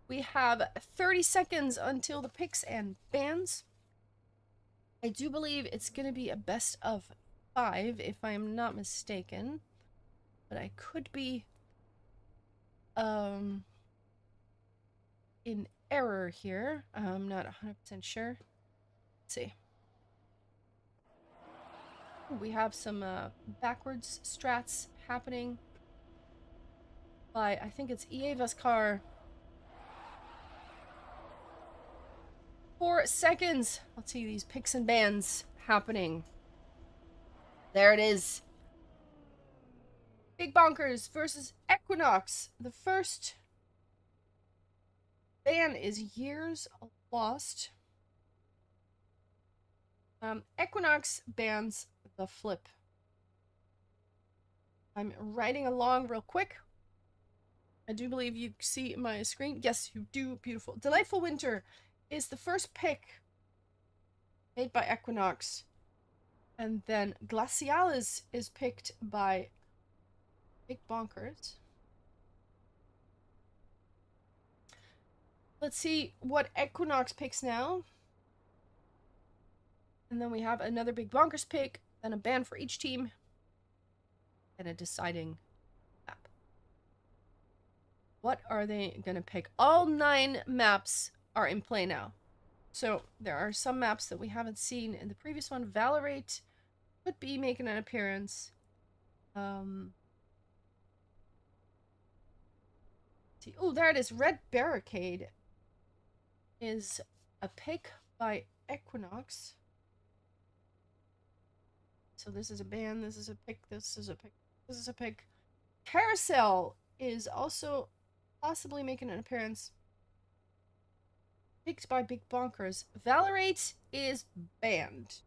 [SPEAKER 1] We have 30 seconds until the picks and bans. I do believe it's going to be a best of 5, if I'm not mistaken. But I could be in error here. I'm not 100% sure. Let's see. We have some backwards strats happening by, I think it's EA Vescar. 4 seconds. Let's see these picks and bans happening. There it is. Big Bonkers versus Equinox. The first ban is Years Lost. Equinox bans the flip. I'm writing along real quick. I do believe you see my screen. Yes, you do. Beautiful. Delightful Winter is the first pick made by Equinox. And then Glacialis is picked by Big Bonkers. Let's see what Equinox picks now. And then we have another Big Bonkers pick, then a ban for each team, and a deciding map. What are they going to pick? All 9 maps are in play now. So there are some maps that we haven't seen in the previous one. Valorate could be making an appearance. Oh, there it is. Red Barricade is a pick by Equinox. So this is a ban, this is a pick, this is a pick, this is a pick. Carousel is also possibly making an appearance. Picked by Big Bonkers. Valorate is banned.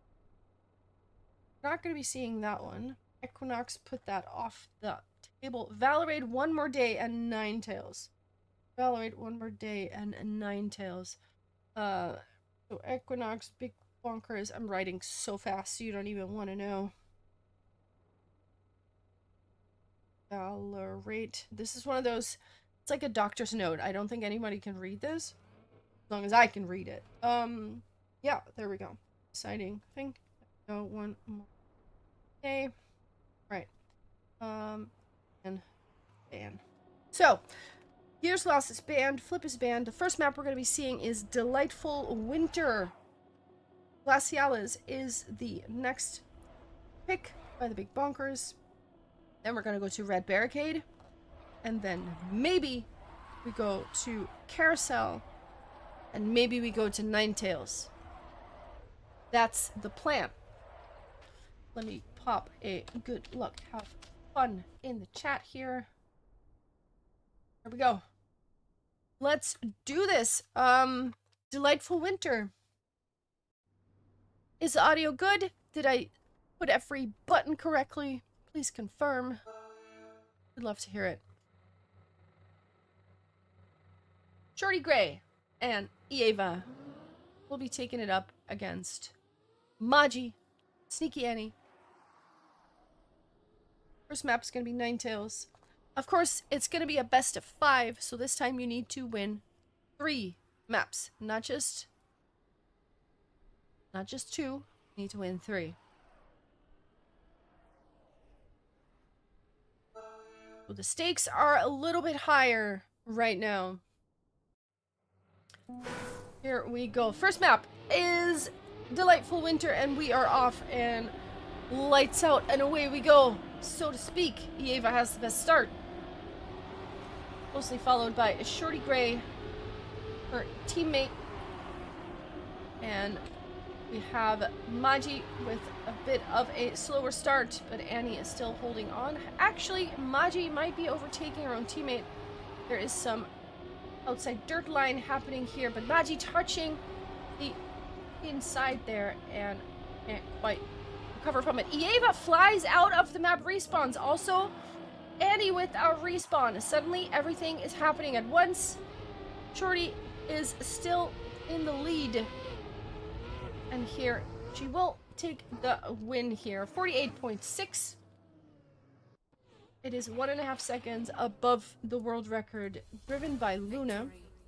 [SPEAKER 1] Not going to be seeing that one. Equinox put that off the table. Valorate One More Day and Ninetales. Valorate One More Day and Ninetales. So Equinox, Big Bonkers. I'm writing so fast you don't even want to know. Valorate. This is one of those, it's like a doctor's note. I don't think anybody can read this. As long as I can read it. Yeah, there we go. Exciting thing. Go one more. Okay. Right. And ban. So, Years Lost is banned. Flip is banned. The first map we're going to be seeing is Delightful Winter. Glaciales is the next pick by the big bonkers. Then we're gonna go to Red Barricade. And then maybe we go to Carousel. And maybe we go to Ninetales. That's the plan. Let me pop a good luck, have fun in the chat here. There we go. Let's do this. Delightful Winter. Is the audio good? Did I put every button correctly? Please confirm. I'd love to hear it. Shorty Gray and Eva will be taking it up against Maji, Sneaky Annie. First map is going to be Ninetales. Of course, it's going to be a best of 5, so this time you need to win 3 maps, not just 2. You need to win 3. So the stakes are a little bit higher right now. Here we go. First map is Delightful Winter, and we are off and lights out and away we go, so to speak. Eva has the best start, closely followed by Shorty Gray, her teammate, and we have Maji with a bit of a slower start, but Annie is still holding on. Actually, Maji might be overtaking her own teammate. There is some outside dirt line happening here, but Maji touching the inside there and can't quite recover from it. Eva flies out of the map, respawns. Also, Annie with our respawn. Suddenly, everything is happening at once. Shorty is still in the lead. And here, she will take the win here. 48.6. It is 1.5 seconds above the world record, driven by Luna.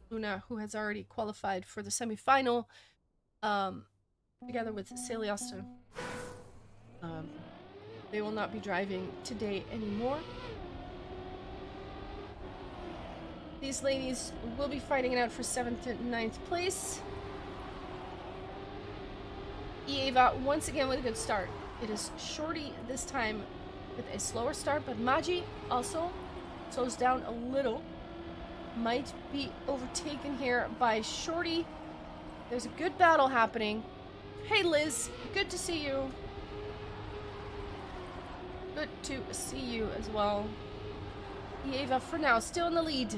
[SPEAKER 1] Luna, who has already qualified for the semifinal, together with Celiosta. They will not be driving today anymore. These ladies will be fighting it out for 7th and 9th place. Eva once again with a good start. It is Shorty this time with a slower start, but Maji also slows down a little. Might be overtaken here by Shorty. There's a good battle happening. Hey Liz, good to see you. Good to see you as well. Eva for now still in the lead.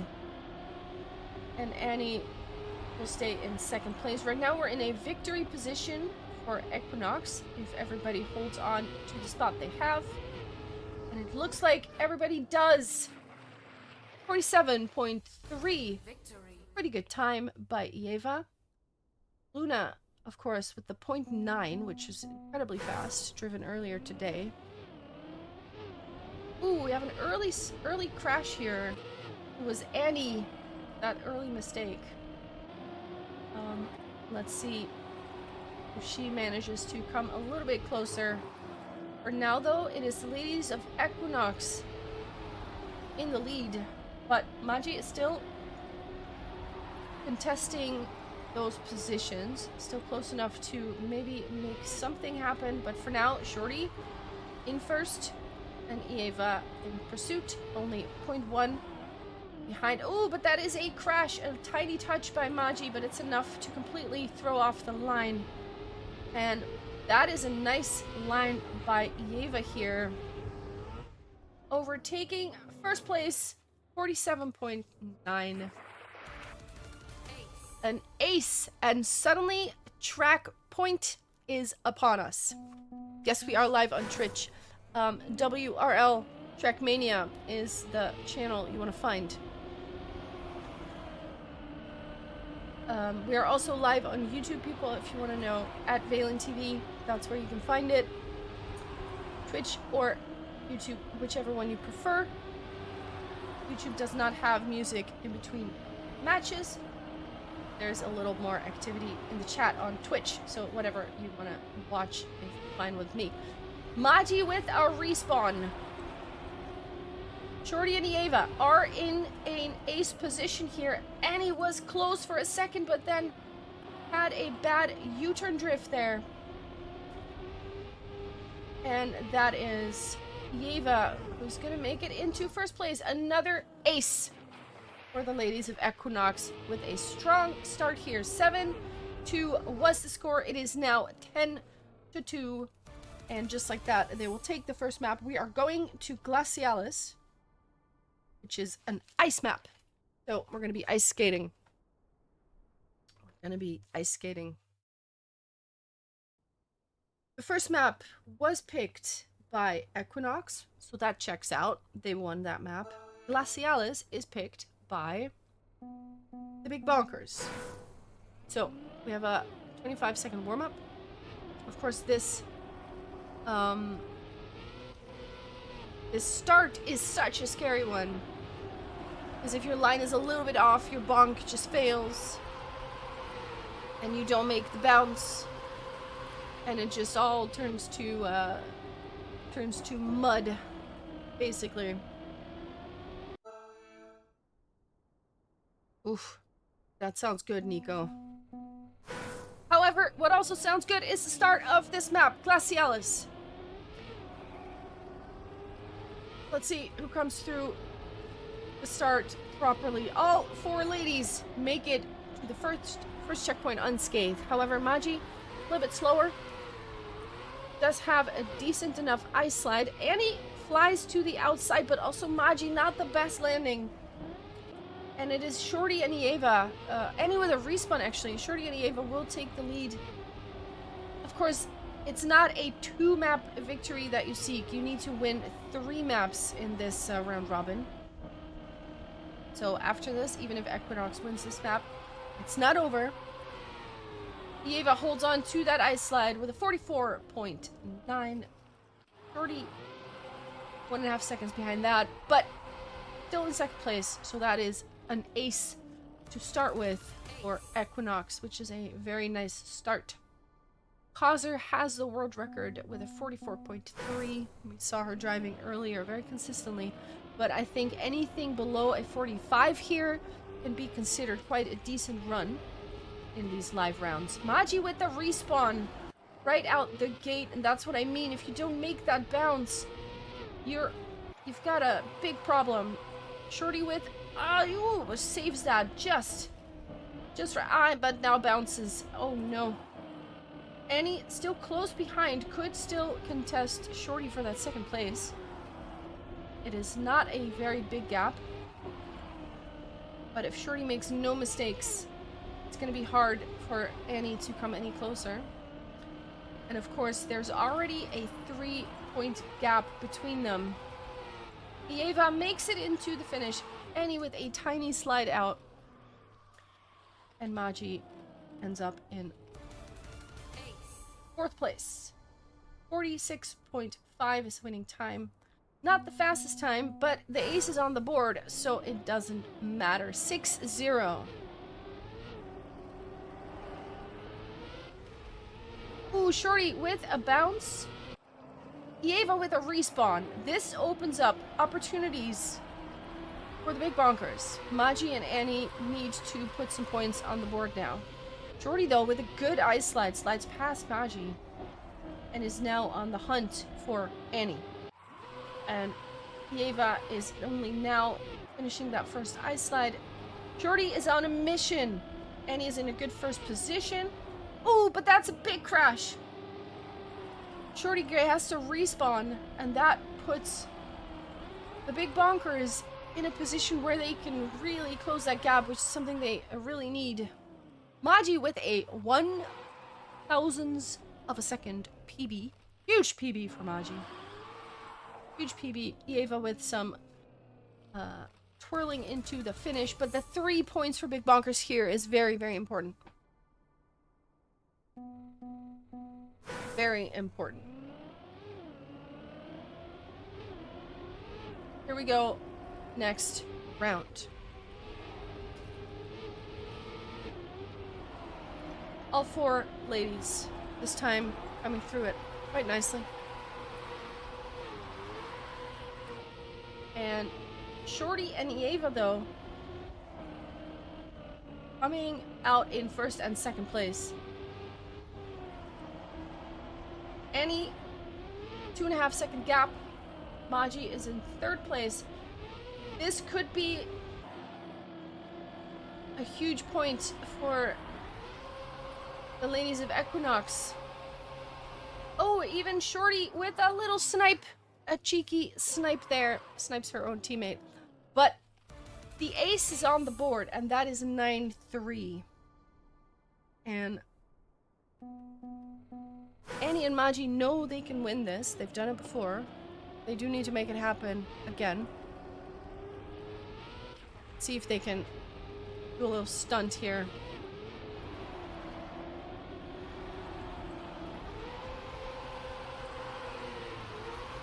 [SPEAKER 1] And Annie will stay in 2nd place. Right now we're in a victory position for Equinox, if everybody holds on to the spot they have. And it looks like everybody does. 47.3. Victory. Pretty good time by Eva. Luna, of course, with the 0.9, which is incredibly fast, driven earlier today. Ooh, we have an early crash here. It was Annie, that early mistake. Let's see if she manages to come a little bit closer. For now, though, it is the ladies of Equinox in the lead, but Maji is still contesting those positions, still close enough to maybe make something happen, but for now, Shorty in first, and Eva in pursuit, only 0.1 behind. Oh, but that is a crash, a tiny touch by Maji, but it's enough to completely throw off the line. And that is a nice line by Eva here. Overtaking first place, 47.9. An ace, and suddenly track point is upon us. Yes, we are live on Twitch. WRL Trackmania is the channel you want to find. We are also live on YouTube, people, if you want to know, at Valen TV. That's where you can find it. Twitch or YouTube, whichever one you prefer. YouTube does not have music in between matches. There's a little more activity in the chat on Twitch, so whatever you want to watch is fine with me. Maji with our respawn. Shorty and Eva are in an ace position here. Annie was close for a second, but then had a bad U-turn drift there. And that is Yeva, who's going to make it into first place. Another ace for the ladies of Equinox with a strong start here. 7-2 was the score. It is now 10-2. And just like that, they will take the first map. We are going to Glacialis, which is an ice map. So we're going to be ice skating. The first map was picked by Equinox, so that checks out. They won that map. Glacialis is picked by the Big Bonkers. So we have a 25-second warm-up. Of course, this start is such a scary one, because if your line is a little bit off, your bonk just fails, and you don't make the bounce, and it just all turns to mud, basically. Oof, that sounds good, Nico. However, what also sounds good is the start of this map, Glacialis. Let's see who comes through the start properly. All 4 ladies make it to the first checkpoint unscathed. However, Magi, a little bit slower, does have a decent enough ice slide. Annie flies to the outside, but also Magi, not the best landing. And it is Shorty and Eva. Annie with a respawn, actually. Shorty and Eva will take the lead. Of course, it's not a 2-map victory that you seek. You need to win 3 maps in this round robin. So after this, even if Equinox wins this map, it's not over. Eva holds on to that ice slide with a 44.9. 31.5 seconds behind that, but still in second place. So that is an ace to start with for Equinox, which is a very nice start. Causer has the world record with a 44.3. We saw her driving earlier very consistently, but I think anything below a 45 here can be considered quite a decent run in these live rounds. Magi with the respawn right out the gate, and that's what I mean. If you don't make that bounce, you've got a big problem. Shorty with saves that just for but now bounces. Oh no. Annie still close behind, could still contest Shorty for that second place. It is not a very big gap, but if Shorty makes no mistakes, it's going to be hard for Annie to come any closer. And of course, there's already a 3-point gap between them. Eva makes it into the finish. Annie with a tiny slide out. And Magi ends up in 4th place. 46.5 is winning time. Not the fastest time, but the ace is on the board, so it doesn't matter. 6-0. Ooh, Shorty with a bounce. Eva with a respawn. This opens up opportunities for the Big Bonkers. Magi and Annie need to put some points on the board now. Shorty, though, with a good ice slide, slides past Magi and is now on the hunt for Annie. And Eva is only now finishing that first ice slide. Shorty is on a mission. Annie is in a good first position. Oh, but that's a big crash. Shorty Gray has to respawn, and that puts the Big Bonkers in a position where they can really close that gap, which is something they really need. Magi with a 1/1000th of a second PB. Huge PB for Magi. Huge PB. Eva with some twirling into the finish, but the 3 points for Big Bonkers here is very, very important. Very important. Here we go. Next round. All 4 ladies this time coming through it quite nicely. And Shorty and Eva, though, coming out in first and second place. Annie 2.5 second gap. Maji is in 3rd place. This could be a huge point for the ladies of Equinox. Oh, even Shorty with a little snipe. A cheeky snipe there. Snipes her own teammate. But the ace is on the board, and that is 9-3. And Annie and Maji know they can win this. They've done it before. They do need to make it happen again. See if they can do a little stunt here.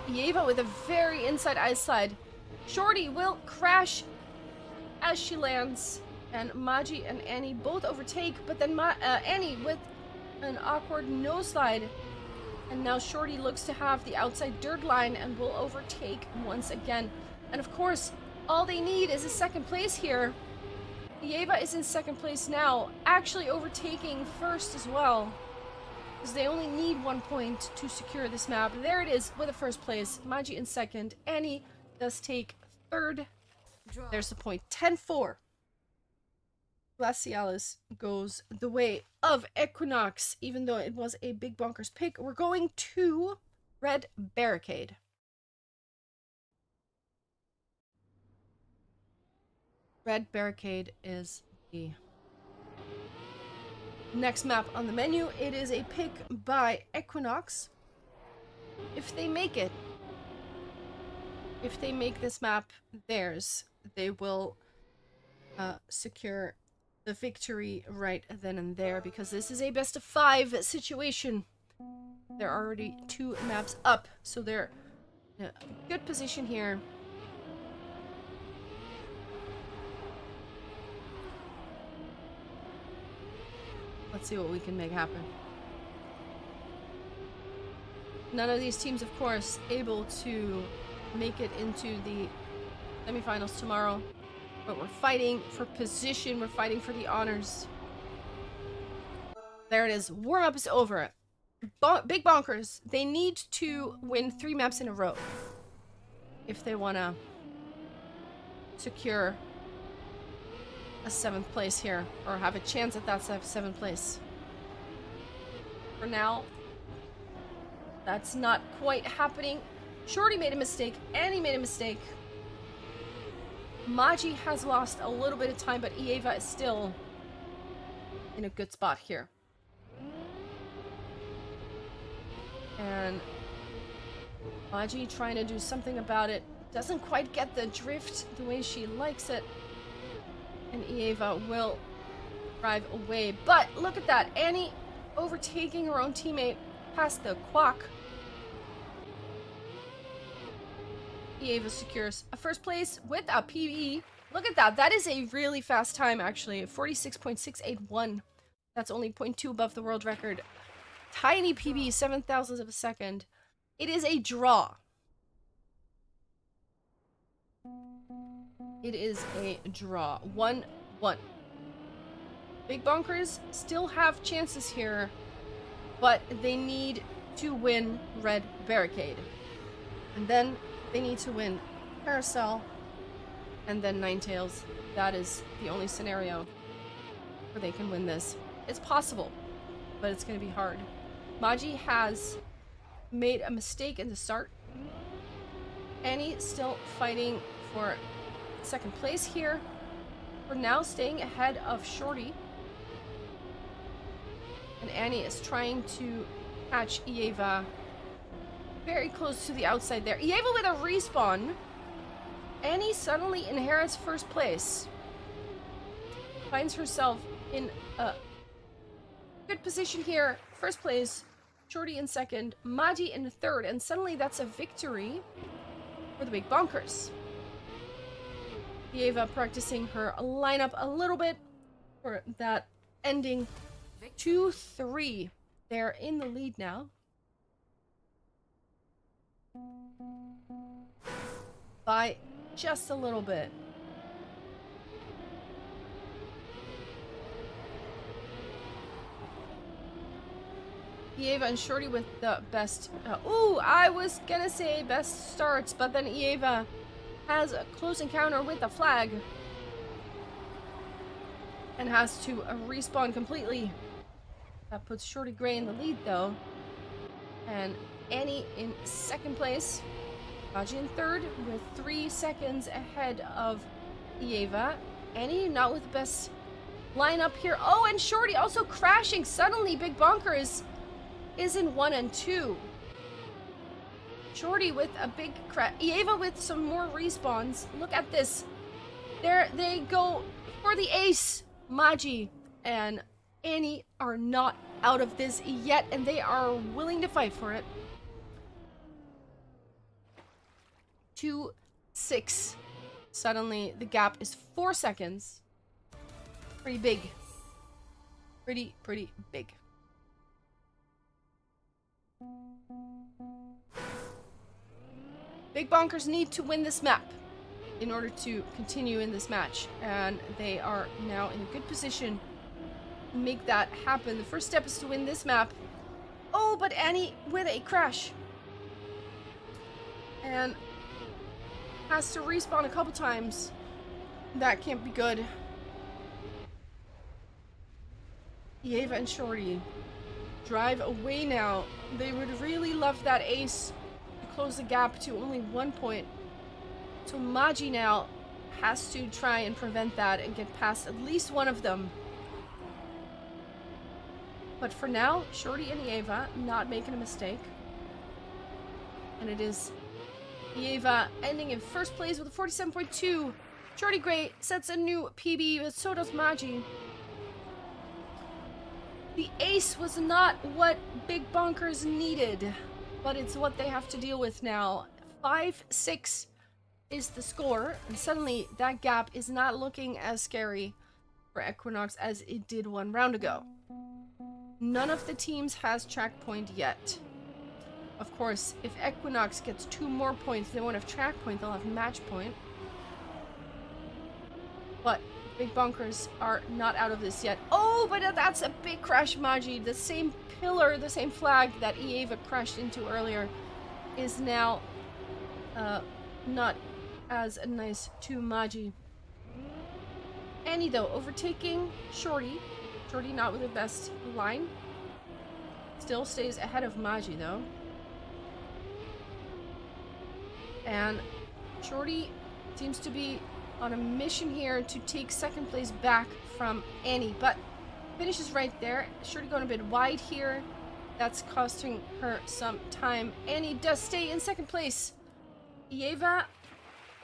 [SPEAKER 1] Yeva with a very inside eye slide. Shorty will crash as she lands. And Maji and Annie both overtake, but then Annie with an awkward no slide. And now Shorty looks to have the outside dirt line and will overtake once again. And of course, all they need is a 2nd place here. Yeva is in 2nd place now, actually overtaking 1st as well. Because they only need 1 point to secure this map. There it is with a 1st place. Maji in 2nd. Annie does take 3rd. There's the point. 10-4. Glacialis goes the way of Equinox, even though it was a big bonkers pick. We're going to Red Barricade. Red Barricade is the next map on the menu. It is a pick by Equinox. If they make it, if they make this map theirs, they will secure the victory right then and there, because this is a best of 5 situation. They're already 2 maps up, so they're in a good position here. Let's see what we can make happen. None of these teams, of course, able to make it into the semifinals tomorrow. But we're fighting for position. We're fighting for the honors. There it is. Warm-up is over. Big Bonkers. They need to win 3 maps in a row if they want to secure a 7th place here, or have a chance at that 7th place. For now, that's not quite happening. Shorty made a mistake. Annie made a mistake. Maji has lost a little bit of time, but Yeva is still in a good spot here. And Maji trying to do something about it. Doesn't quite get the drift the way she likes it. And Yeva will drive away. But look at that. Annie overtaking her own teammate past the quack. Yeva secures a 1st place with a PB. Look at that. That is a really fast time, actually. 46.681. That's only 0.2 above the world record. Tiny PB, 7,000ths of a second. It is a draw. It is a draw. 1-1. Big Bonkers still have chances here, but they need to win Red Barricade. And then they need to win Carousel, and then Ninetales. That is the only scenario where they can win this. It's possible, but it's going to be hard. Maji has made a mistake in the start. Annie still fighting for 2nd place here. We're now staying ahead of Shorty. And Annie is trying to catch Yeva very close to the outside there. Yeva with a respawn. Annie suddenly inherits 1st place. Finds herself in a good position here. 1st place. Shorty in 2nd. Maji in 3rd. And suddenly that's a victory for the Big Bonkers. Yeva practicing her lineup a little bit for that ending 2-3. They're in the lead now. By just a little bit. Ieva and Shorty with the best. Ooh, I was gonna say best starts, but then Ieva has a close encounter with the flag and has to respawn completely. That puts Shorty Gray in the lead though, and Annie in second place. Baji in third with 3 seconds ahead of Ieva. Annie not with the best lineup here. Oh, and Shorty also crashing. Suddenly, Big Bonker is in 1 and 2. Shorty with a big crash. Ieva with some more respawns. Look at this. There they go for the ace. Maji and Annie are not out of this yet, and they are willing to fight for it. 2-6. Suddenly, the gap is 4 seconds. Pretty big. Pretty big. Big Bonkers need to win this map in order to continue in this match, and they are now in a good position to make that happen. The first step is to win this map. Oh, but Annie with a crash. And has to respawn a couple times. That can't be good. Ieva and Shorty drive away now. They would really love that ace to close the gap to only 1 point. So Maji now has to try and prevent that and get past at least one of them. But for now, Shorty and Ieva not making a mistake. And it is Ieva ending in first place with a 47.2. Shorty Gray sets a new PB, but so does Maji. The ace was not what Big Bonkers needed, but it's what they have to deal with now. 5-6 is the score, and suddenly that gap is not looking as scary for Equinox as it did 1 round ago. None of the teams has track point yet. Of course, if Equinox gets 2 more points, they won't have track point, they'll have match point. But Big Bonkers are not out of this yet. Oh, but that's a big crash, Maji. The same pillar, the same flag that Ieva crashed into earlier is now not as nice to Maji. Annie, though, overtaking Shorty. Shorty not with the best line. Still stays ahead of Maji, though. And Shorty seems to be on a mission here to take second place back from Annie, but finishes right there. Shorty going a bit wide here. That's costing her some time. Annie does stay in second place. Ieva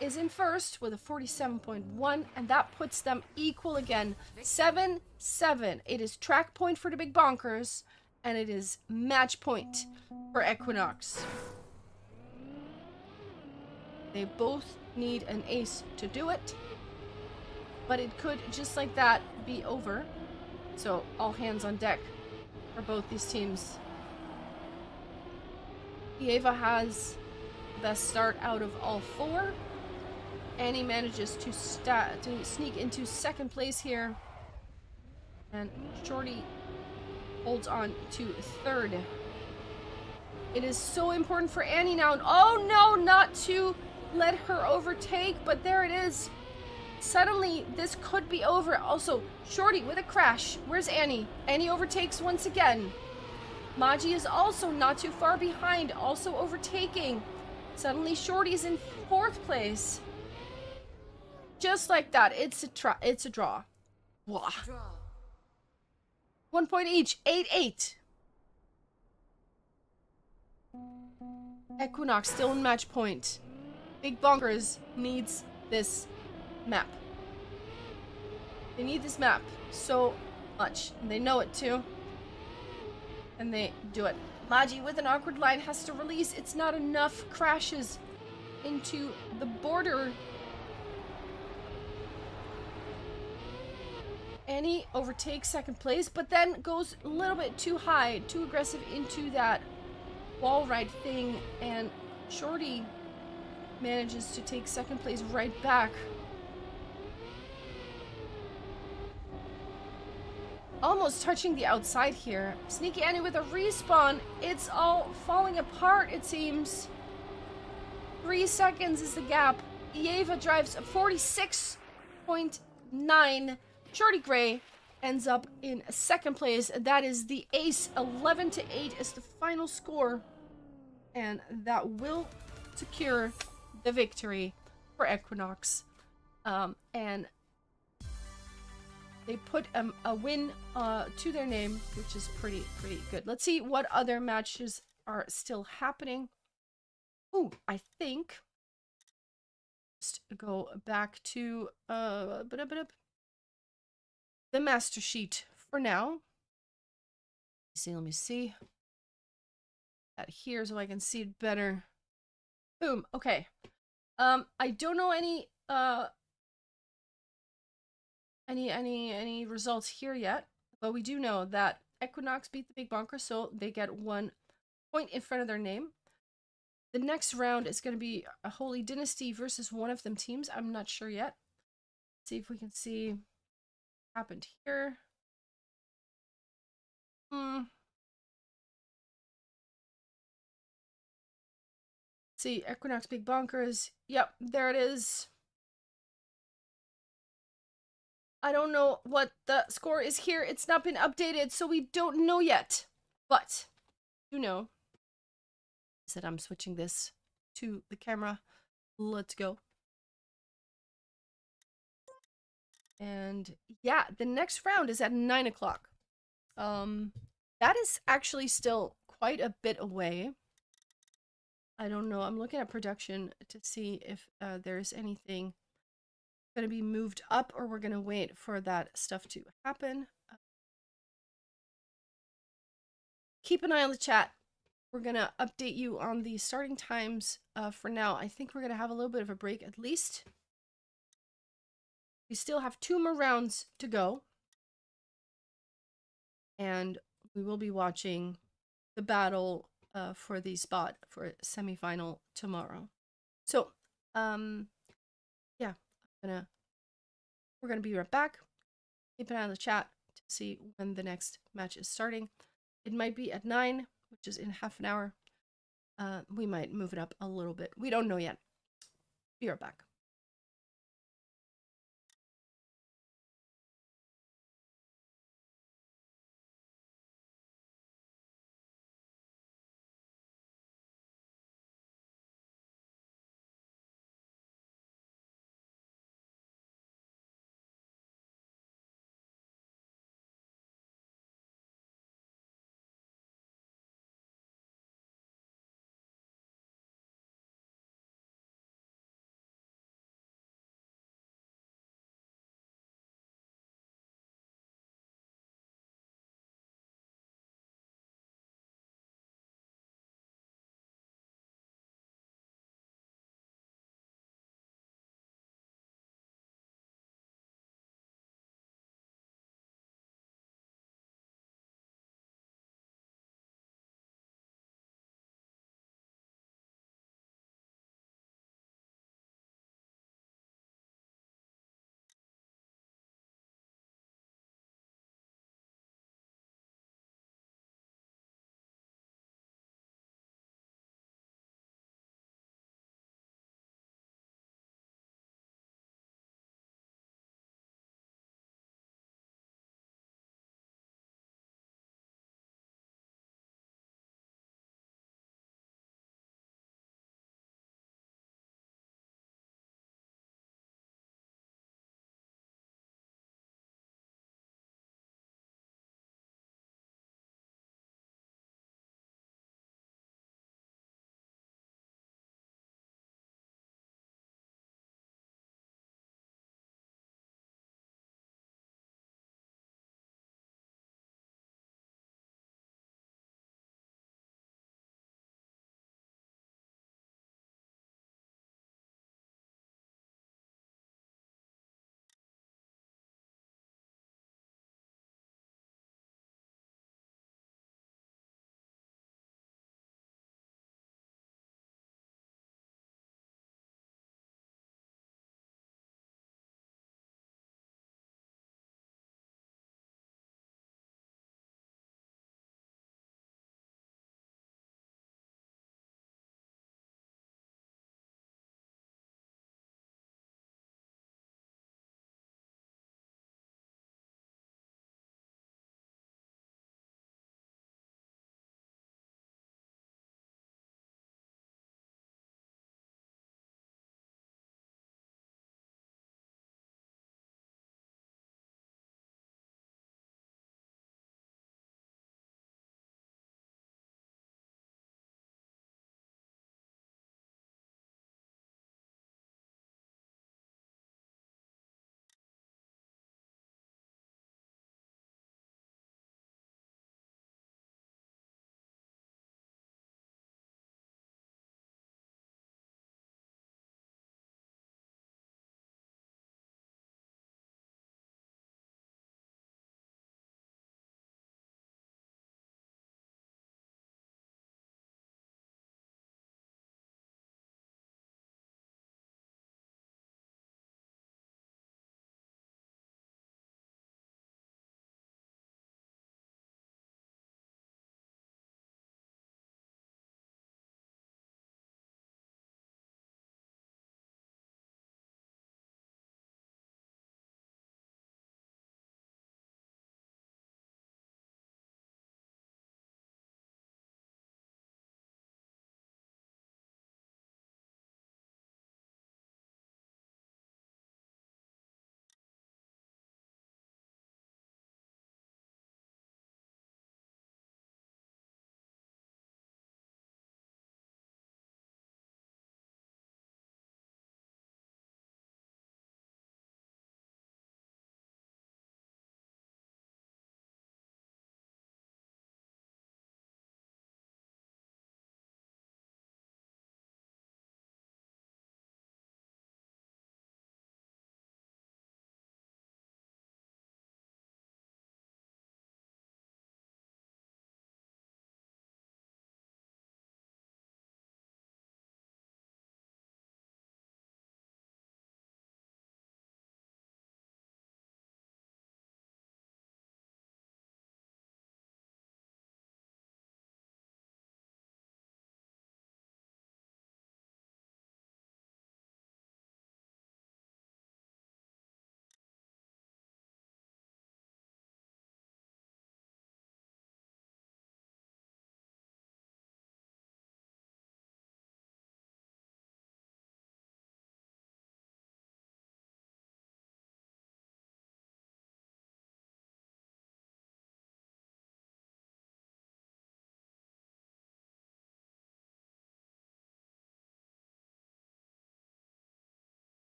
[SPEAKER 1] is in first with a 47.1, and that puts them equal again. 7-7. It is track point for the Big Bonkers, and it is match point for Equinox. They both need an ace to do it, but it could just like that be over. So all hands on deck for both these teams. Ieva has the best start out of all 4. Annie manages to sneak into second place here, and Shorty holds on to third. It is so important for Annie now. Oh no, not to let her overtake, but there it is. Suddenly, this could be over. Also, Shorty with a crash. Where's Annie? Annie overtakes once again. Maji is also not too far behind, also overtaking. Suddenly, Shorty's in 4th place. Just like that, it's a draw. Wah. 1 point each, 8-8. Equinox still in match point. Big Bonkers needs this map. They need this map so much, and they know it too. And they do it. Maji with an awkward line has to release. It's not enough. Crashes into the border. Annie overtakes second place, but then goes a little bit too high, too aggressive into that wall ride thing, and Shorty manages to take second place right back. almost touching the outside here. Sneaky Annie with a respawn. It's all falling apart, it seems. 3 seconds is the gap. Eva drives 46.9. Shorty Gray ends up in second place. That is the ace. 11-8 is the final score. And that will secure the victory for Equinox. And they put a win to their name, which is pretty good. Let's see what other matches are still happening. Oh, I think just go back to the master sheet for now. Let me see that here so I can see it better. Boom. Okay. I don't know any results here yet, but we do know that Equinox beat the Big Bonker, so they get 1 point in front of their name. The next round is going to be a Holy Dynasty versus one of them teams. I'm not sure yet. Let's see if we can see what happened here. See, Equinox Big Bonkers. Yep, there it is. I don't know what the score is here. It's not been updated, so we don't know yet. But you know, I said I'm switching this to the camera. Let's go. And yeah, the next round is at 9 o'clock. That is actually still quite a bit away. I don't know. I'm looking at production to see if there's anything going to be moved up or we're going to wait for that stuff to happen. Keep an eye on the chat. We're going to update you on the starting times for now. I think we're going to have a little bit of a break at least. We still have 2 more rounds to go. And we will be watching the battle for the spot for semifinal tomorrow. So, yeah, we're gonna be right back. Keep an eye on the chat to see when the next match is starting. It might be at 9, which is in half an hour. We might move it up a little bit. We don't know yet. Be right back.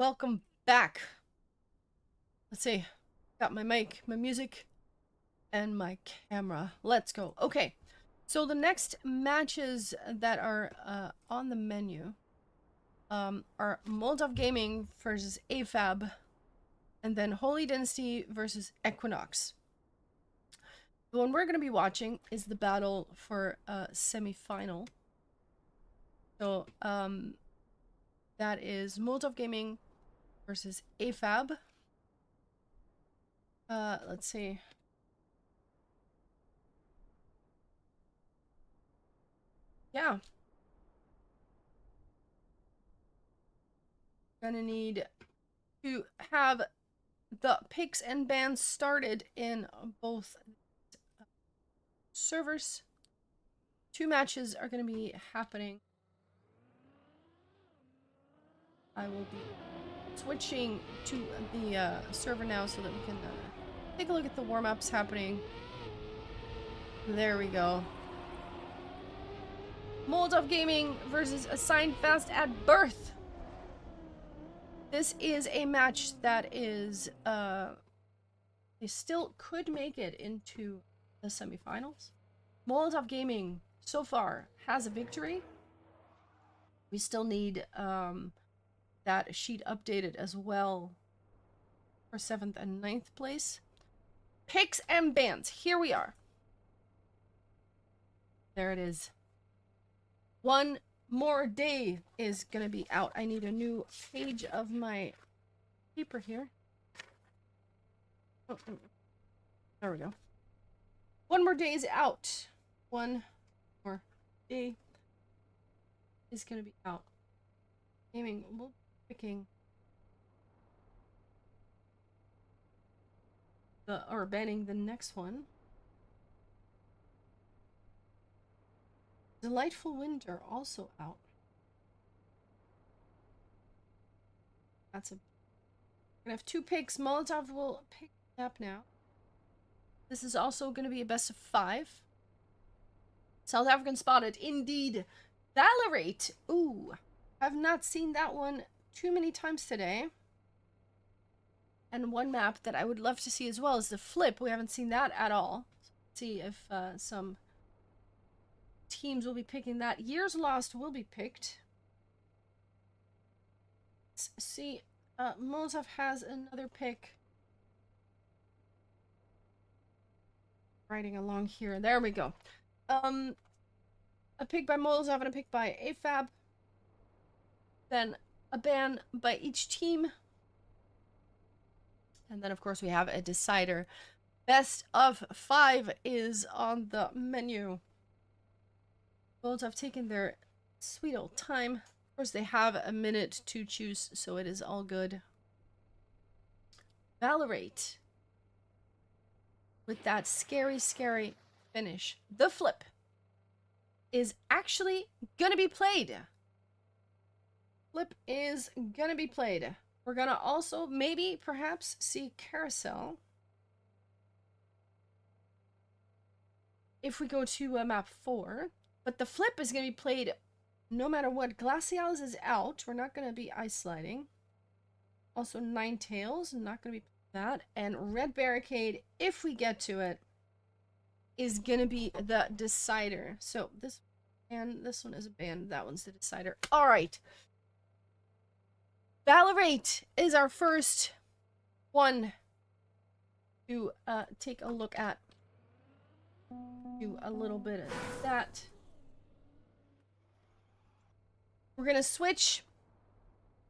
[SPEAKER 1] Welcome back. Let's see. Got my mic, my music, and my camera. Let's go. Okay. So the next matches that are on the menu are Moldov Gaming versus AFAB, and then Holy Dynasty versus Equinox. The one we're going to be watching is the battle for semi-final. So that is Moldov Gaming versus AFAB. Let's see. Yeah. Gonna need to have the picks and bans started in both servers. 2 matches are going to be happening. I will be switching to the server now so that we can take a look at the warm-ups happening. There we go. Moldov Gaming versus Assigned Fast at Birth. This is a match that is, they still could make it into the semifinals. Molotov Gaming, so far, has a victory. We still need that sheet updated as well for 7th and 9th place. Picks and bans. Here we are. There it is. One more day is gonna be out. I need a new page of my paper here. Oh, there we go. One more day is out. One more day is gonna be out. Gaming, we'll be picking or banning the next one. Delightful Winter also out. That's a. We're gonna have 2 picks. Molotov will pick up now. This is also gonna be a best of 5. South African spotted, indeed. Valorate. Ooh, I've not seen that one too many times today. And one map that I would love to see as well is the flip. We haven't seen that at all. So let's see if some teams will be picking that. Years Lost will be picked. Let's see. Molotov has another pick. Writing along here. There we go. A pick by Molotov and a pick by AFAB. Then a ban by each team. And then, of course, we have a decider. Best of 5 is on the menu. Molotov have taken their sweet old time. Of course, they have a minute to choose, so it is all good. Valorate. With that scary, scary finish. The flip is actually gonna be played. Flip is gonna be played. We're gonna also maybe perhaps see Carousel. If we go to map 4. But the flip is gonna be played no matter what. Glacialis is out. We're not gonna be ice sliding. Also Nine Tails, not gonna be that. And Red Barricade, if we get to it, is gonna be the decider. So this and this one is a ban. That one's the decider. All right. Valorate is our first one to take a look at. Do a little bit of that. We're gonna switch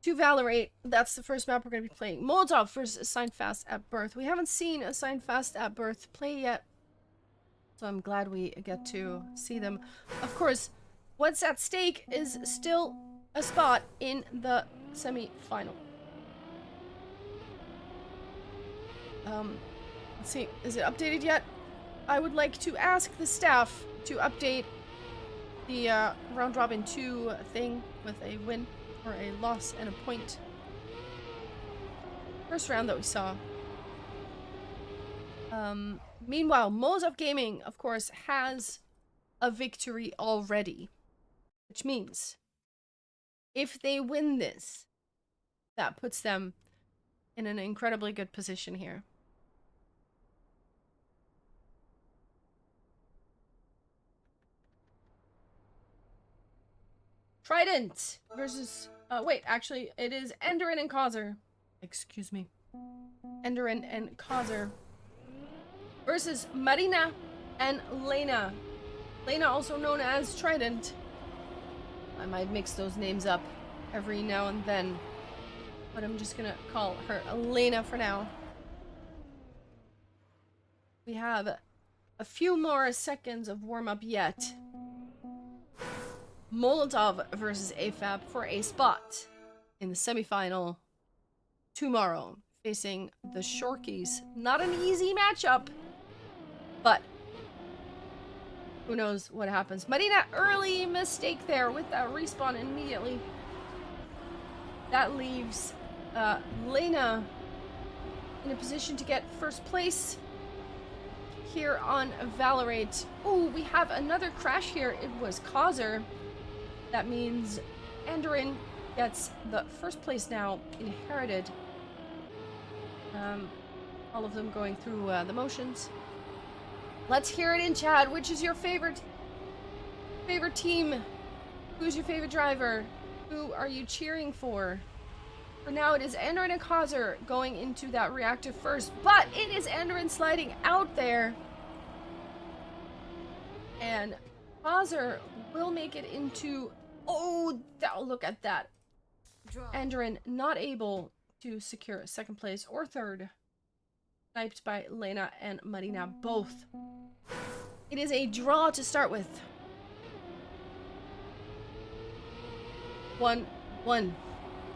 [SPEAKER 1] to Valorate. That's the first map we're gonna be playing. Molotov versus Assigned Fast at Birth. We haven't seen Assigned Fast at Birth play yet, so I'm glad we get to see them. Of course, what's at stake is still a spot in the semi-final. Let's see. Is it updated yet? I would like to ask the staff to update the round robin 2 thing with a win or a loss and a point. First round that we saw. Meanwhile, Molotov Gaming, of course, has a victory already, which means if they win this, that puts them in an incredibly good position here. Trident versus... wait, actually, it is Enderin and Causer. Excuse me. Enderin and Causer versus Marina and Lena. Lena, also known as Trident. I might mix those names up every now and then, but I'm just gonna call her Lena for now. We have a few more seconds of warm-up yet. Molotov versus AFAB for a spot in the semifinal tomorrow, facing the Shorkies. Not an easy matchup, but who knows what happens. Marina, early mistake there with that respawn immediately. That leaves Lena in a position to get first place here on Valorate. Oh, we have another crash here. It was Causer. That means Enderin gets the first place now, inherited. All of them going through the motions. Let's hear it in chat. Which is your favorite team? Who's your favorite driver? Who are you cheering for? For now, it is Enderin and Causer going into that reactor first, but it is Enderin sliding out there. And Causer will make it into... Oh, look at that. Enderin not able to secure second place or third. Sniped by Lena and Marina both. It is a draw to start with. 1-1.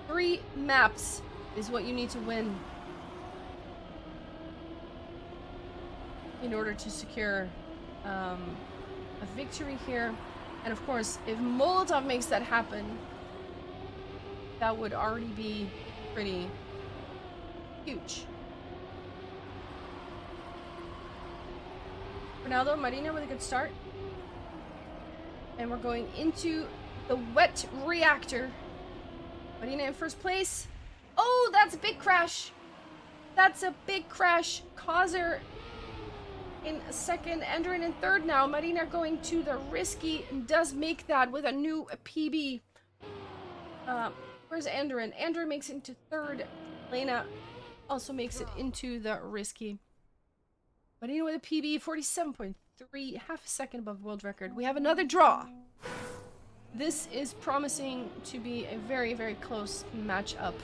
[SPEAKER 1] 3 maps is what you need to win in order to secure a victory here. And of course, if Molotov makes that happen, that would already be pretty huge. For now though, Marina with a good start. And we're going into the wet reactor. Marina in first place. Oh, that's a big crash. That's a big crash. Causer in second, Enderin in third now. Marina going to the risky and does make that with a new PB. Where's Enderin? Enderin makes it into third. Lena also makes it into the risky. Marina with a PB, 47.3, half a second above world record. We have another draw. This is promising to be a very, very close matchup.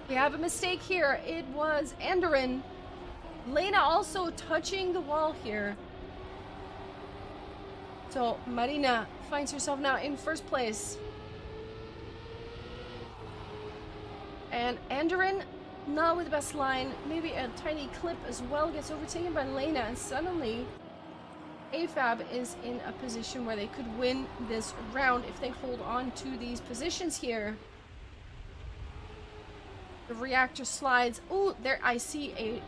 [SPEAKER 1] We have a mistake here. It was Enderin. Lena also touching the wall here. So Marina finds herself now in first place. And Enderin, not with the best line. Maybe a tiny clip as well, gets overtaken by Lena, and suddenly AFAB is in a position where they could win this round if they hold on to these positions here. The reactor slides. Oh, there I see an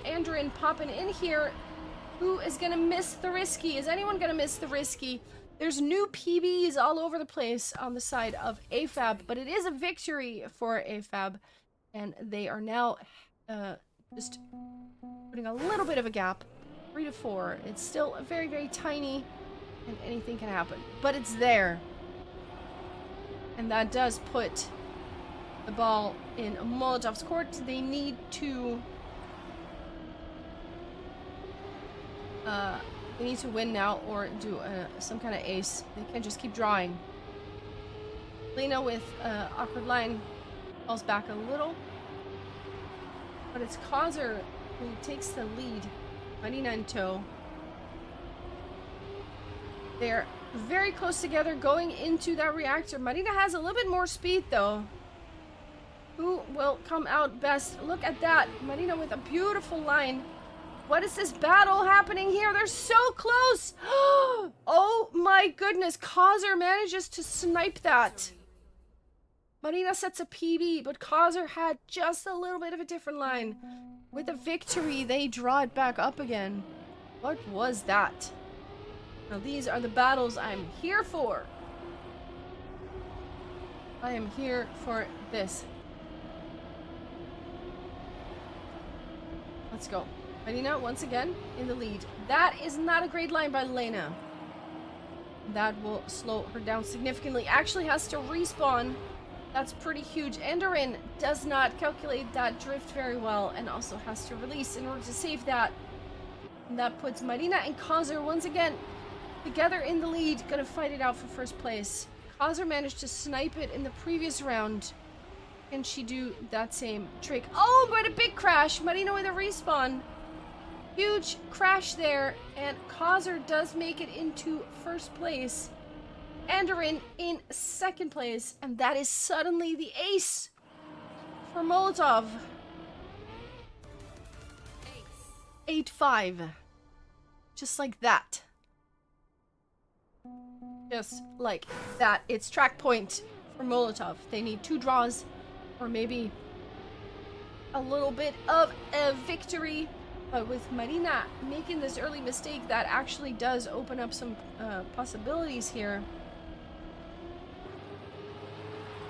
[SPEAKER 1] Enderin popping in here. Who is gonna miss the risky? Is anyone gonna miss the risky? There's new PBs all over the place on the side of AFAB, but it is a victory for AFAB, and they are now just putting a little bit of a gap, 3 to 4. It's still very, very tiny, and anything can happen, but it's there, and that does put the ball in Molotov's court. They need to win now or do some kind of ace. They can't just keep drawing. Lena with awkward line falls back a little, but it's Causer who takes the lead. Marina in tow. They're very close together going into that reactor. Marina has a little bit more speed though. Who will come out best? Look at that. Marina with a beautiful line. What is this battle happening here? They're so close. Oh my goodness. Causer manages to snipe that. Marina sets a PB, but Causer had just a little bit of a different line. With a victory, they draw it back up again. What was that? Now these are the battles I'm here for. I am here for this. Let's go. Marina, once again, in the lead. That is not a great line by Lena. That will slow her down significantly. Actually has to respawn. That's pretty huge. Enderin does not calculate that drift very well and also has to release in order to save that. And that puts Marina and Kazer once again together in the lead. Gonna fight it out for first place. Kazer managed to snipe it in the previous round. Can she do that same trick? Oh, but a big crash. Marina with a respawn. Huge crash there. And Kazer does make it into first place. Enderin in second place. And that is suddenly the ace for Molotov. 8-5. Just like that. Just like that. It's track point for Molotov. They need 2 draws or maybe a little bit of a victory. But with Marina making this early mistake, that actually does open up some possibilities here.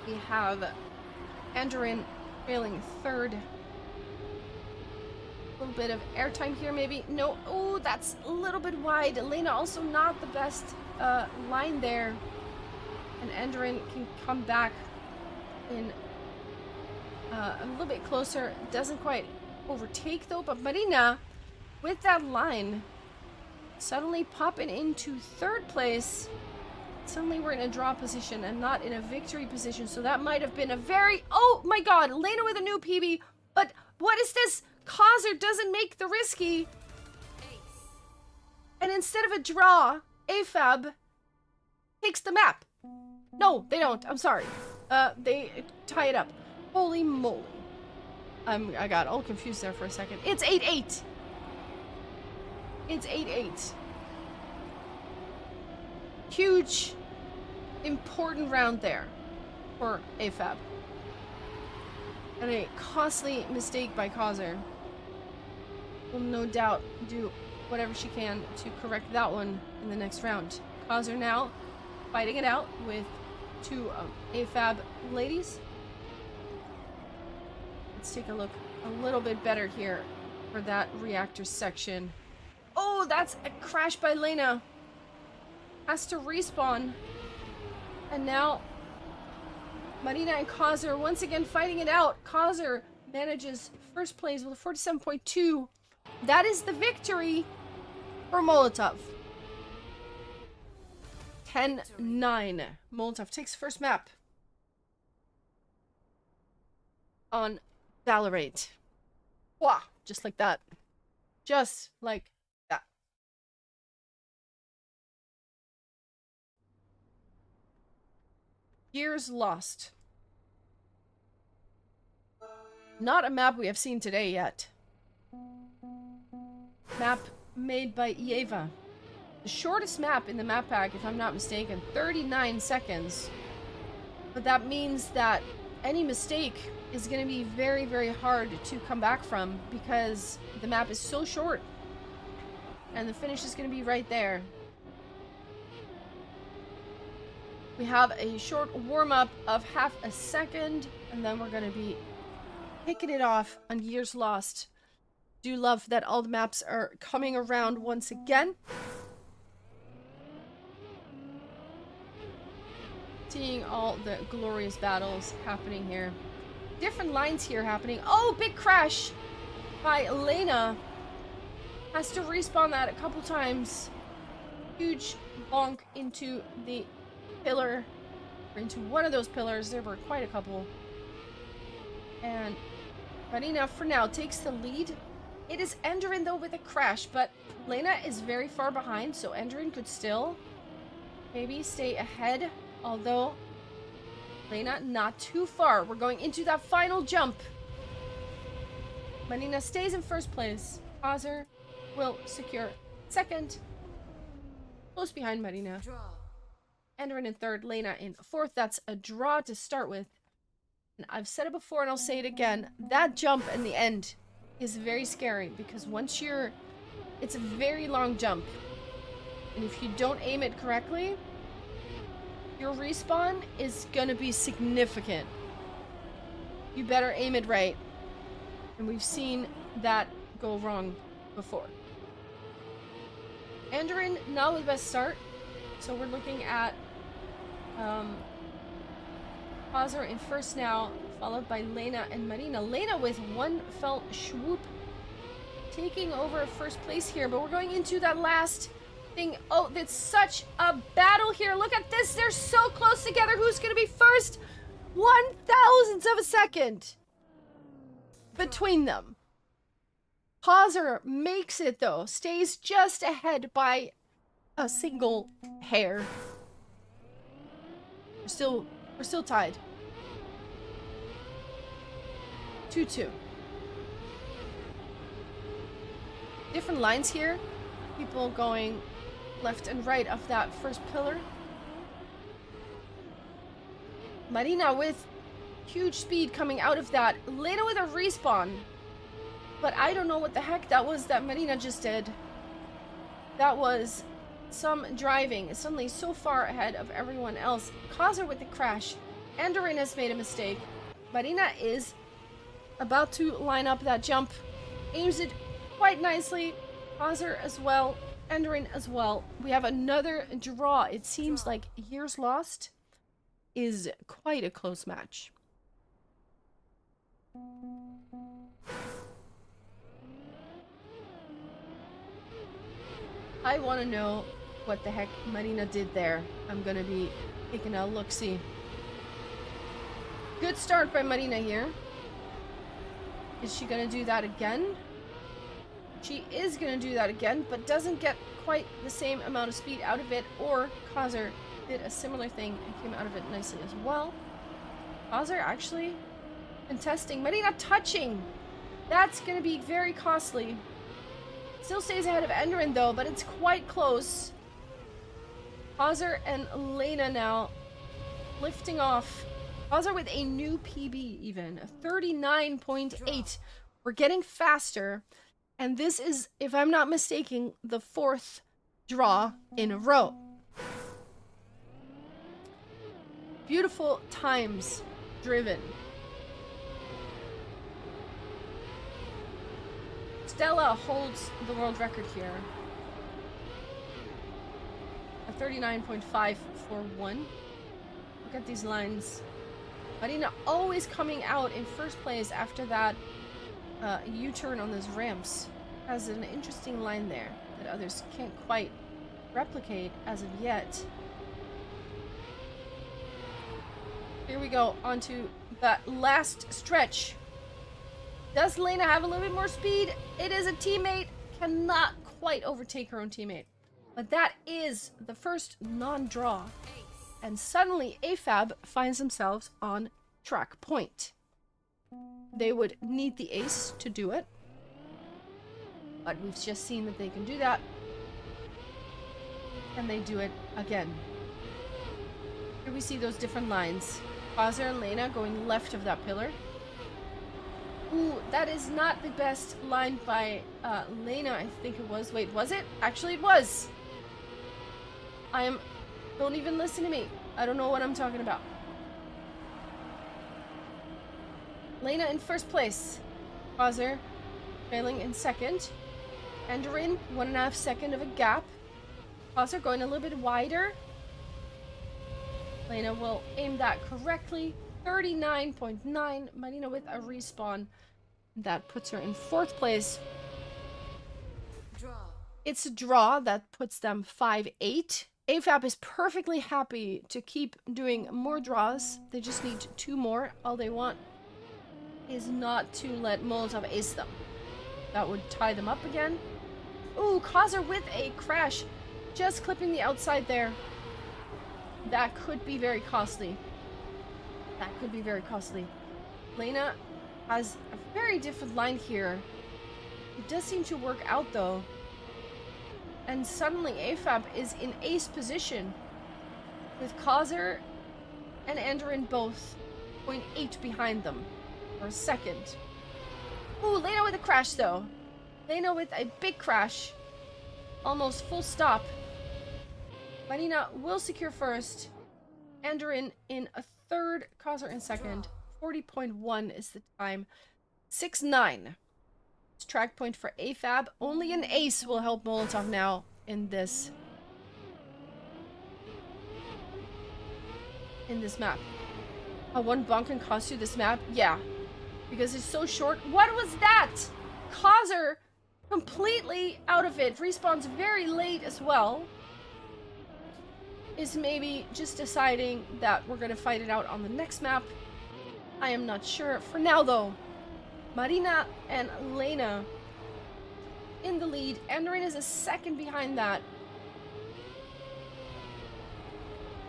[SPEAKER 1] We have Enderin trailing third. A little bit of airtime here, maybe. No, oh, that's a little bit wide. Lena also not the best line there. And Enderin can come back in a little bit closer. Doesn't quite overtake though, but Marina with that line suddenly popping into third place. Suddenly we're in a draw position and not in a victory position, so that might have been a very, oh my god, Lena with a new PB. But what is this? Kazer doesn't make the risky, and instead of a draw, AFAB takes the map. No, they don't. I'm sorry. They tie it up. Holy moly. I got all confused there for a second. It's 8-8. It's 8-8. Huge, important round there for AFAB. And a costly mistake by Kazer. Will no doubt do whatever she can to correct that one in the next round. Kazer now fighting it out with 2 AFAB ladies. Let's take a look a little bit better here for that reactor section. Oh, that's a crash by Lena. Has to respawn. And now Marina and Kazer once again fighting it out. Kazer manages first place with a 47.2. That is the victory for Molotov. 10-9. Molotov takes first map on Valorate. Wow, just like that. Just like that. Years lost. Not a map we have seen today yet. Map made by Eva. The shortest map in the map pack, if I'm not mistaken, 39 seconds. But that means that any mistake is going to be very, very hard to come back from because the map is so short. And the finish is going to be right there. We have a short warm-up of half a second, and then we're going to be kicking it off on Years Lost. Do love that all the maps are coming around once again. Seeing all the glorious battles happening here. Different lines here happening. Oh, big crash by Lena. Has to respawn that a couple times. Huge bonk into the pillar. Or into one of those pillars. There were quite a couple. And Marina, for now, takes the lead. It is Enderin, though, with a crash. But Lena is very far behind, so Enderin could still maybe stay ahead. Although, Lena, not too far. We're going into that final jump. Marina stays in first place. Kazer will secure second. Close behind Marina. Enderin in third. Lena in fourth. That's a draw to start with. And I've said it before and I'll say it again. That jump in the end is very scary because once you're... It's a very long jump. And if you don't aim it correctly, your respawn is gonna be significant. You better aim it right. And we've seen that go wrong before. Andorin now with best start. So we're looking at Hazar in first now, followed by Lena and Marina. Lena with one fell swoop, taking over first place here, but we're going into that last thing. Oh, it's such a battle here. Look at this. They're so close together. Who's going to be first? 1/1000th of a second between them. Hazar makes it though, stays just ahead by a single hair. We're still tied. 2-2. Different lines here. People going left and right of that first pillar. Marina with huge speed coming out of that. Lena with a respawn. But I don't know what the heck that was that Marina just did. That was some driving. Suddenly so far ahead of everyone else. Hazar with the crash. Andorin has made a mistake. Marina is about to line up that jump. Aims it quite nicely. Hazar as well. Andorin as well. We have another draw. It seems like Years Lost is quite a close match. I want to know what the heck Marina did there. I'm gonna be taking a look-see. Good start by Marina here. Is she gonna do that again? She is gonna do that again, but doesn't get quite the same amount of speed out of it, or Hazar did a similar thing and came out of it nicely as well. Hazar actually contesting. Marina touching! That's gonna be very costly. Still stays ahead of Andorin though, but it's quite close. Hazar and Lena now lifting off. Hazar with a new PB even, 39.8. We're getting faster, and this is, if I'm not mistaken, the 4th draw in a row. Beautiful times driven. Stella holds the world record here. A 39.541. Look at these lines. Marina always coming out in first place after that U-turn on those ramps. Has an interesting line there that others can't quite replicate as of yet. Here we go, onto that last stretch. Does Lena have a little bit more speed? It is a teammate. Cannot quite overtake her own teammate. But that is the first non-draw. And suddenly AFAB finds themselves on track point. They would need the ace to do it. But we've just seen that they can do that. And they do it again. Here we see those different lines. Hazar and Lena going left of that pillar. Ooh, that is not the best line by Lena, I think it was. Wait, was it? Actually, it was. Don't even listen to me. I don't know what I'm talking about. Lena in first place. Hazar trailing in second. Andorin, 1.5 second of a gap. Hazar going a little bit wider. Lena will aim that correctly. 39.9. Marina with a respawn. That puts her in 4th place. Draw. It's a draw that puts them 5-8. AFAB is perfectly happy to keep doing more draws. They just need 2 more. All they want is not to let Molotov ace them. That would tie them up again. Ooh, Hazar with a crash. Just clipping the outside there. That could be very costly. That could be very costly. Lena has a very different line here. It does seem to work out though. And suddenly AFAB is in ace position with Hazar and Andorin both 0.8 behind them for a second. Ooh, Lena with a crash though. Lena with a big crash. Almost full stop. Marina will secure first. Andorin in a third. Causer in second. 40.1 is the time. 6-9. It's track point for AFAB. Only an ace will help Molotov now in this map. One bonk can cost you this map? Yeah. Because it's so short. What was that? Causer completely out of it. Respawns very late as well. Is maybe just deciding that we're gonna fight it out on the next map. I am not sure. For now though, Marina and Lena in the lead. Andorin is a second behind that.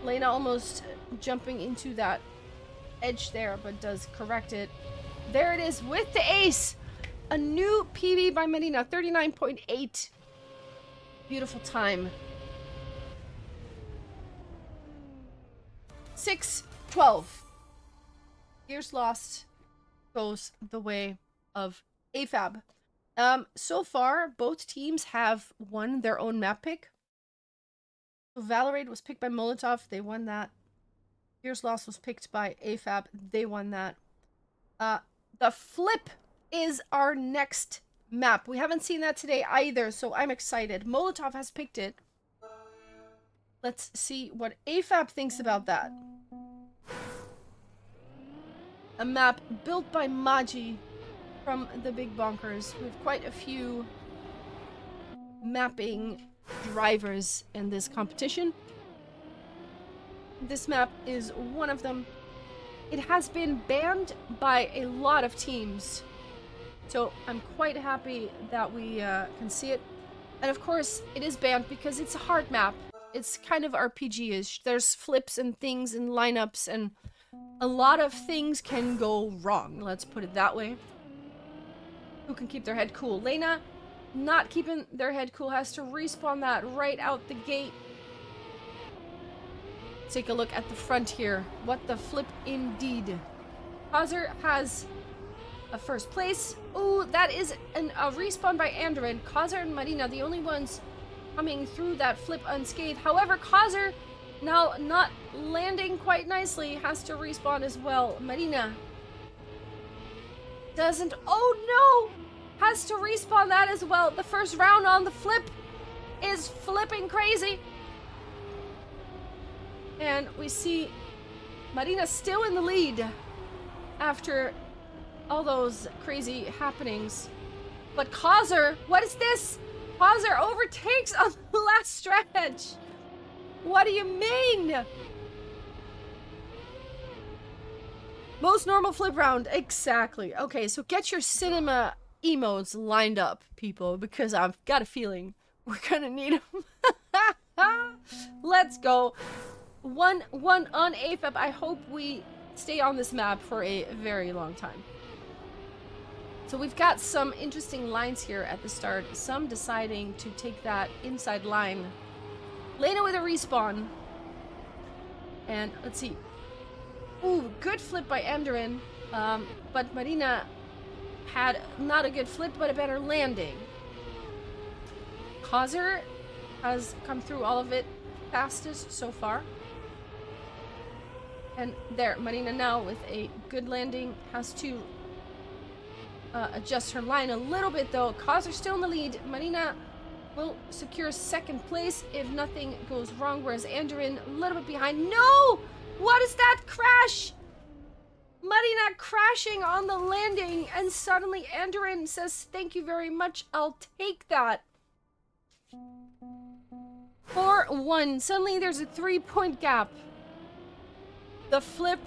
[SPEAKER 1] Lena almost jumping into that edge there, but does correct it. There it is with the ace. A new PB by Marina, 39.8. Beautiful time. 6-12. Gears Lost goes the way of AFAB. So far, both teams have won their own map pick. So Valorade was picked by Molotov. They won that. Gears Lost was picked by AFAB. They won that. The Flip is our next map. We haven't seen that today either, so I'm excited. Molotov has picked it. Let's see what AFAB thinks about that. A map built by Maji from the Big Bonkers. We have quite a few mapping drivers in this competition. This map is one of them. It has been banned by a lot of teams, so I'm quite happy that we can see it. And of course, it is banned because it's a hard map. It's kind of RPG-ish. There's flips and things and lineups, and a lot of things can go wrong. Let's put it that way. Who can keep their head cool? Lena, not keeping their head cool, has to respawn that right out the gate. Take a look at the front here. What the flip indeed. Causer has a first place. Oh, that is a respawn by Andorin. Causer and Marina, the only ones coming through that flip unscathed. However, Causer, now not landing quite nicely, has to respawn as well. Marina doesn't. Oh no! Has to respawn that as well. The first round on the flip is flipping crazy. And we see Marina still in the lead after all those crazy happenings. But Causer, what is this? Causer overtakes on the last stretch. What do you mean? Most normal flip round. Exactly. Okay, so get your cinema emotes lined up, people, because I've got a feeling we're gonna need them. Let's go. 1-1 on AFAB. I hope we stay on this map for a very long time. So we've got some interesting lines here at the start. Some deciding to take that inside line. Lena with a respawn. And let's see. Ooh, good flip by Andorin. But Marina had not a good flip, but a better landing. Causer has come through all of it fastest so far. And there, Marina now with a good landing has to adjust her line a little bit though. Causer still in the lead. Marina will secure second place if nothing goes wrong, whereas Andorin a little bit behind. No! What is that crash? Marina crashing on the landing, and suddenly Andorin says, thank you very much, I'll take that. 4-1. Suddenly there's a 3-point gap. The flip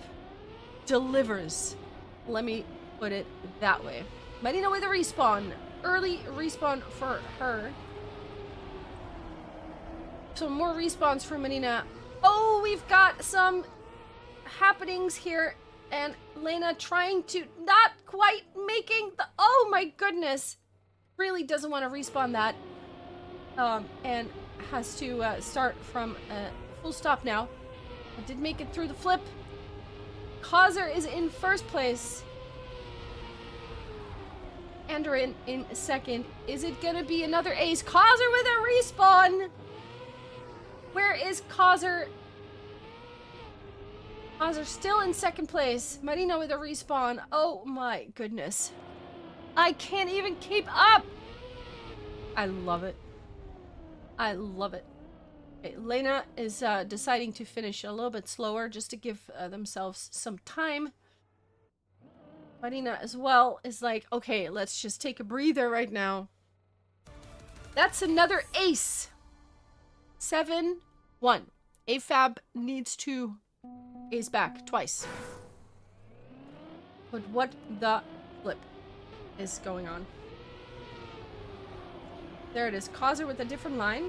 [SPEAKER 1] delivers. Let me put it that way. Marina with a respawn. Early respawn for her. So more respawns for Marina. Oh, we've got some happenings here. And Lena trying to not quite making the... Oh my goodness. Really doesn't want to respawn that. And has to start from a full stop now. I did make it through the flip. Causer is in first place. Andorin in second. Is it gonna be another ace? Causer with a respawn! Where is Causer? Causer still in second place. Marina with a respawn. Oh my goodness. I can't even keep up. I love it. I love it. Okay, Lena is deciding to finish a little bit slower just to give themselves some time. Marina as well is like, okay, let's just take a breather right now. That's another ace. 7-1. AFAB needs to ace back twice. But what the flip is going on? There it is. Causer with a different line.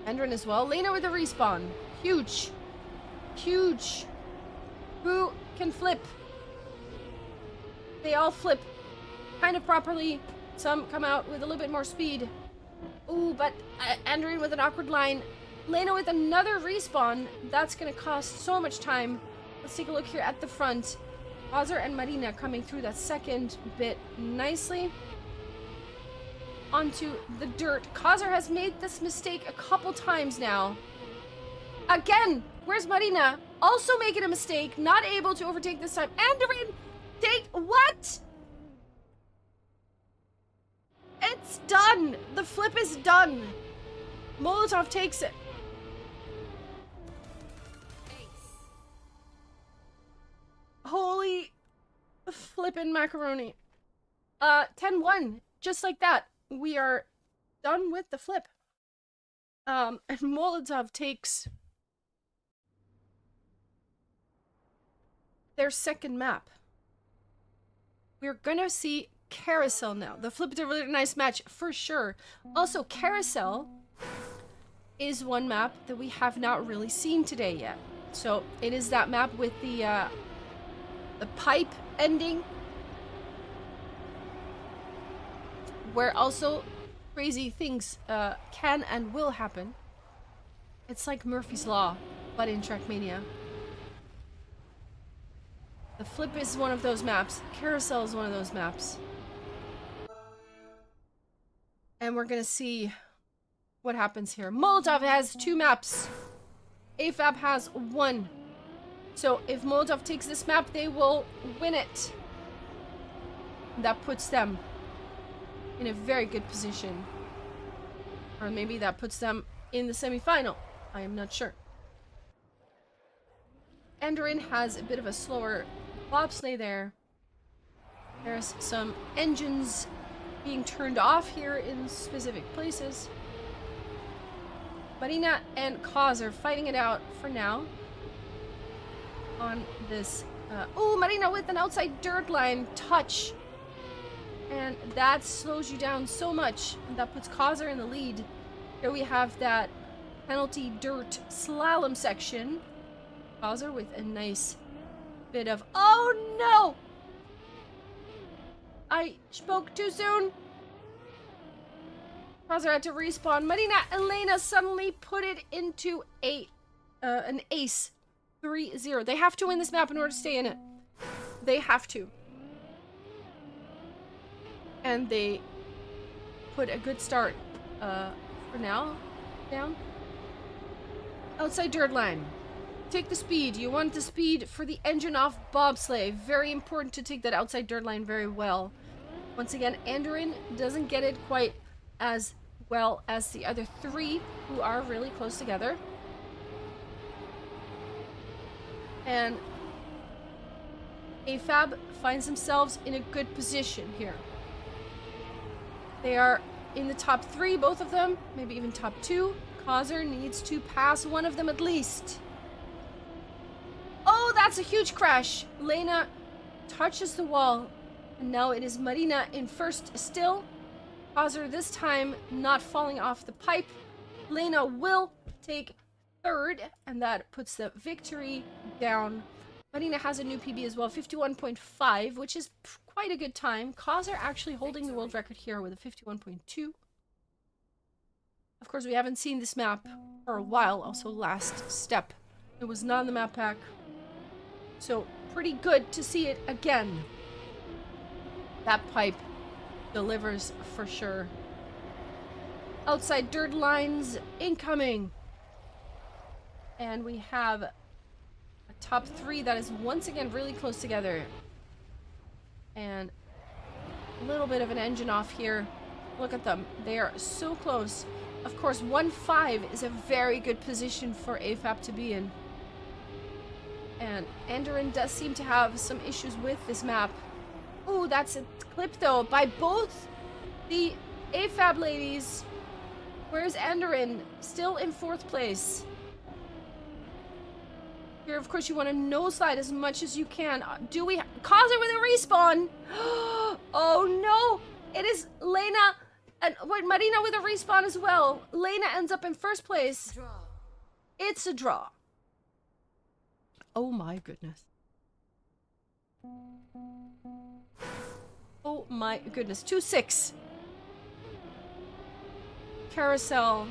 [SPEAKER 1] Endrin as well. Lena with a respawn. Huge. Huge. Who can flip? They all flip kind of properly. Some come out with a little bit more speed. Ooh, but Endrin with an awkward line. Lena with another respawn. That's going to cost so much time. Let's take a look here at the front. Causer and Marina coming through that second bit nicely. Onto the dirt. Causer has made this mistake a couple times now. Again, where's Marina? Also making a mistake. Not able to overtake this time. Endrin, take what? It's done. The flip is done. Molotov takes it. Holy flippin' macaroni. 10-1. Just like that. We are done with the flip. And Molotov takes their second map. We're gonna see Carousel now. The flip is a really nice match for sure. Also, Carousel is one map that we have not really seen today yet. So it is that map with the pipe ending, where also crazy things can and will happen. It's like Murphy's Law, but in Trackmania. The flip is one of those maps. Carousel is one of those maps. And we're gonna see what happens here. Molotov has 2 maps. AFAB has 1. So if Molotov takes this map, they will win it. That puts them in a very good position. Or maybe that puts them in the semi-final. I am not sure. Endrin has a bit of a slower bobsleigh there. There's some engines being turned off here in specific places. Marina and Cause are fighting it out for now. On this, oh, Marina with an outside dirt line touch. And that slows you down so much. And that puts Causer in the lead. Here we have that penalty dirt slalom section. Causer with a nice bit of, oh no! I spoke too soon. Causer had to respawn. Marina Elena suddenly put it into an ace. 3-0. They have to win this map in order to stay in it. They have to. And they put a good start for now. Down. Outside dirt line. Take the speed. You want the speed for the engine off bobsleigh. Very important to take that outside dirt line very well. Once again, Endrin doesn't get it quite as well as the other 3 who are really close together. And AFAB finds themselves in a good position here. They are in the top 3, both of them, maybe even top 2. Causer needs to pass one of them at least. Oh, that's a huge crash. Lena touches the wall, and now it is Marina in first still. Causer this time not falling off the pipe. Lena will take third, and that puts the victory down. Marina has a new PB as well, 51.5, which is quite a good time. Causer actually holding the world record here with a 51.2. Of course, we haven't seen this map for a while. Also, last step, it was not in the map pack. So, pretty good to see it again. That pipe delivers for sure. Outside dirt lines incoming. And we have a top 3 that is once again really close together. And a little bit of an engine off here. Look at them. They are so close. Of course, 1-5 is a very good position for AFAB to be in. And Enderin does seem to have some issues with this map. Ooh, that's a clip though by both the AFAB ladies. Where's Enderin? Still in 4th place. Here, of course, you want to no-slide as much as you can. Do we... Causer with a respawn! Oh, no! It is Lena and... Wait, Marina with a respawn as well. Lena ends up in 1st place. Draw. It's a draw. Oh, my goodness. Oh, my goodness. 2-6. Carousel.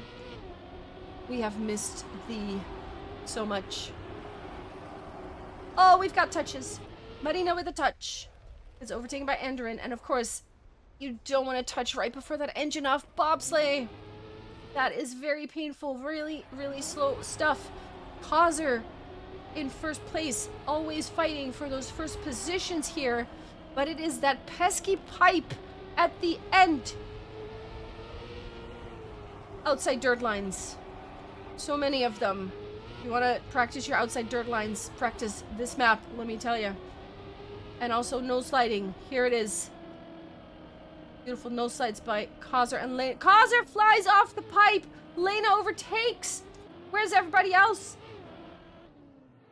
[SPEAKER 1] We have missed the... so much. Oh, we've got touches. Marina with a touch. It's overtaken by Enderin. And of course, you don't want to touch right before that engine off bobsleigh. That is very painful. Really, really slow stuff. Causer in 1st place. Always fighting for those first positions here. But it is that pesky pipe at the end. Outside dirt lines. So many of them. You want to practice your outside dirt lines, practice this map, let me tell you. And also no sliding. Here it is. Beautiful no slides by Causer and Lena. Causer flies off the pipe. Lena overtakes. Where's everybody else?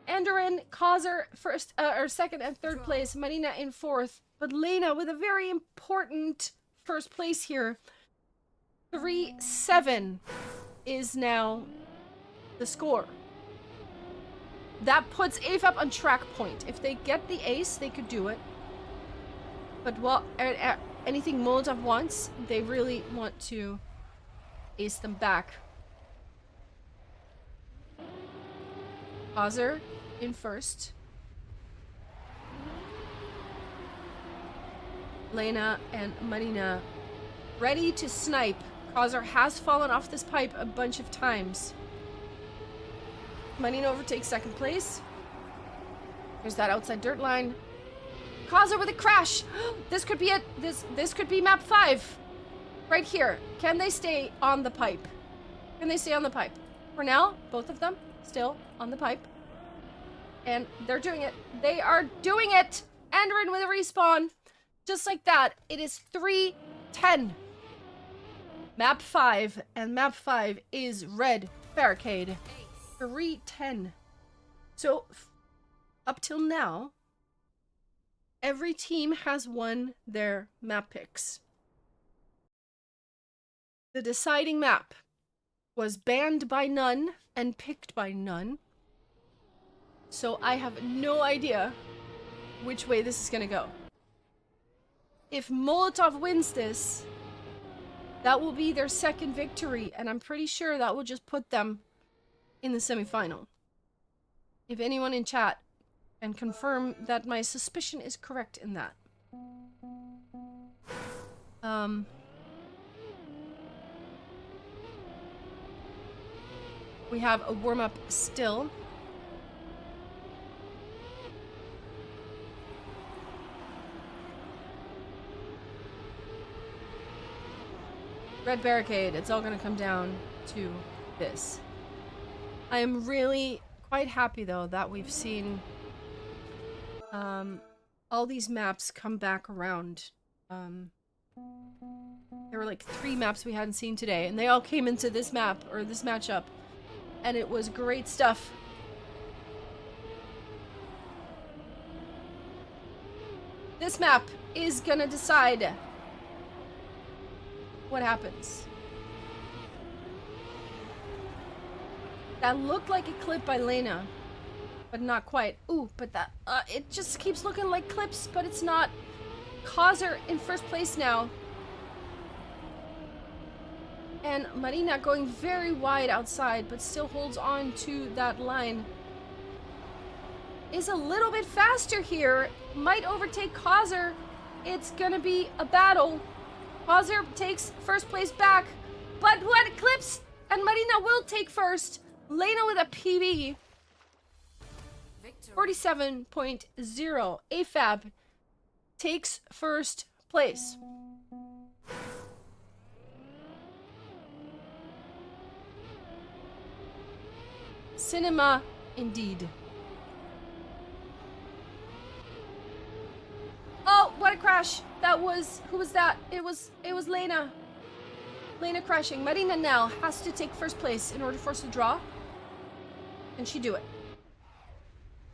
[SPEAKER 1] Enderin, Causer first, or 2nd and 3rd place. Marina in 4th. But Lena with a very important 1st place here. 3-7 is now the score. That puts AFAB on track point. If they get the ace, they could do it. But well, anything Molotov wants, they really want to ace them back. Causer in 1st. Lena and Marina ready to snipe. Causer has fallen off this pipe a bunch of times. Marina overtakes 2nd place. There's that outside dirt line. Causer with a crash. This could be it. This could be map 5. Right here. Can they stay on the pipe? Can they stay on the pipe? For now, both of them still on the pipe. And they're doing it. They are doing it. Enderin with a respawn. Just like that. It is 3-10. Map 5. And map 5 is Red Barricade. 3-10. So, up till now, every team has won their map picks. The deciding map was banned by none and picked by none. So I have no idea which way this is gonna go. If Molotov wins this, that will be their 2nd victory, and I'm pretty sure that will just put them in the semifinal. If anyone in chat can confirm that my suspicion is correct in that. We have a warm-up still. Red Barricade, it's all gonna come down to this. I am really quite happy though that we've seen all these maps come back around. There were like 3 maps we hadn't seen today, and they all came into this map, or this matchup, and it was great stuff. This map is gonna decide what happens. That looked like a clip by Lena, but not quite. Ooh, but that, it just keeps looking like clips, but it's not. Causer in 1st place now. And Marina going very wide outside, but still holds on to that line. Is a little bit faster here. Might overtake Causer. It's gonna be a battle. Causer takes 1st place back, but what clips? And Marina will take 1st. Lena with a PB. 47.0. AFAB takes first place. Cinema, indeed. Oh, what a crash! That was, who was that? It was Lena. Lena crashing. Marina now has to take first place in order for us to draw. Can she do it?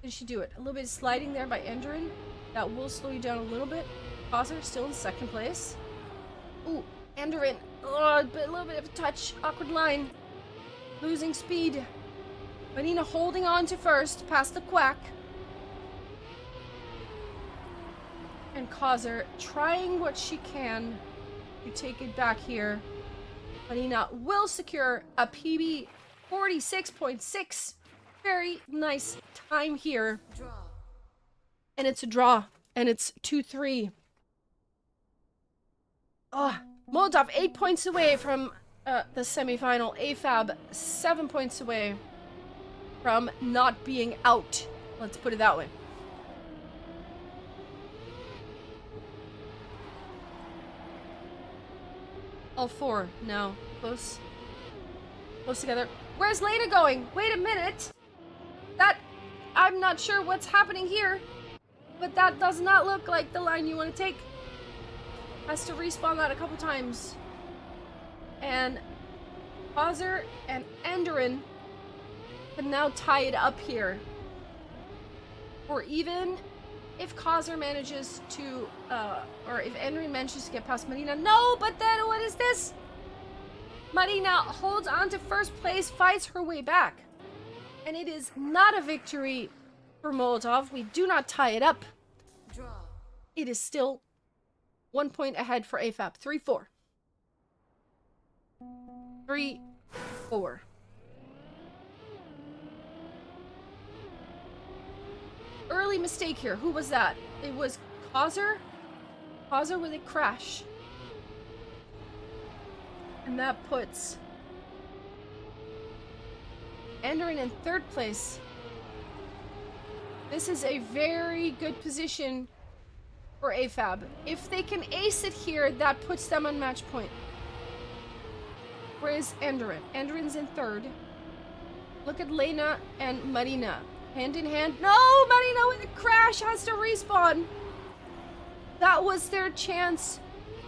[SPEAKER 1] Can she do it? A little bit of sliding there by Enderin. That will slow you down a little bit. Pauser still in second place. Ooh, Enderin. Oh, a little bit of a touch. Awkward line. Losing speed. Marina holding on to first, past the quack. And Causer trying what she can to take it back here. Marina will secure a PB 46.6. Very nice time here. Draw. And it's a draw. And it's 2-3. Oh, Molotov 8 points away from the semifinal. AFAB 7 points away from not being out. Let's put it that way. All four now. Close. Close together. Where's Lena going? Wait a minute. I'm not sure what's happening here. But that does not look like the line you want to take. Has to respawn that a couple times. And Pauser and Enderin can now tie it up here. Or even if Causer manages to, or if Enderin manages to get past Marina. No, but then what is this? Marina holds on to first place, fights her way back. And it is not a victory for Molotov. We do not tie it up. Draw. It is still 1 point ahead for AFAB. 3-4. 3-4. Early mistake here. Who was that? It was Causer. Causer with a crash. And that puts Enderin in third place. This is a very good position for AFAB. If they can ace it here, that puts them on match point. Where is Enderin? Enderin's in third. Look at Lena and Marina. Hand in hand. No! Marina with a crash has to respawn. That was their chance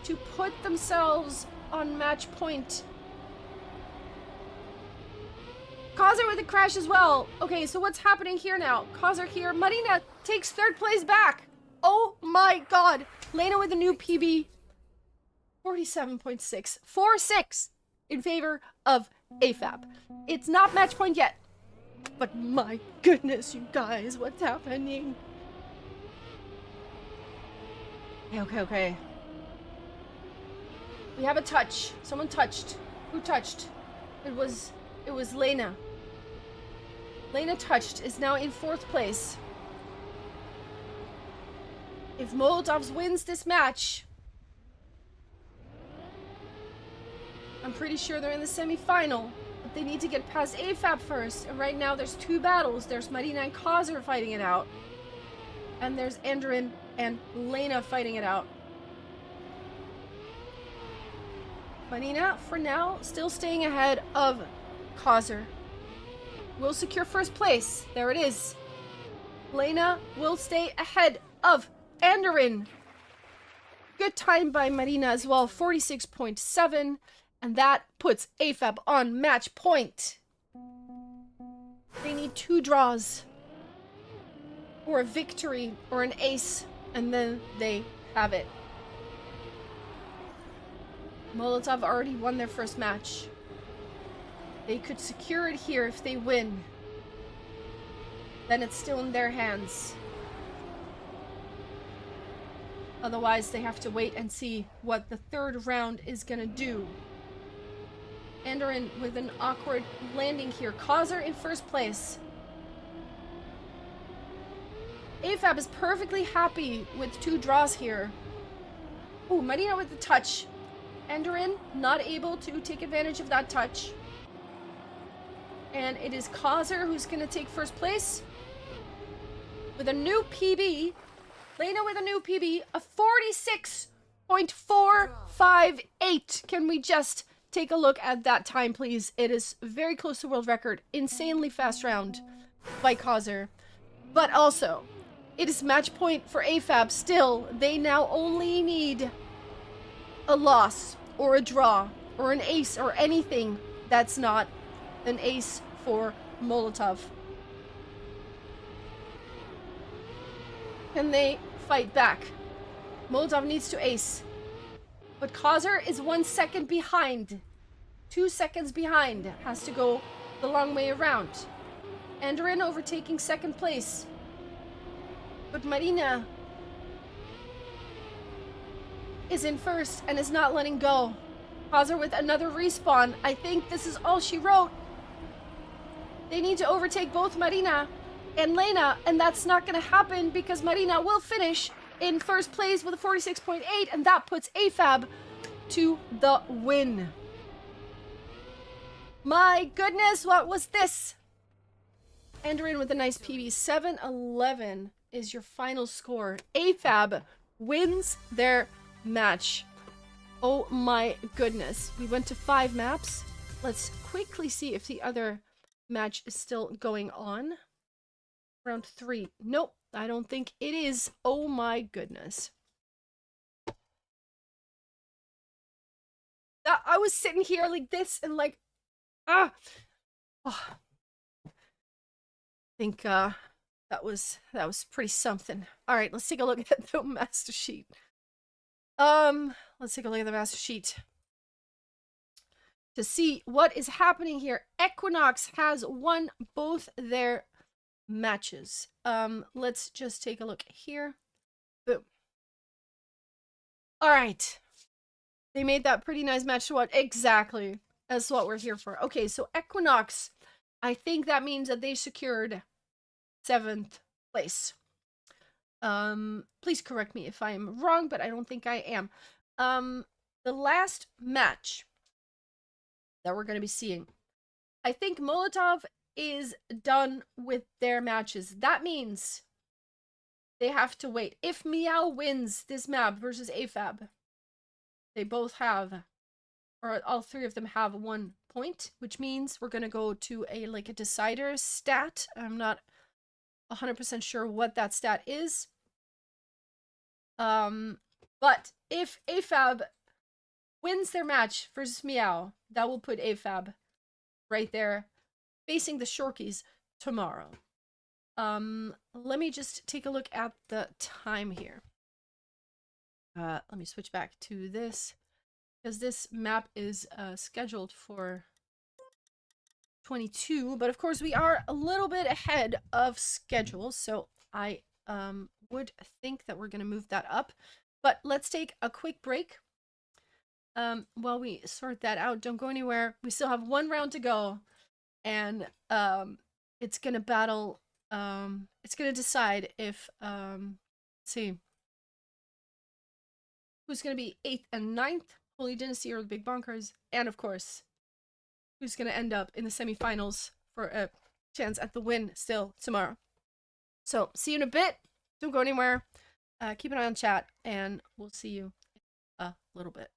[SPEAKER 1] to put themselves on match point. Causer with a crash as well. Okay, so what's happening here now? Causer here. Marina takes third place back. Oh my god. Lena with a new PB. 47.6. 4-6 in favor of AFAB. It's not match point yet. But my goodness, you guys, what's happening? Okay. We have a touch. Someone touched. Who touched? It was Lena. Lena touched, is now in fourth place. If Molotovs wins this match, I'm pretty sure they're in the semi-final. But they need to get past AFAB first. And right now there's two battles. There's Marina and Causer fighting it out. And there's Enderin and Lena fighting it out. Marina, for now, still staying ahead of Causer. Will secure first place. There it is. Lena will stay ahead of Enderin. Good time by Marina as well. 46.7. And that puts AFAB on match point. They need 2 draws. Or a victory. Or an ace. And then they have it. Molotov already won their first match. They could secure it here if they win. Then it's still in their hands. Otherwise, they have to wait and see what the third round is gonna do. Enderin with an awkward landing here. Causer in first place. AFAB is perfectly happy with 2 draws here. Ooh, Marina with the touch. Enderin not able to take advantage of that touch. And it is Kaiser who's going to take first place with a new PB. Lena with a new PB, a 46.458. Can we just take a look at that time, please? It is very close to world record. Insanely fast round by Kaiser. But also, it is match point for AFAB still. They now only need a loss or a draw or an ace or anything that's not an ace for Molotov. Can they fight back? Molotov needs to ace. But Kaiser is 1 second behind. 2 seconds behind. Has to go the long way around. Enderin overtaking second place. But Marina is in first and is not letting go. Kaiser with another respawn. I think this is all she wrote. They need to overtake both Marina and Lena, and that's not going to happen because Marina will finish in first place with a 46.8, and that puts AFAB to the win. My goodness, what was this? Enderin with a nice PB. 7-11 is your final score. AFAB wins their match. Oh my goodness. We went to 5 maps. Let's quickly see if the other match is still going on. Round 3. Nope, I don't think it is. Oh my goodness. I was sitting here like this and like, oh. I think that was pretty something. All right, let's take a look at the master sheet. Let's take a look at the master sheet to see what is happening here. Equinox has won both their matches. Let's just take a look here. Boom. All right. They made that pretty nice match to watch. Exactly. That's what we're here for. Okay, so Equinox, I think that means that they secured 7th place. Please correct me if I'm wrong, but I don't think I am. The last match that we're going to be seeing, I think Molotov is done with their matches. That means they have to wait. If Meow wins this map versus AFAB, they both have, or all 3 of them have 1 point, which means we're going to go to a decider stat. I'm not 100% sure what that stat is. But if AFAB wins their match versus Meow, that will put AFAB right there facing the Shorkies tomorrow. Let me just take a look at the time here. Let me switch back to this because this map is scheduled for 22, but of course we are a little bit ahead of schedule, so I would think that we're going to move that up. But let's take a quick break while we sort that out. Don't go anywhere. We still have 1 round to go, and it's going to battle, it's going to decide if, let's see, who's going to be 8th and 9th, Holy Dynasty or the Big Bonkers, and of course, who's going to end up in the semifinals for a chance at the win still tomorrow. So, see you in a bit. Don't go anywhere. Keep an eye on chat, and we'll see you in a little bit.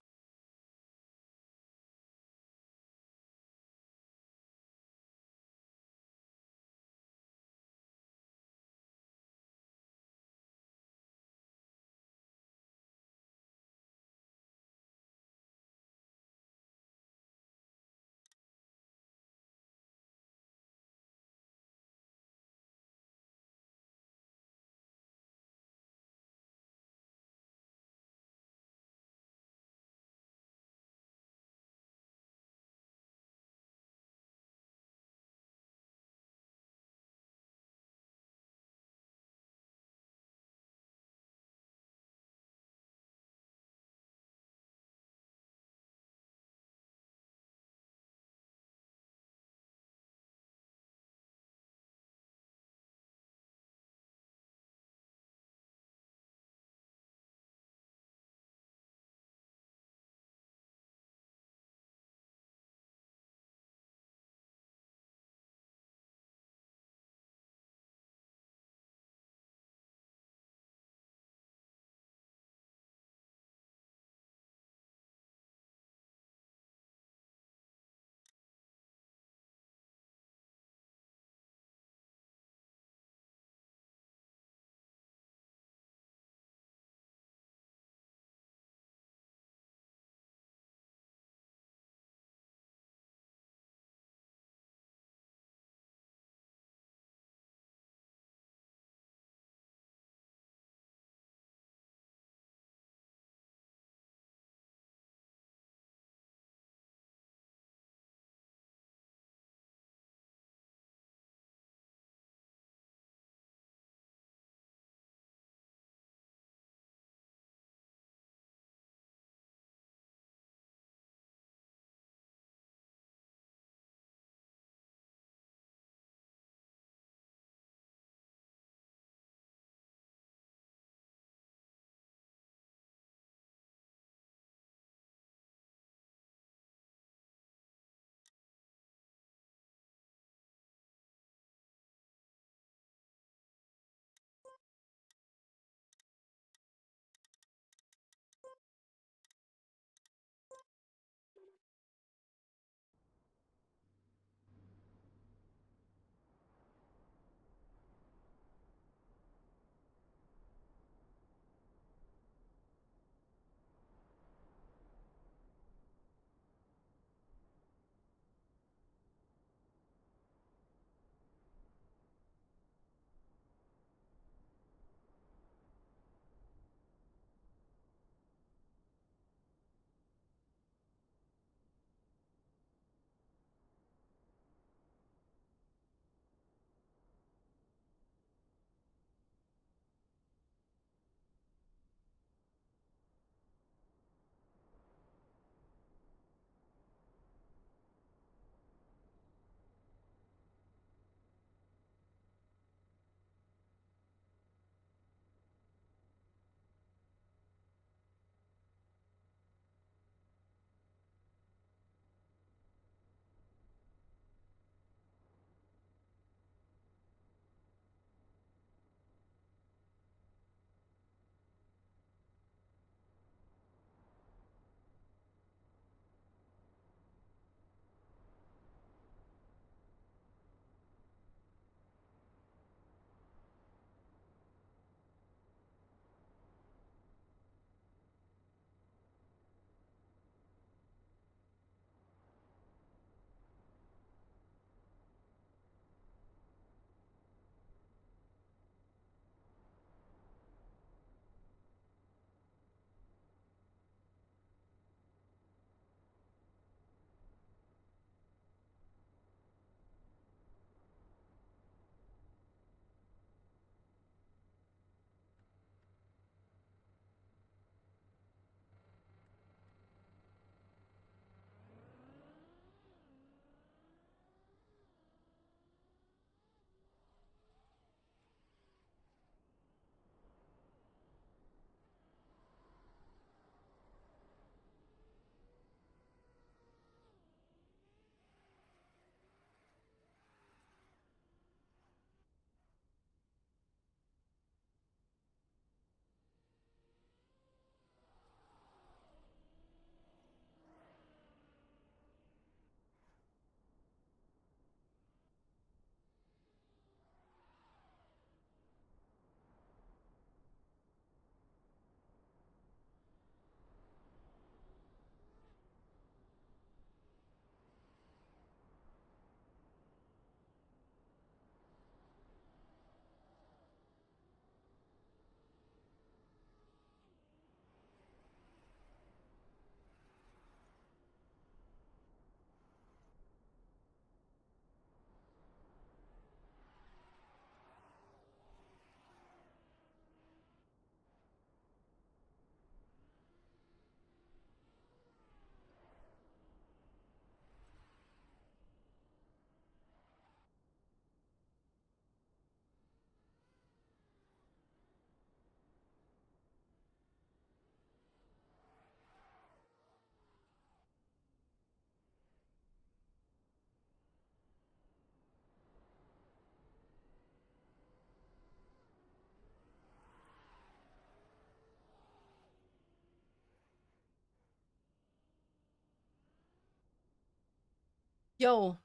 [SPEAKER 1] Yo,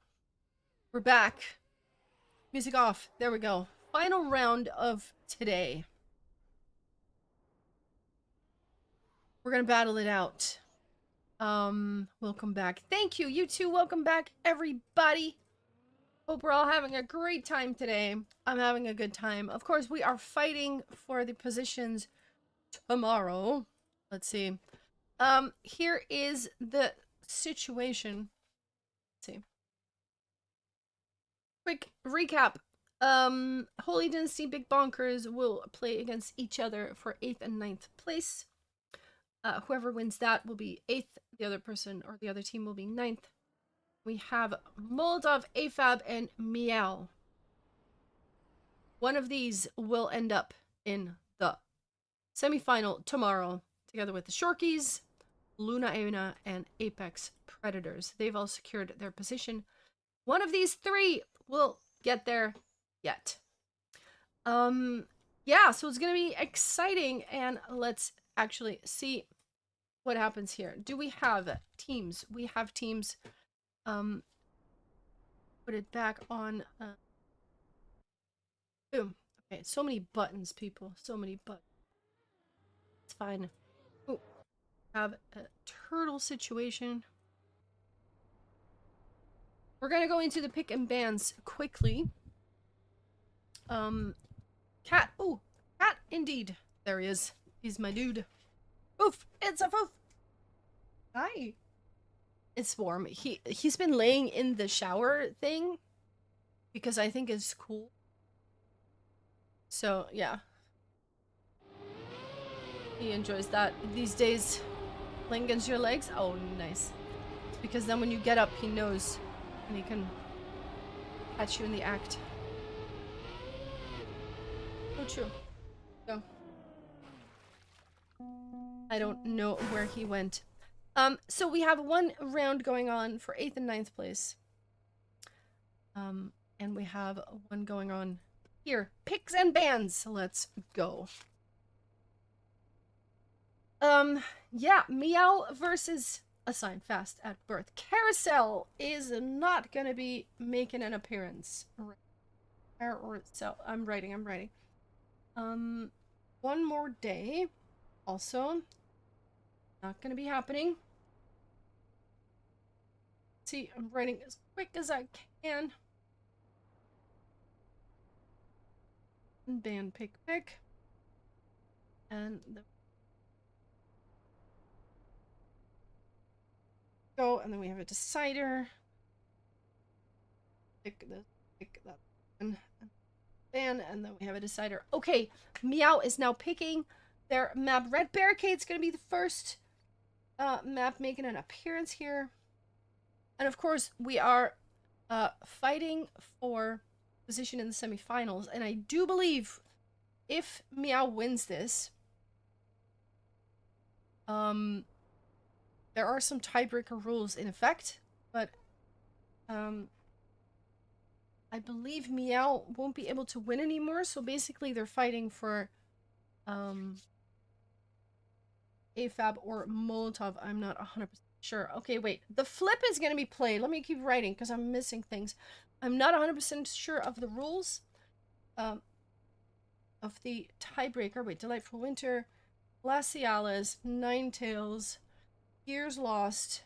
[SPEAKER 1] we're back. Music off. There we go. Final round of today. We're gonna battle it out. Welcome back. Thank you. You too. Welcome back, everybody. Hope we're all having a great time today. I'm having a good time. Of course, we are fighting for the positions tomorrow. Let's see. Here is the situation. Let's see. Quick recap. Holy Dynasty Big Bonkers will play against each other for 8th and 9th place. Whoever wins that will be 8th. The other person or the other team will be 9th. We have Molotov, AFAB, and Meow. One of these will end up in the semifinal tomorrow, together with the Shorkies, Luna Aina, and Apex Predators. They've all secured their position. One of these three will get there yet. Yeah, so it's gonna be exciting, and let's actually see what happens here. Do we have teams? We have teams. Put it back on. Boom. Okay, so many buttons, people. So many buttons. It's fine. Oh, have a turtle situation. We're gonna go into the pick and bans quickly. Cat. Oh, cat indeed. There he is. He's my dude. Oof! It's a foof. Hi. It's warm. He's been laying in the shower thing because I think it's cool. So yeah, he enjoys that these days. Laying against your legs. Oh, nice. Because then when you get up, he knows, and he can catch you in the act. Oh, true. Go. I don't know where he went. So we have one round going on for 8th and 9th place. And we have one going on here. Picks and bans. Let's go. Yeah, Meow versus Assign Fast at Birth. Carousel is not gonna be making an appearance. Carousel. I'm writing. One more day. Also, not gonna be happening. See, I'm writing as quick as I can. And ban pick. And the go, and then we have a decider. Pick that and ban, and then we have a decider. Okay, Meow is now picking their map. Red Barricade's gonna be the first map making an appearance here. And of course, we are fighting for position in the semifinals. And I do believe if Meow wins this, there are some tiebreaker rules in effect, but I believe Meow won't be able to win anymore. So basically, they're fighting for AFAB or Molotov. I'm not 100% sure. Okay, wait. The flip is going to be played. Let me keep writing because I'm missing things. I'm not 100% sure of the rules of the tiebreaker. Wait, Delightful Winter, Glacialis, Ninetales, Years Lost,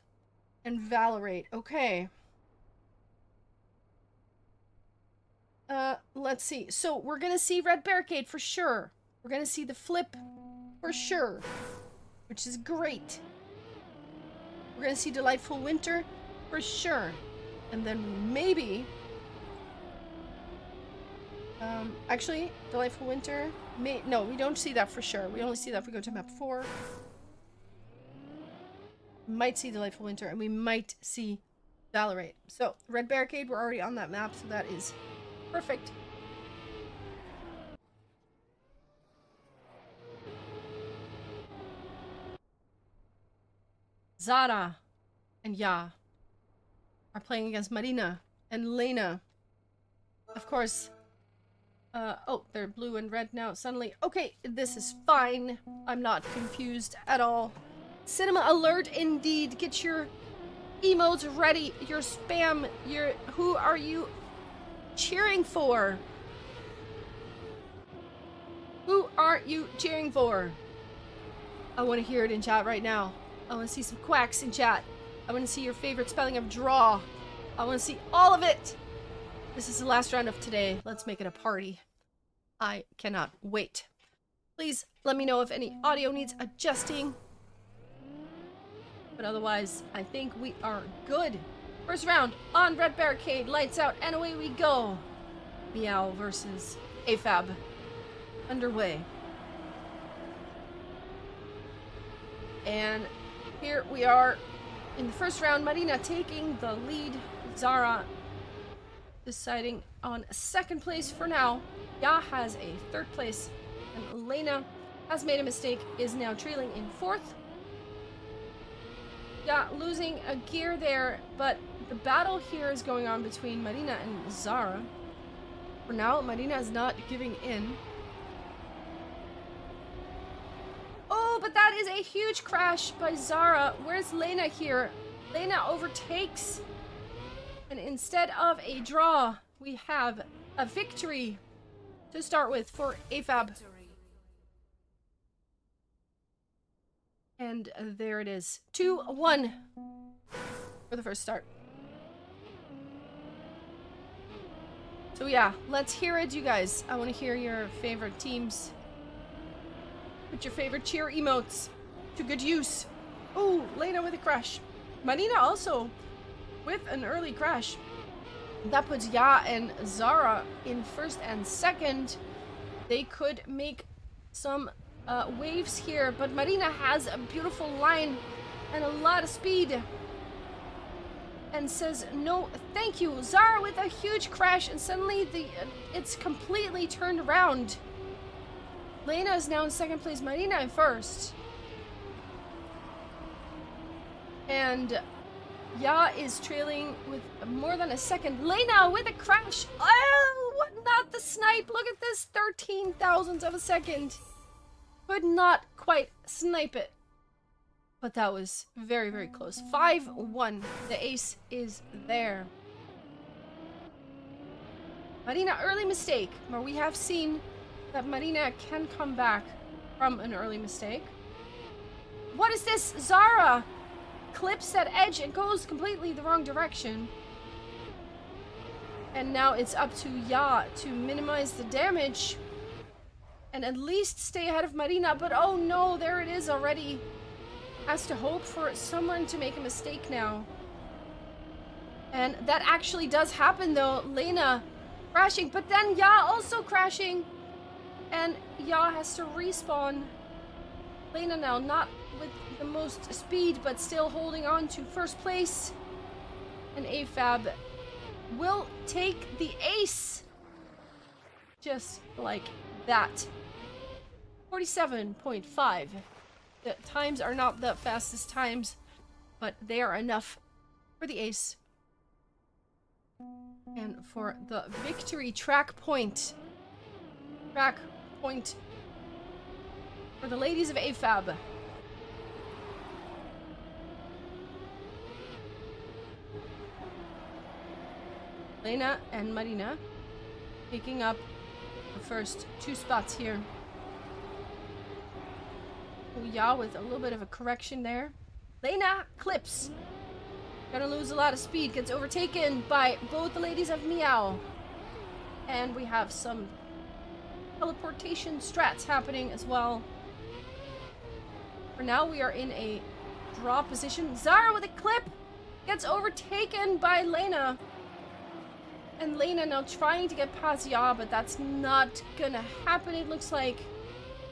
[SPEAKER 1] and Valorate. Okay. Let's see. So we're going to see Red Barricade for sure. We're going to see the flip for sure, which is great. We're gonna see Delightful Winter for sure. And then maybe actually Delightful Winter no, we don't see that for sure. We only see that if we go to map 4. Might see Delightful Winter, and we might see Valorate. So Red Barricade, we're already on that map, so that is perfect. Zara and Ya are playing against Marina and Lena. Of course. Oh, they're blue and red now suddenly. Okay, this is fine. I'm not confused at all. Cinema alert indeed. Get your emotes ready. Your spam. Who are you cheering for? Who are you cheering for? I want to hear it in chat right now. I want to see some quacks in chat. I want to see your favorite spelling of draw. I want to see all of it. This is the last round of today. Let's make it a party. I cannot wait. Please let me know if any audio needs adjusting. But otherwise, I think we are good. First round on Red Barricade. Lights out and away we go. Meow versus AFAB. Underway. And here we are in the first round. Marina taking the lead. Zara deciding on second place for now. Ya has a third place. And Elena has made a mistake, is now trailing in fourth. Yeah, losing a gear there, but the battle here is going on between Marina and Zara. For now, Marina is not giving in. Oh, but that is a huge crash by Zara. Where's Lena here? Lena overtakes. And instead of a draw, we have a victory to start with for AFAB. And there it is. 2-1 for the first start. So yeah, let's hear it, you guys. I want to hear your favorite teams. Put your favorite cheer emotes to good use. Oh, Lena with a crash. Marina also with an early crash. That puts Ya and Zara in first and second. They could make some waves here, but Marina has a beautiful line and a lot of speed and says no thank you. Zara with a huge crash, and suddenly it's completely turned around. Lena is now in second place, Marina in first, and Ya is trailing with more than a second. Lena with a crash. Oh, what, not the snipe. Look at this, 13 thousandths of a second. Could not quite snipe it. But that was very, very close. 5-1. The ace is there. Marina, early mistake. But we have seen that Marina can come back from an early mistake. What is this? Zara clips that edge and goes completely the wrong direction. And now it's up to Ya to minimize the damage and at least stay ahead of Marina, but oh no, there it is already. Has to hope for someone to make a mistake now. And that actually does happen though. Lena crashing, but then Ya also crashing. And Ya has to respawn. Lena now not with the most speed, but still holding on to first place. And AFAB will take the ace. Just like that. 47.5. The times are not the fastest times, but they are enough for the ace. And for the victory track point. Track point for the ladies of AFAB. Lena and Marina picking up the first two spots here. Ya with a little bit of a correction there. Lena clips. Gonna lose a lot of speed. Gets overtaken by both the ladies of Meow. And we have some teleportation strats happening as well. For now, we are in a draw position. Zara with a clip gets overtaken by Lena. And Lena now trying to get past Ya, but that's not gonna happen, it looks like.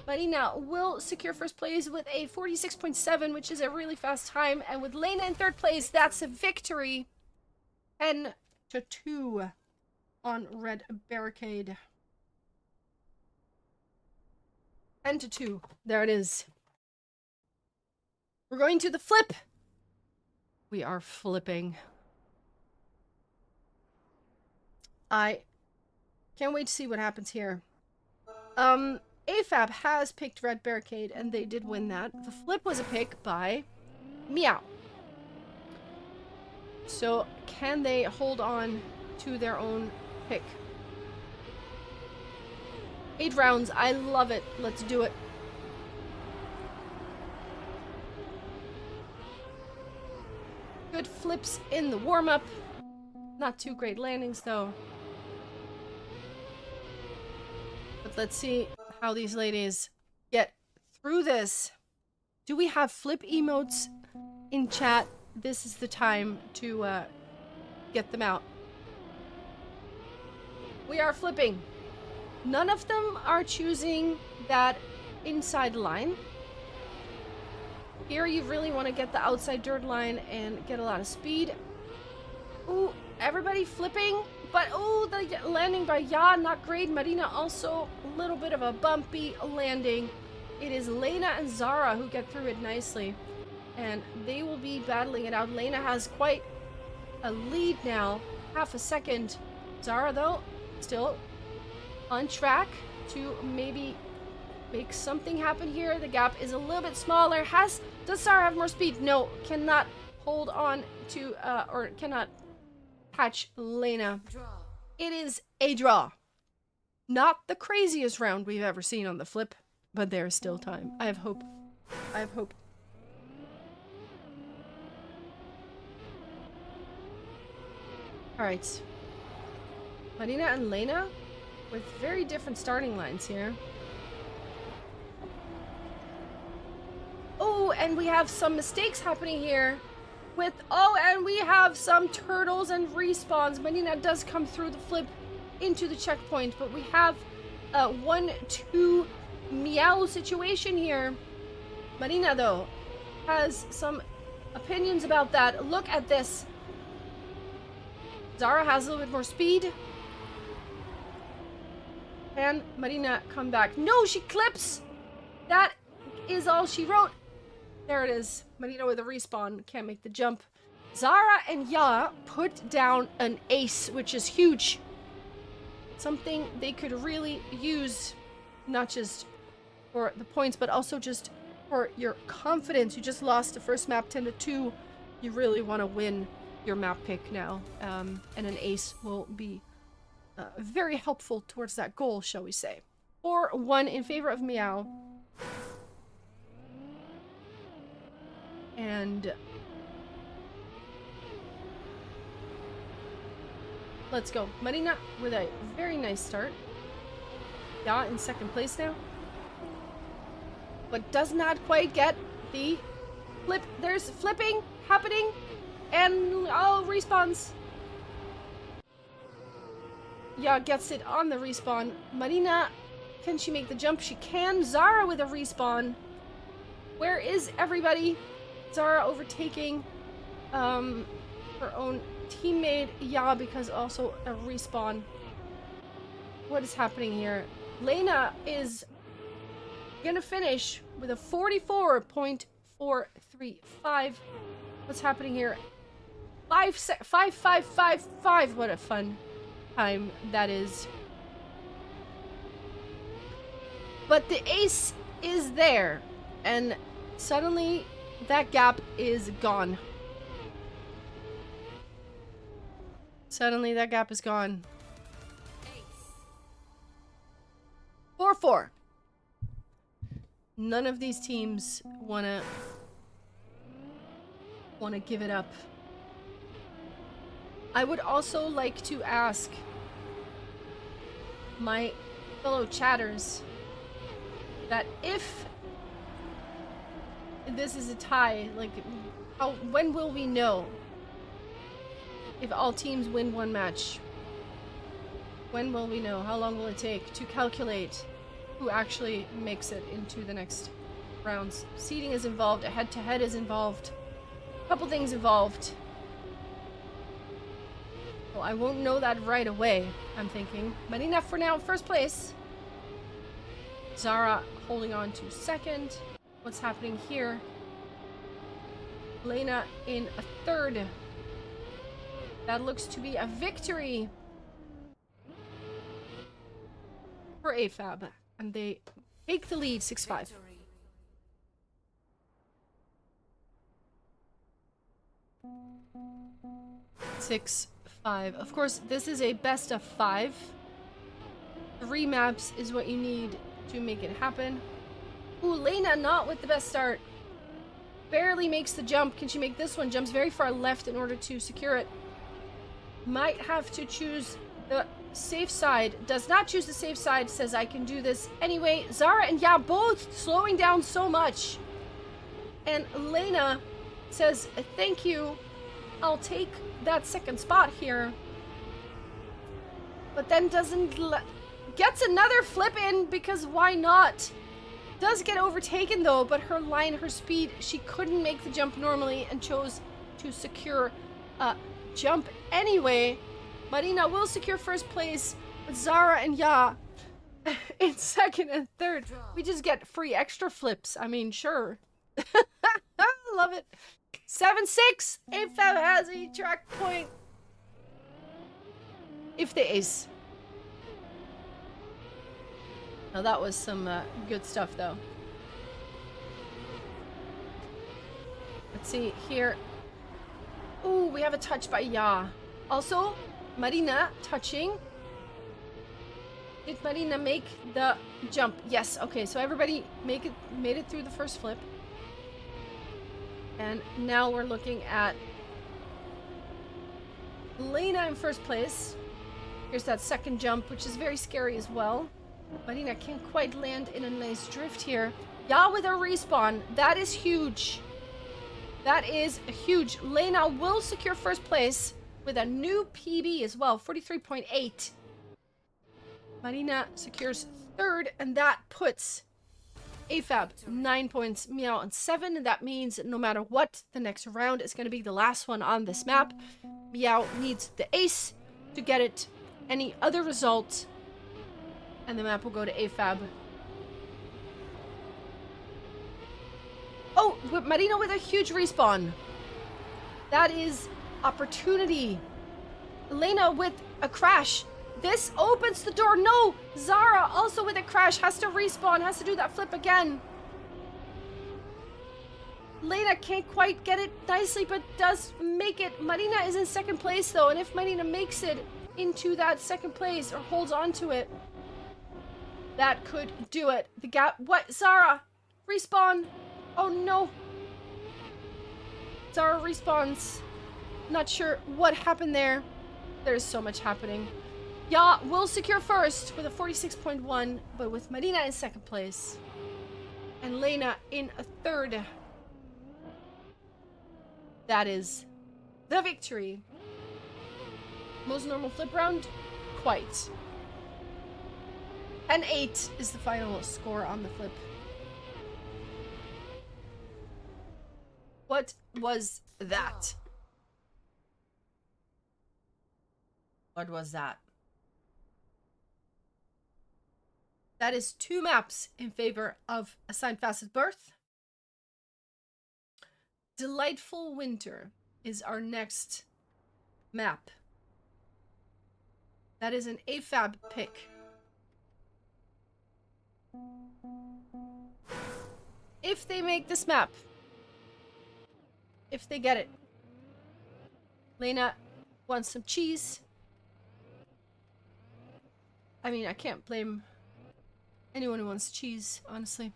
[SPEAKER 1] Marina will secure first place with a 46.7, which is a really fast time. And with Lena in third place, that's a victory. 10-2 on Red Barricade. 10-2. There it is. We're going to the flip. We are flipping. I can't wait to see what happens here. AFAB has picked Red Barricade, and they did win that. The flip was a pick by Meow. So can they hold on to their own pick? 8 rounds. I love it. Let's do it. Good flips in the warm-up. Not too great landings, though. But let's see how these ladies get through this. Do we have flip emotes in chat? This is the time to get them out. We are flipping. None of them are choosing that inside line. Here you really want to get the outside dirt line and get a lot of speed. Ooh, everybody flipping. But ooh, the landing by Ya, not great. Marina also a little bit of a bumpy landing. It is Lena and Zara who get through it nicely. And they will be battling it out. Lena has quite a lead now. Half a second. Zara, though, still on track to maybe make something happen here. The gap is a little bit smaller. Does Zara have more speed? No, cannot hold on to, or cannot catch Lena. It is a draw. Not the craziest round we've ever seen on the flip, but there is still time. I have hope. I have hope. Alright. Marina and Lena with very different starting lines here. Oh, and we have some mistakes happening here. And we have some turtles and respawns. Marina does come through the flip into the checkpoint, but we have a 1-2 meow situation here. Marina, though, has some opinions about that. Look at this. Zara has a little bit more speed. Can Marina come back? No, she clips! That is all she wrote. There it is. Marina with a respawn. Can't make the jump. Zara and Ya put down an ace, which is huge. Something they could really use, not just for the points, but also just for your confidence. You just lost the first map 10-2. You really want to win your map pick now. And an ace will be very helpful towards that goal, shall we say. 4-1 in favor of Meow. And let's go. Marina with a very nice start. Ya in second place now. But does not quite get the flip. There's flipping happening. And oh, respawns. Ya gets it on the respawn. Marina, can she make the jump? She can. Zara with a respawn. Where is everybody? Zara overtaking her own teammate, Ya, because also a respawn. What is happening here? Lena is gonna finish with a 44.435. What's happening here? 5.5555. What a fun time that is. But the ace is there, and suddenly that gap is gone. Suddenly that gap is gone. 4-4. None of these teams wanna give it up. I would also like to ask my fellow chatters that if this is a tie, like, when will we know if all teams win one match? When will we know? How long will it take to calculate who actually makes it into the next rounds? Seeding is involved, a head-to-head is involved, a couple things involved. Well, I won't know that right away, I'm thinking. Marina for now, first place. Zara holding on to second. What's happening here? Lena in a third. That looks to be a victory for AFAB. And they take the lead 6-5. 6, 5. Of course, this is a best of 5. 3 maps is what you need to make it happen. Ooh, Lena not with the best start. Barely makes the jump. Can she make this one? Jumps very far left in order to secure it. Might have to choose the safe side. Does not choose the safe side. Says I can do this anyway. Zara and Ya both slowing down so much. And Lena says, thank you. I'll take that second spot here. But then gets another flip in because why not? Does get overtaken though, but her line, her speed, she couldn't make the jump normally and chose to secure a jump anyway. Marina will secure first place with Zara and Ya in second and third. We just get free extra flips. I mean, sure. Love it. 7-6. AFAB has a track point. If they ace. Now that was some good stuff though. Let's see here. Ooh, we have a touch by Ya. Also, Marina touching. Did Marina make the jump? Yes. Okay, so everybody made it through the first flip. And now we're looking at Lena in first place. Here's that second jump, which is very scary as well. Marina can't quite land in a nice drift here. Ya with a respawn. That is huge. That is huge. Lena will secure first place with a new PB as well. 43.8. Marina secures third, and that puts AFAB 9 points, Meow on 7, and that means no matter what, the next round is going to be the last one on this map. Meow needs the ace to get it. Any other result, and the map will go to AFAB. Oh, Marina with a huge respawn. That is opportunity. Elena with a crash. This opens the door. No! Zara also with a crash. Has to respawn. Has to do that flip again. Lena can't quite get it nicely, but does make it. Marina is in second place, though. And if Marina makes it into that second place or holds on to it, that could do it. The gap. What? Zara! Respawn. Oh, no. Zara respawns. Not sure what happened there. There's so much happening. Ya will secure first with a 46.1, but with Marina in second place. And Lena in a third. That is the victory. Most normal flip round? Quite. And 8 is the final score on the flip. What was that? What was that? That is 2 maps in favor of Assigned Facet Birth. Delightful Winter is our next map. That is an AFAB pick. If they make this map, if they get it, Lena wants some cheese. I mean, I can't blame anyone who wants cheese, honestly.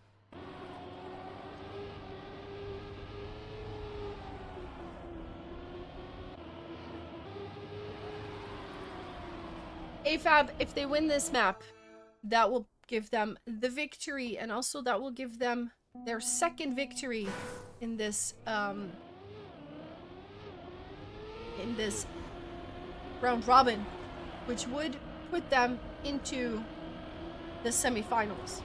[SPEAKER 1] AFAB, if they win this map, that will give them the victory, and also that will give them their second victory in this round robin, which would put them into the semifinals.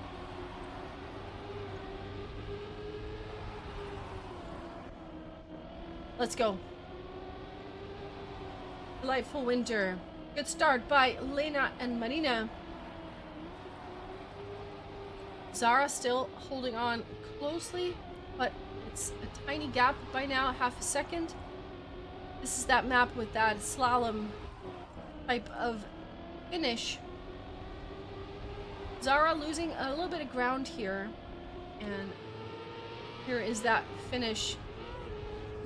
[SPEAKER 1] Let's go. Delightful Winter. Good start by Lena and Marina. Zara still holding on closely, but it's a tiny gap by now, half a second. This is that map with that slalom type of finish. Zara losing a little bit of ground here, and here is that finish.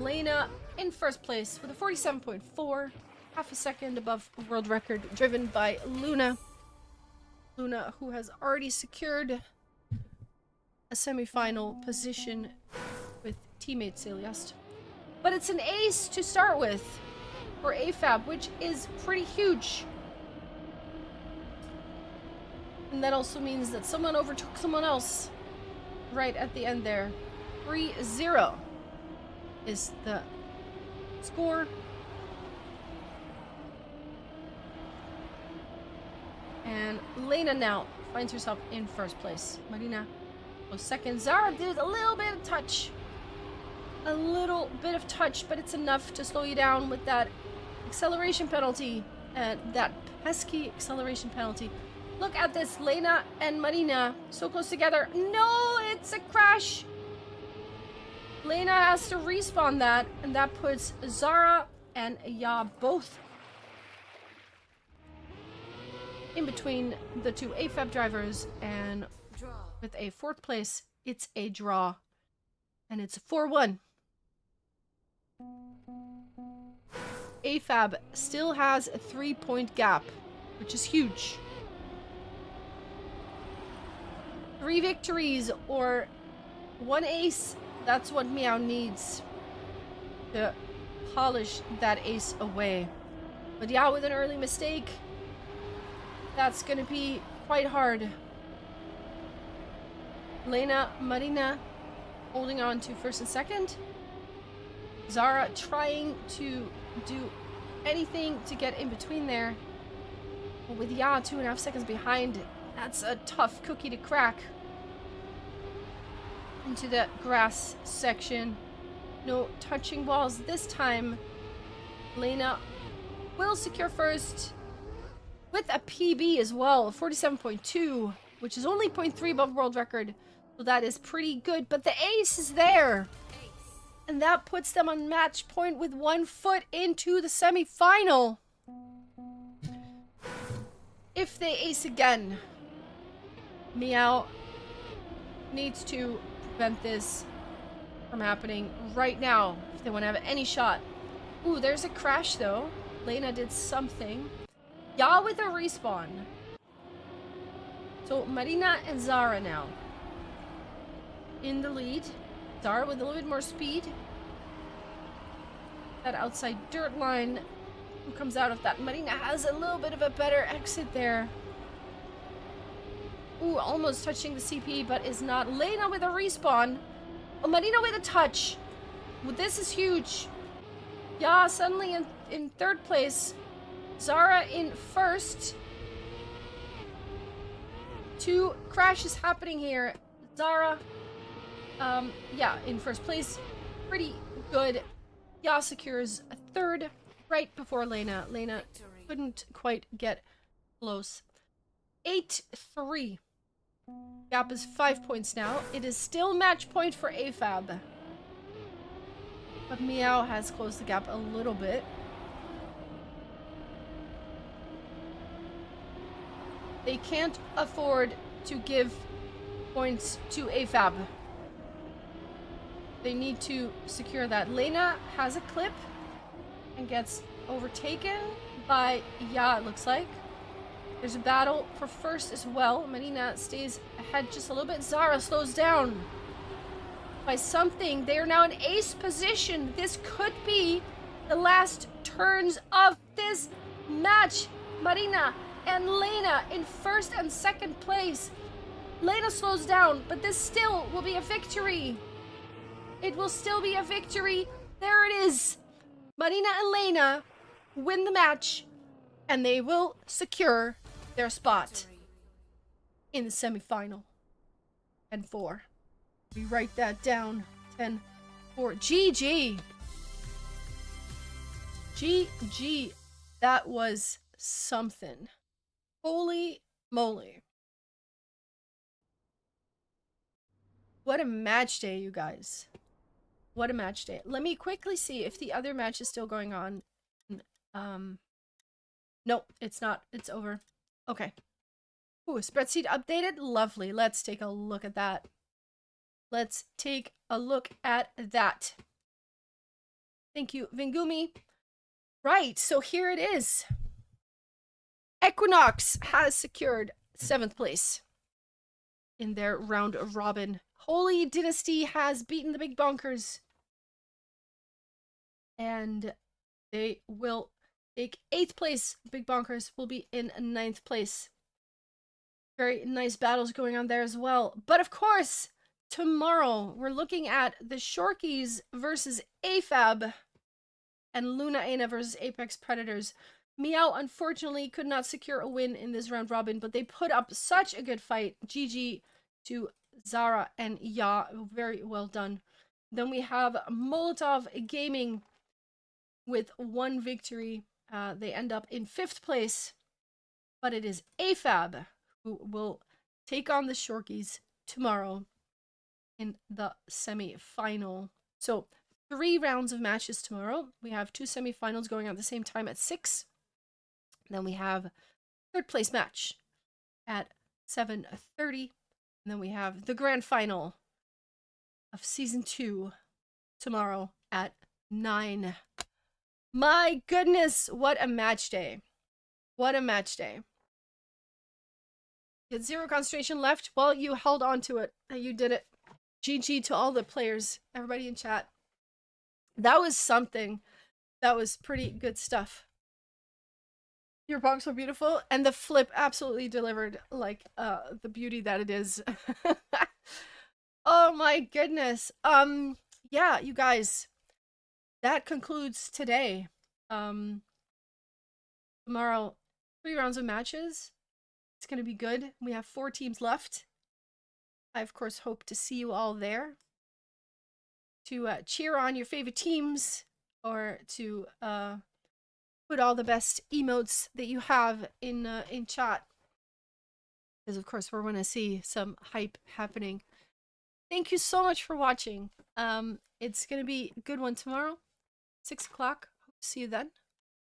[SPEAKER 1] Lena in first place with a 47.4, half a second above world record, driven by Luna. Luna, who has already secured a semifinal position with teammate Celiast. But it's an ace to start with for AFAB, which is pretty huge. And that also means that someone overtook someone else right at the end there. 3-0 is the score. And Lena now finds herself in first place. Marina goes second. Zara did a little bit of touch. A little bit of touch, but it's enough to slow you down with that acceleration penalty. And that pesky acceleration penalty. Look at this, Lena and Marina so close together. No, it's a crash. Lena has to respawn that, and that puts Zara and Ya both in between the two AFAB drivers, and with a fourth place, it's a draw, and it's 4-1. AFAB still has a 3-point gap, which is huge. 3 victories or 1 ace, that's what Meow needs to polish that ace away. But yeah, with an early mistake, that's gonna be quite hard. Lena, Marina holding on to first and second. Zara trying to do anything to get in between there. But with Ya 2.5 seconds behind, that's a tough cookie to crack. Into the grass section. No touching walls this time. Lena will secure first with a PB as well, 47.2, which is only 0.3 above world record. So that is pretty good, but the ace is there. And that puts them on match point with 1 foot into the semi-final. If they ace again, Meow needs to prevent this from happening right now if they want to have any shot. Ooh, there's a crash though. Lena did something. Ya with a respawn. So Marina and Zara now in the lead. Zara with a little bit more speed. That outside dirt line. Who comes out of that? Marina has a little bit of a better exit there. Ooh, almost touching the CP, but is not. Lena with a respawn. Oh, Marina with a touch. Well, this is huge. Ya suddenly in third place. Zara in first. 2 crashes happening here. Zara, yeah, in first place. Pretty good. Ya secures a third right before Lena. Lena couldn't quite get close. 8-3. Gap is 5 points now. It is still match point for AFAB. But Meow has closed the gap a little bit. They can't afford to give points to AFAB. They need to secure that. Lena has a clip and gets overtaken by Ya, it looks like. There's a battle for first as well. Marina stays ahead just a little bit. Zara slows down by something. They are now in ace position. This could be the last turns of this match. Marina and Lena in first and second place. Lena slows down, but this still will be a victory. It will still be a victory. There it is. Marina and Lena win the match, and they will secure their spot in the semifinal. 10-4. We write that down. 10-4. GG. GG. That was something. Holy moly. What a match day, you guys. What a match day. Let me quickly see if the other match is still going on. Nope, it's not. It's over. Okay. Ooh, spreadsheet updated. Lovely. Let's take a look at that. Let's take a look at that. Thank you, Vingumi. Right, so here it is. Equinox has secured 7th place in their round of robin. Holy Dynasty has beaten the Big Bonkers. And they will take 8th place. Big Bonkers will be in 9th place. Very nice battles going on there as well. But of course, tomorrow we're looking at the Shorkies versus AFAB and Luna Aina versus Apex Predators. Meow unfortunately could not secure a win in this round robin, but they put up such a good fight. GG to Zara and Ya. Very well done. Then we have Molotov Gaming with 1 victory. They end up in 5th place, but it is AFAB who will take on the Shorkies tomorrow in the semi-final. So 3 rounds of matches tomorrow. We have 2 semi-finals going on at the same time at 6. Then we have 3rd place match at 7:30. And then we have the grand final of season 2 tomorrow at 9. My goodness, what a match day. What a match day. You had 0 concentration left. Well, you held on to it. You did it. GG to all the players, everybody in chat. That was something. That was pretty good stuff. Your box were beautiful, and the flip absolutely delivered, like, the beauty that it is. Oh my goodness. Yeah, you guys, that concludes today. Tomorrow, 3 rounds of matches. It's gonna be good. We have 4 teams left. I, of course, hope to see you all there to cheer on your favorite teams or to put all the best emotes that you have in chat. Because, of course, we're going to see some hype happening. Thank you so much for watching. It's going to be a good one tomorrow, 6 o'clock. Hope to see you then.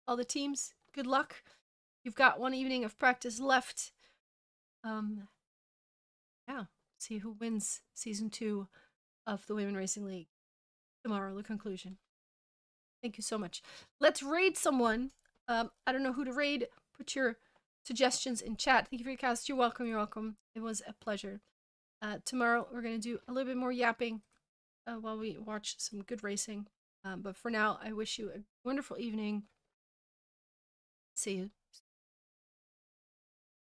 [SPEAKER 1] All the teams, good luck. You've got 1 evening of practice left. Yeah, see who wins season 2 of the Women Racing League tomorrow, the conclusion. Thank you so much. Let's raid someone. I don't know who to raid. Put your suggestions in chat. Thank you for your cast. You're welcome. You're welcome. It was a pleasure. Tomorrow we're going to do a little bit more yapping while we watch some good racing. But for now, I wish you a wonderful evening. See you.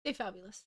[SPEAKER 1] Stay fabulous.